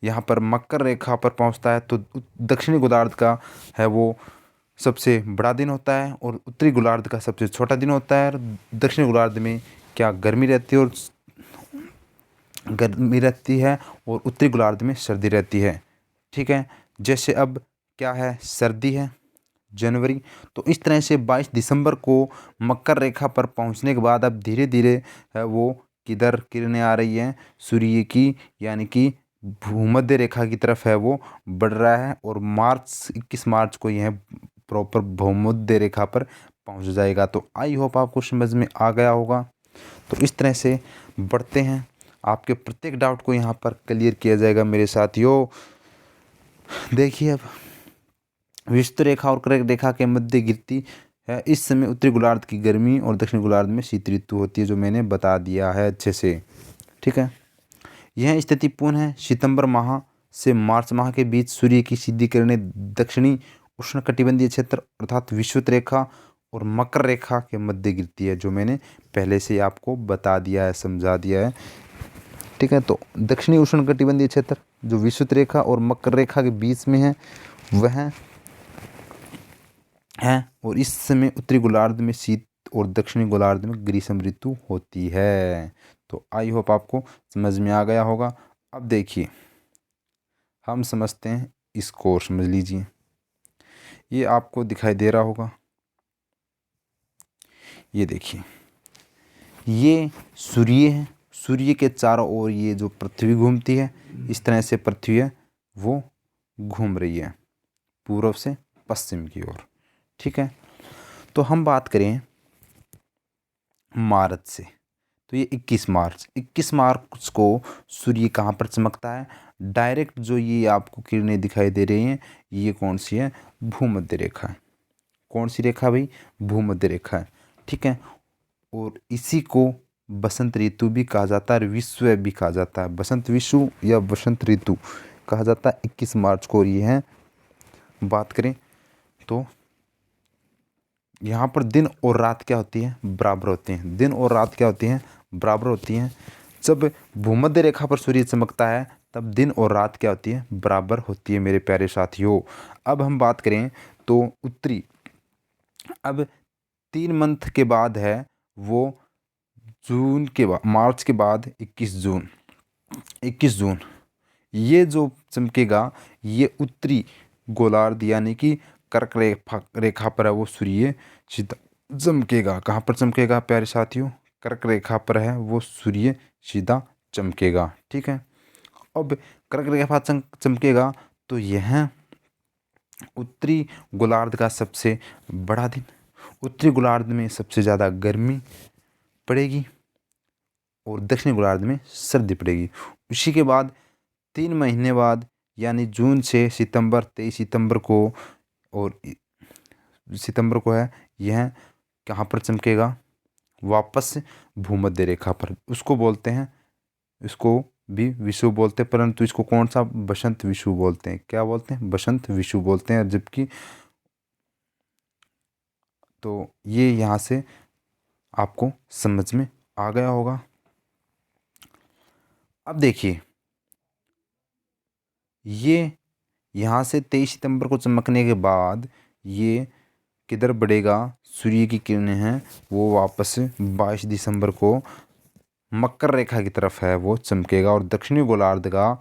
Speaker 1: यहाँ पर मकर रेखा पर पहुँचता है तो दक्षिणी गोलार्ध का है वो सबसे बड़ा दिन होता है और उत्तरी गोलार्ध का सबसे छोटा दिन होता है। और दक्षिणी गोलार्ध में क्या गर्मी रहती है और उत्तरी गोलार्ध में सर्दी रहती है। ठीक है, जैसे अब क्या है, सर्दी है जनवरी, तो इस तरह से 22 दिसंबर को मकर रेखा पर पहुंचने के बाद अब धीरे धीरे है वो किधर किरणें आ रही हैं, सूर्य की, यानी कि भूमध्य रेखा की तरफ है वो बढ़ रहा है और 21 मार्च को यह प्रॉपर भूमध्य रेखा पर पहुंच जाएगा। तो आई होप आपको समझ में आ गया होगा। तो इस तरह से बढ़ते हैं, आपके प्रत्येक डाउट को यहाँ पर क्लियर किया जाएगा मेरे साथियों। देखिए, अब विषुवत रेखा और कर्क रेखा के मध्य गिरती है, इस समय उत्तरी गोलार्ध की गर्मी और दक्षिण गोलार्ध में शीत ऋतु होती है, जो मैंने बता दिया है अच्छे से। ठीक है, यह स्थिति पूर्ण है सितंबर माह से मार्च माह के बीच सूर्य की सीधी किरणें दक्षिणी उष्णकटिबंधीय क्षेत्र अर्थात विषुवत रेखा और मकर रेखा के मध्य गिरती है, जो मैंने पहले से आपको बता दिया है, समझा दिया है। ठीक है, तो दक्षिणी उष्णकटिबंधीय क्षेत्र जो विषुवत रेखा और मकर रेखा के बीच में है वह है और इस समय उत्तरी गोलार्ध में शीत और दक्षिणी गोलार्ध में ग्रीष्म ऋतु होती है। तो आई होप आपको समझ में आ गया होगा। अब देखिए, हम समझते हैं इसको, समझ लीजिए, ये आपको दिखाई दे रहा होगा, ये देखिए, ये सूर्य है, सूर्य के चारों ओर ये जो पृथ्वी घूमती है, इस तरह से पृथ्वी है वो घूम रही है पूर्व से पश्चिम की ओर। ठीक है, तो हम बात करें मार्च से, तो ये 21 मार्च को सूर्य कहाँ पर चमकता है, डायरेक्ट जो ये आपको किरणें दिखाई दे रही हैं, ये कौन सी है, भूमध्य रेखा है। कौन सी रेखा भाई, भूमध्य रेखा है। ठीक है, और इसी को बसंत ऋतु भी कहा जाता है, विश्व भी कहा जाता है, बसंत विश्व या बसंत ऋतु कहा जाता है 21 मार्च को। ये है, बात करें तो यहाँ पर दिन और रात क्या होती है, बराबर होती हैं। दिन और रात क्या होती हैं, बराबर होती हैं। जब भूमध्य रेखा पर सूर्य चमकता है तब दिन और रात क्या होती है, बराबर होती है मेरे प्यारे साथियों। अब हम बात करें तो उत्तरी, अब 3 मंथ के बाद है वो जून के बाद, मार्च के बाद 21 जून ये जो चमकेगा, ये उत्तरी गोलार्ध यानी कि कर्क रेखा पर है वो सूर्य सीधा चमकेगा। कहाँ पर चमकेगा प्यारे साथियों, कर्क रेखा पर है वो सूर्य सीधा चमकेगा। ठीक है, अब कर्क रेखा चमकेगा तो यह उत्तरी गोलार्ध का सबसे बड़ा दिन, उत्तरी गोलार्ध में सबसे ज़्यादा गर्मी पड़ेगी और दक्षिणी गोलार्ध में सर्दी पड़ेगी। उसी के बाद 3 महीने बाद यानी जून से सितंबर, 23 सितंबर को और सितंबर को है, यह कहाँ पर चमकेगा, वापस भूमध्य रेखा पर। उसको बोलते हैं, इसको भी विषुव बोलते हैं, परंतु इसको कौन सा, बसंत विषुव बोलते हैं। क्या बोलते हैं, बसंत विषुव बोलते हैं। जबकि तो ये यहाँ से आपको समझ में आ गया होगा। अब देखिए, ये यहाँ से 23 सितंबर को चमकने के बाद ये किधर बढ़ेगा, सूर्य की किरणें हैं वो वापस 22 दिसंबर को मकर रेखा की तरफ है वो चमकेगा और दक्षिणी गोलार्ध का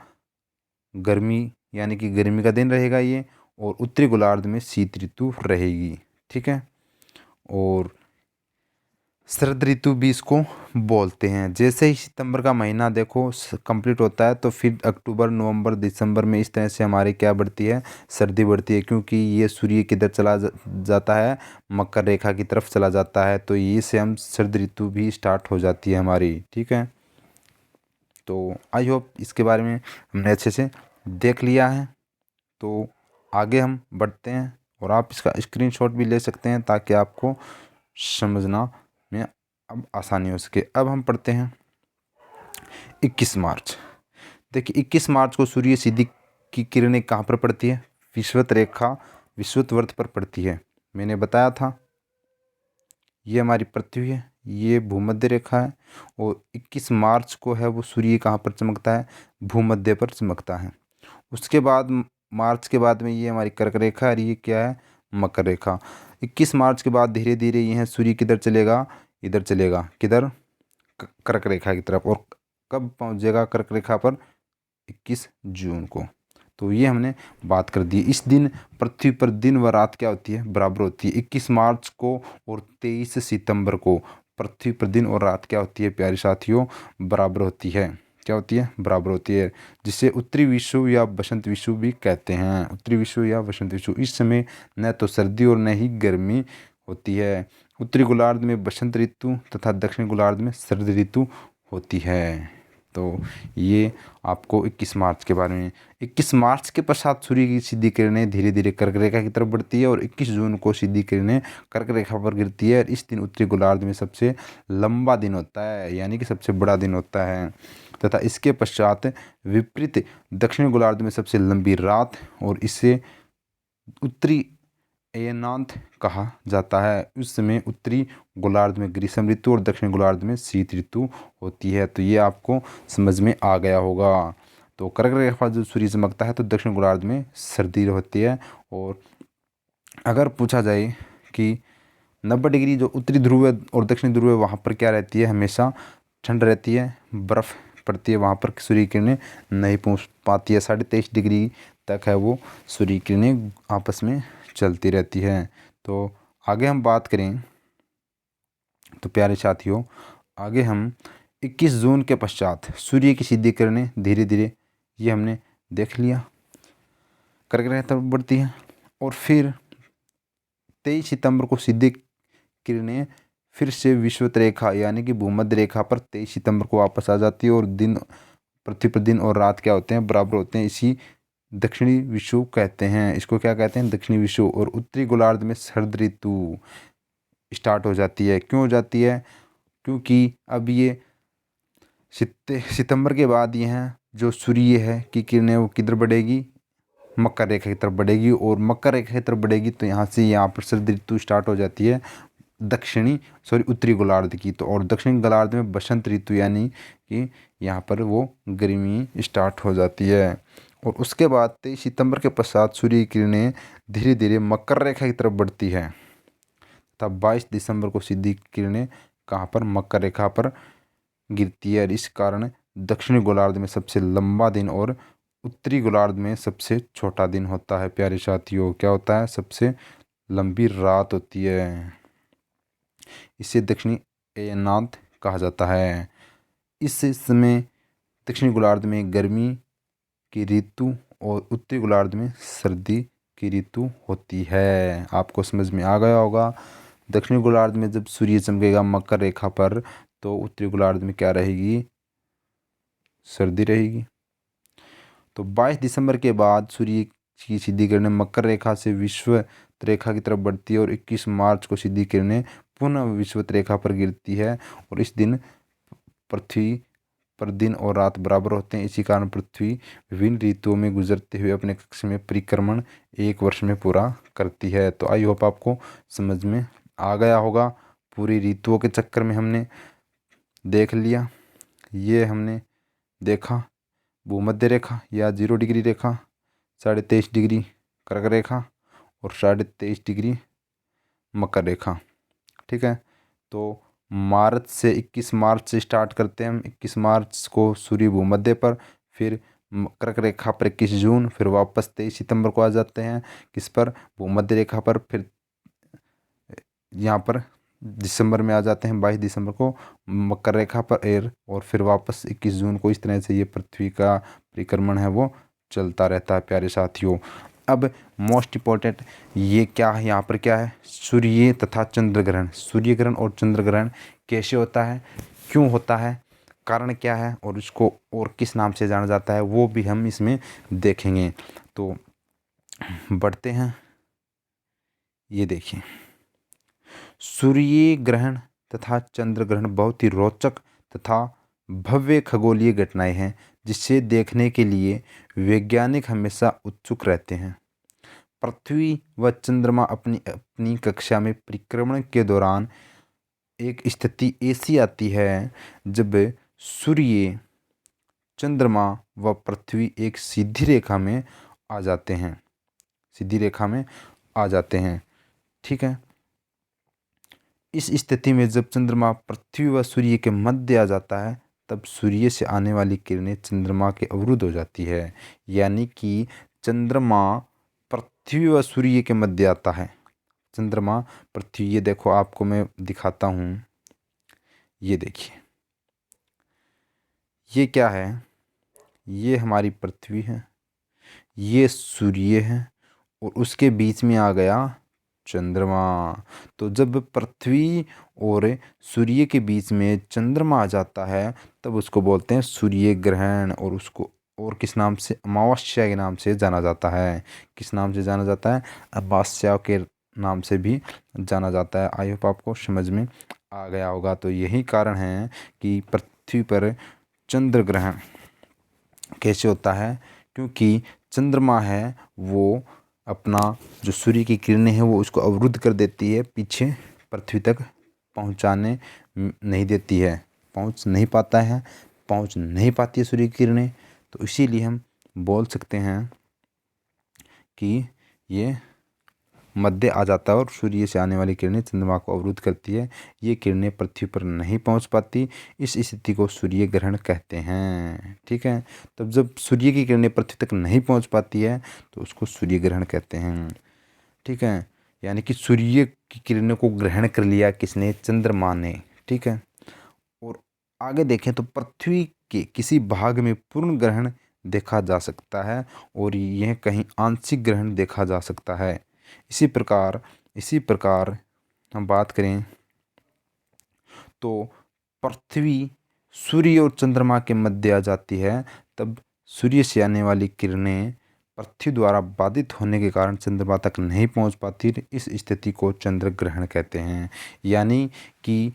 Speaker 1: गर्मी यानी कि गर्मी का दिन रहेगा ये, और उत्तरी गोलार्ध में शीत ऋतु रहेगी। ठीक है, और शरद ऋतु भी इसको बोलते हैं। जैसे ही सितंबर का महीना देखो कंप्लीट होता है तो फिर अक्टूबर, नवंबर, दिसंबर में इस तरह से हमारी क्या बढ़ती है, सर्दी बढ़ती है, क्योंकि ये सूर्य किधर चला जाता है, मकर रेखा की तरफ चला जाता है। तो ये से हम शरद ऋतु भी स्टार्ट हो जाती है हमारी। ठीक है, तो आई होप इसके बारे में हमने अच्छे से देख लिया है। तो आगे हम बढ़ते हैं और आप इसका स्क्रीनशॉट भी ले सकते हैं ताकि आपको समझना में अब आसानी हो सके। अब हम पढ़ते हैं 21 मार्च। देखिए 21 मार्च को सूर्य सीधी की किरणें कहाँ पर पड़ती है? विषुवत रेखा विषुवत पर पड़ती है। मैंने बताया था ये हमारी पृथ्वी है, ये भूमध्य रेखा है और 21 मार्च को है वो सूर्य कहाँ पर चमकता है? भूमध्य पर चमकता है। उसके बाद मार्च के बाद में ये हमारी कर्क रेखा और ये क्या है? मकर रेखा। 21 मार्च के बाद धीरे धीरे ये है सूर्य किधर चलेगा? इधर चलेगा, किधर? कर्क रेखा की तरफ। और कब पहुंचेगा कर्क रेखा पर? 21 जून को। तो ये हमने बात कर दी। इस दिन पृथ्वी पर दिन व रात क्या होती है? बराबर होती है। 21 मार्च को और 23 सितंबर को पृथ्वी पर दिन और रात क्या होती है प्यारे साथियों? बराबर होती है। क्या होती है? बराबर होती है, जिसे उत्तरी विषुव या बसंत विषुव भी कहते हैं। उत्तरी विषुव या बसंत विषुव। इस समय न तो सर्दी और न ही गर्मी होती है। उत्तरी गोलार्ध में बसंत ऋतु तथा दक्षिण गोलार्ध में शरद ऋतु होती है। तो ये आपको 21 मार्च के बारे में। 21 मार्च के पश्चात सूर्य की सीधी किरणें धीरे धीरे कर्क रेखा की तरफ बढ़ती है और 21 जून को सीधी किरणें कर्क रेखा पर गिरती है। और इस दिन उत्तरी गोलार्ध में सबसे लंबा दिन होता है, यानी कि सबसे बड़ा दिन होता है, तथा इसके पश्चात विपरीत दक्षिण गोलार्ध में सबसे लंबी रात, और इसे उत्तरी अयनांत कहा जाता है। उस समय उत्तरी गोलार्ध में ग्रीष्म ऋतु और दक्षिण गोलार्ध में शीत ऋतु होती है। तो ये आपको समझ में आ गया होगा। तो कर्क रेखा जब सूर्य चमकता है तो दक्षिण गोलार्ध में सर्दी होती है। और अगर पूछा जाए कि 90 डिग्री जो उत्तरी ध्रुव है और दक्षिणी ध्रुव है वहाँ पर क्या रहती है? हमेशा ठंड रहती है, बर्फ़ पड़ती है, वहाँ पर सूर्य किरणें नहीं पहुँच पाती है। 23.5 डिग्री तक है वो सूर्य किरणें आपस में चलती रहती है। तो आगे हम बात करें तो प्यारे साथियों, आगे हम 21 जून के पश्चात सूर्य की सीधी किरणें धीरे धीरे, ये हमने देख लिया, कर्क रेखा तरफ बढ़ती है। और फिर 23 सितंबर को सीधी किरणें फिर से विषुवत रेखा यानी कि भूमध्य रेखा पर 23 सितंबर को वापस आ जाती है और दिन पृथ्वी पर दिन और रात क्या होते हैं? बराबर होते हैं। इसी दक्षिणी विषुव कहते हैं। इसको क्या कहते हैं? दक्षिणी विषुव। और उत्तरी गोलार्ध में शरद ऋतु स्टार्ट हो जाती है। क्यों हो जाती है? क्योंकि अब ये सितंबर के बाद ये हैं जो सूर्य है की किरणें वो किधर बढ़ेगी? मकर रेखा की तरफ बढ़ेगी। और मकर रेखा की तरफ बढ़ेगी तो यहाँ से यहाँ पर शरद ऋतु स्टार्ट हो जाती है उत्तरी गोलार्ध की। तो और दक्षिणी गोलार्ध में बसंत ऋतु यानी कि यहाँ पर वो गर्मी स्टार्ट हो जाती है। और उसके बाद 23 सितंबर के पश्चात सूर्य की किरणें धीरे धीरे मकर रेखा की तरफ बढ़ती है। तब 22 दिसंबर को सीधी किरणें कहाँ पर? मकर रेखा पर गिरती है। और इस कारण दक्षिणी गोलार्ध में सबसे लंबा दिन और उत्तरी गोलार्ध में सबसे छोटा दिन होता है। प्यारे साथियों, क्या होता है? सबसे लंबी रात होती है। इसे दक्षिणी अयनांत कहा जाता है। इस समय दक्षिणी गोलार्ध में गर्मी की ऋतु और उत्तरी गोलार्ध में सर्दी की ऋतु होती है। आपको समझ में आ गया होगा। दक्षिणी गोलार्ध में जब सूर्य चमकेगा मकर रेखा पर तो उत्तरी गोलार्ध में क्या रहेगी? सर्दी रहेगी। तो 22 दिसंबर के बाद सूर्य की सीधी किरणें मकर रेखा से विषुवत रेखा की तरफ बढ़ती है और 21 मार्च को सीधी किरणें पुनः विषुवत रेखा पर गिरती है। और इस दिन पृथ्वी पर दिन और रात बराबर होते हैं। इसी कारण पृथ्वी विभिन्न ऋतुओं में गुजरते हुए अपने कक्ष में परिक्रमण 1 वर्ष में पूरा करती है। तो आई होप आपको समझ में आ गया होगा। पूरी ऋतुओं के चक्कर में हमने देख लिया। ये हमने देखा भूमध्य रेखा या 0 डिग्री रेखा, 23.5 डिग्री कर्क रेखा और 23.5 डिग्री मकर रेखा। ठीक है। तो मार्च से 21 मार्च से स्टार्ट करते हैं हम। 21 मार्च को सूर्य भूमध्य पर, फिर कर्क रेखा पर 21 जून, फिर वापस 23 सितंबर को आ जाते हैं किस पर? भूमध्य रेखा पर। फिर यहाँ पर दिसंबर में आ जाते हैं 22 दिसंबर को मकर रेखा पर और फिर वापस 21 जून को। इस तरह से ये पृथ्वी का परिक्रमण है वो चलता रहता है प्यारे साथियों। अब मोस्ट इम्पोर्टेंट ये क्या है, यहाँ पर क्या है? सूर्य तथा चंद्र ग्रहण। सूर्य ग्रहण और चंद्र ग्रहण कैसे होता है, क्यों होता है, कारण क्या है और इसको और किस नाम से जाना जाता है वो भी हम इसमें देखेंगे। तो बढ़ते हैं ये देखिए, सूर्य ग्रहण तथा चंद्र ग्रहण बहुत ही रोचक तथा भव्य खगोलीय घटनाएं हैं जिसे देखने के लिए वैज्ञानिक हमेशा उत्सुक रहते हैं। पृथ्वी व चंद्रमा अपनी अपनी कक्षा में परिक्रमण के दौरान एक स्थिति ऐसी आती है जब सूर्य, चंद्रमा व पृथ्वी एक सीधी रेखा में आ जाते हैं, सीधी रेखा में आ जाते हैं। ठीक है, इस स्थिति में जब चंद्रमा पृथ्वी व सूर्य के मध्य आ जाता है तब सूर्य से आने वाली किरणें चंद्रमा के अवरुद्ध हो जाती है। यानी कि चंद्रमा पृथ्वी व सूर्य के मध्य आता है। चंद्रमा पृथ्वी, ये देखो आपको मैं दिखाता हूँ, ये देखिए, ये क्या है, ये हमारी पृथ्वी है, ये सूर्य है और उसके बीच में आ गया चंद्रमा। तो जब पृथ्वी और सूर्य के बीच में चंद्रमा आ जाता है तब उसको बोलते हैं सूर्य ग्रहण, और उसको और किस नाम से, अमावस्या के नाम से जाना जाता है। किस नाम से जाना जाता है? अमावस्या के नाम से भी जाना जाता है। आई होप आपको समझ में आ गया होगा। तो यही कारण है कि पृथ्वी पर चंद्र ग्रहण कैसे होता है, क्योंकि चंद्रमा है वो अपना जो सूर्य की किरणें हैं वो उसको अवरुद्ध कर देती है, पीछे पृथ्वी तक पहुंचाने नहीं देती है, पहुंच नहीं पाता है, पहुंच नहीं पाती है सूर्य की किरणें। तो इसीलिए हम बोल सकते हैं कि ये मध्य आ जाता है और सूर्य से आने वाली किरणें चंद्रमा को अवरुद्ध करती है। ये किरणें पृथ्वी पर नहीं पहुंच पाती, इस स्थिति को सूर्य ग्रहण कहते हैं। ठीक है, तब जब सूर्य की किरणें पृथ्वी तक नहीं पहुंच पाती है तो उसको सूर्य ग्रहण कहते हैं। ठीक है, यानी कि सूर्य की किरणों को ग्रहण कर लिया किसने? चंद्रमा ने। ठीक है, और आगे देखें तो पृथ्वी के किसी भाग में पूर्ण ग्रहण देखा जा सकता है और यह कहीं आंशिक ग्रहण देखा जा सकता है। इसी प्रकार हम बात करें तो पृथ्वी सूर्य और चंद्रमा के मध्य आ जाती है तब सूर्य से आने वाली किरणें पृथ्वी द्वारा बाधित होने के कारण चंद्रमा तक नहीं पहुंच पाती। इस स्थिति को चंद्र ग्रहण कहते हैं। यानी कि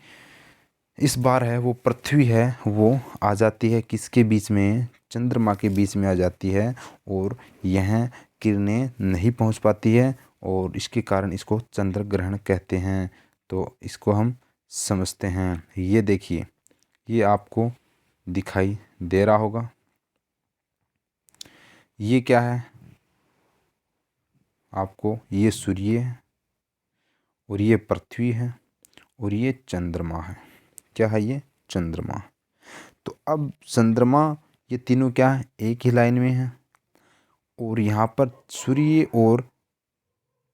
Speaker 1: इस बार है वो पृथ्वी है वो आ जाती है किसके बीच में? चंद्रमा के बीच में आ जाती है और यह किरणें नहीं पहुंच पाती है और इसके कारण इसको चंद्र ग्रहण कहते हैं। तो इसको हम समझते हैं। ये देखिए, ये आपको दिखाई दे रहा होगा, ये क्या है आपको? ये सूर्य है और ये पृथ्वी है और ये चंद्रमा है। क्या है? ये चंद्रमा। तो अब चंद्रमा, ये तीनों क्या है? एक ही लाइन में है और यहाँ पर सूर्य और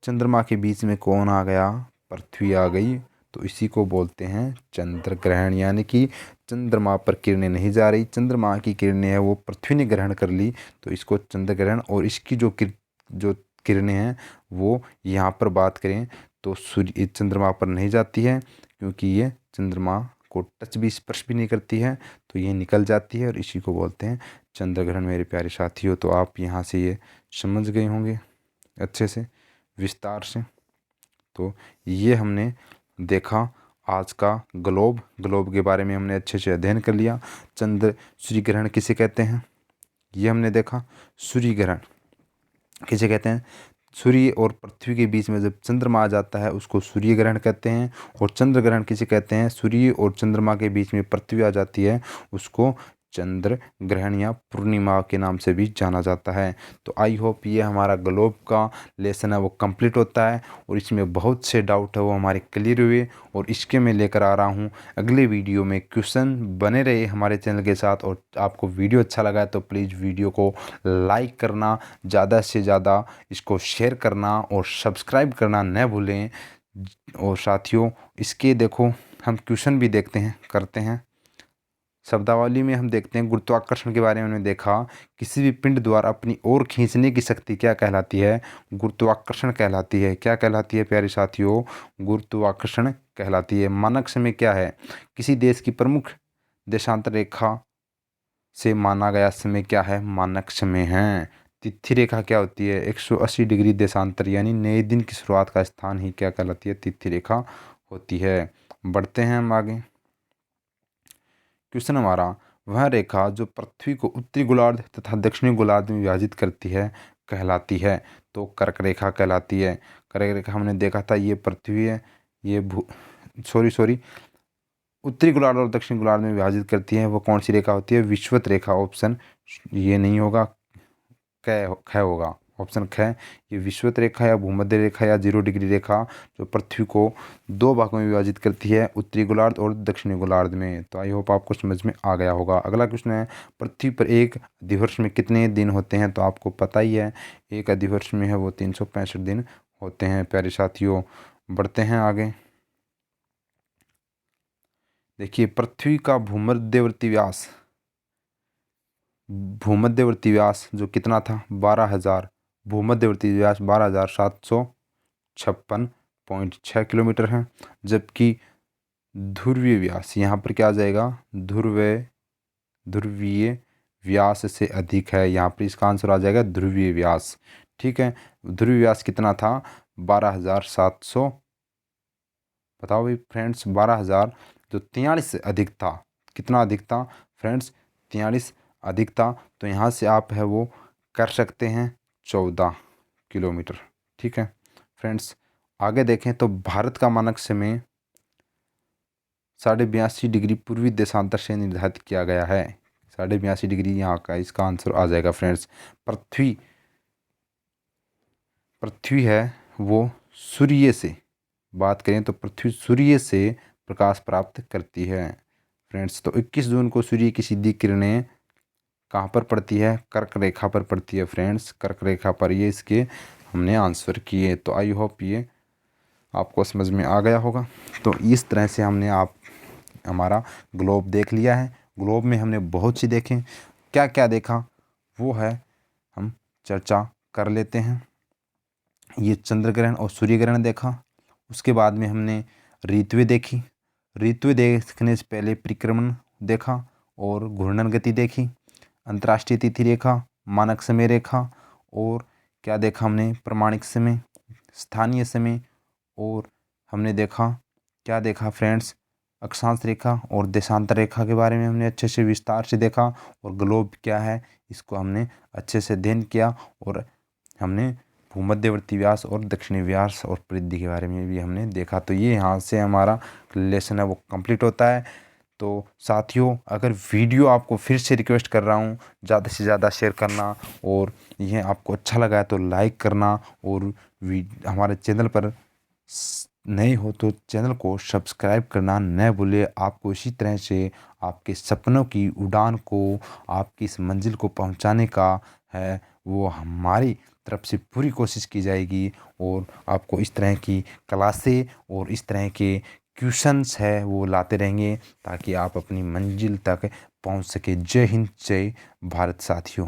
Speaker 1: चंद्रमा के बीच में कौन आ गया? पृथ्वी आ गई। तो इसी को बोलते हैं चंद्र ग्रहण। यानी कि चंद्रमा पर किरणें नहीं जा रही, चंद्रमा की किरणें है वो पृथ्वी ने ग्रहण कर ली, तो इसको चंद्र ग्रहण। और इसकी जो किरणें हैं वो यहाँ पर बात करें तो सूर्य चंद्रमा पर नहीं जाती है, क्योंकि ये चंद्रमा को टच भी, स्पर्श भी नहीं करती है, तो ये निकल जाती है और इसी को बोलते हैं चंद्र ग्रहण। मेरे प्यारे साथियों, तो आप यहाँ से ये समझ गए होंगे अच्छे से, विस्तार से। तो ये हमने देखा आज का ग्लोब के बारे में हमने अच्छे से अध्ययन कर लिया। चंद्र सूर्य ग्रहण किसे कहते हैं ये हमने देखा। सूर्य ग्रहण किसे कहते हैं? सूर्य और पृथ्वी के बीच में जब चंद्रमा आ जाता है उसको सूर्य ग्रहण कहते हैं। और चंद्र ग्रहण किसे कहते हैं? सूर्य और चंद्रमा के बीच में पृथ्वी आ जाती है उसको चंद्र ग्रहण या पूर्णिमा के नाम से भी जाना जाता है। तो आई होप ये हमारा ग्लोब का लेसन है वो कंप्लीट होता है और इसमें बहुत से डाउट है वो हमारे क्लियर हुए, और इसके मैं लेकर आ रहा हूँ अगले वीडियो में क्वेश्चन। बने रहे हमारे चैनल के साथ, और आपको वीडियो अच्छा लगा है तो प्लीज़ वीडियो को लाइक करना, ज़्यादा से ज़्यादा इसको शेयर करना और सब्सक्राइब करना न भूलें। और साथियों, इसके देखो हम क्वेश्चन भी करते हैं। शब्दावली में हम देखते हैं गुरुत्वाकर्षण के बारे में हमने देखा, किसी भी पिंड द्वारा अपनी ओर खींचने की शक्ति क्या कहलाती है? गुरुत्वाकर्षण कहलाती है। क्या कहलाती है प्यारे साथियों? गुरुत्वाकर्षण कहलाती है। मानक समय क्या है? किसी देश की प्रमुख देशांतर रेखा से माना गया समय क्या है? मानक समय है। तिथि रेखा क्या होती है? 180 डिग्री देशांतर यानी नए दिन की शुरुआत का स्थान ही क्या कहलाती है? तिथि रेखा होती है। बढ़ते हैं हम आगे। क्वेश्चन हमारा, वह रेखा जो पृथ्वी को उत्तरी गोलार्ध तथा दक्षिणी गोलार्ध में विभाजित करती है कहलाती है? तो कर्क रेखा कहलाती है। कर्क रेखा हमने देखा था, ये पृथ्वी है, ये सॉरी उत्तरी गोलार्ध और दक्षिणी गोलार्ध में विभाजित करती है। वो कौन सी रेखा होती है? विषुवत रेखा। ऑप्शन ये नहीं होगा, ख होगा। ऑप्शन ख, ये विषुवत रेखा या भूमध्य रेखा या 0 डिग्री रेखा जो पृथ्वी को 2 भागों में विभाजित करती है, उत्तरी गोलार्ध और दक्षिणी गोलार्ध में। तो आई होप आपको समझ में आ गया होगा। अगला क्वेश्चन है, पृथ्वी पर एक अधिवर्ष में कितने दिन होते हैं? तो आपको पता ही है, एक अधिवर्ष में है वो 365 दिन होते हैं प्यारे साथियों। बढ़ते हैं आगे। देखिए, पृथ्वी का भूमध्यवर्ती व्यास जो कितना था? 12,000। भूमध्यवर्ती व्यास 12,756.6 किलोमीटर है। जबकि ध्रुवीय व्यास, यहाँ पर क्या आ जाएगा? ध्रुवीय व्यास से अधिक है। यहाँ पर इसका आंसर आ जाएगा ध्रुवीय व्यास। ठीक है, ध्रुवीय व्यास कितना था? 12,700। बताओ भाई फ्रेंड्स, 12,000 जो 43 से अधिक था। कितना अधिक था फ्रेंड्स? 43 अधिक था। तो यहाँ से आप है वो कर सकते हैं 14 किलोमीटर। ठीक है फ्रेंड्स, आगे देखें तो भारत का मानक समय 82.5 डिग्री पूर्वी देशांतर से निर्धारित किया गया है। 82.5 डिग्री यहाँ का इसका आंसर आ जाएगा फ्रेंड्स। पृथ्वी है वो सूर्य से, बात करें तो पृथ्वी सूर्य से प्रकाश प्राप्त करती है फ्रेंड्स। तो 21 जून को सूर्य की सीधी किरणें कहाँ पर पड़ती है? कर्क रेखा पर पड़ती है फ्रेंड्स। कर्क रेखा पर ये इसके हमने आंसर किए। तो आई होप ये आपको समझ में आ गया होगा। तो इस तरह से हमने हमारा ग्लोब देख लिया है। ग्लोब में हमने बहुत सी देखें, क्या क्या देखा वो है हम चर्चा कर लेते हैं। ये चंद्र ग्रहण और सूर्य ग्रहण देखा। उसके बाद में हमने ऋतुएं देखी। ऋतुएं देखने से पहले परिक्रमण देखा और घूर्णन गति देखी। अंतर्राष्ट्रीय तिथि रेखा, मानक समय रेखा, और क्या देखा हमने? प्रमाणिक समय, स्थानीय समय, और हमने देखा क्या देखा फ्रेंड्स? अक्षांश रेखा और देशांतर रेखा के बारे में हमने अच्छे से विस्तार से देखा। और ग्लोब क्या है इसको हमने अच्छे से अध्ययन किया। और हमने भूमध्यवर्ती व्यास और दक्षिणी व्यास और परिधि के बारे में भी हमने देखा। तो ये यहाँ से हमारा लेसन है वो कंप्लीट होता है। तो साथियों, अगर वीडियो आपको फिर से रिक्वेस्ट कर रहा हूँ, ज़्यादा से ज़्यादा शेयर करना, और यह आपको अच्छा लगा है तो लाइक करना, और हमारे चैनल पर नए हो तो चैनल को सब्सक्राइब करना न भूले। आपको इसी तरह से आपके सपनों की उड़ान को, आपकी इस मंजिल को पहुंचाने का है वो हमारी तरफ से पूरी कोशिश की जाएगी। और आपको इस तरह की क्लासें और इस तरह के क्वेश्चंस है वो लाते रहेंगे ताकि आप अपनी मंजिल तक पहुंच सके। जय हिंद, जय भारत साथियों।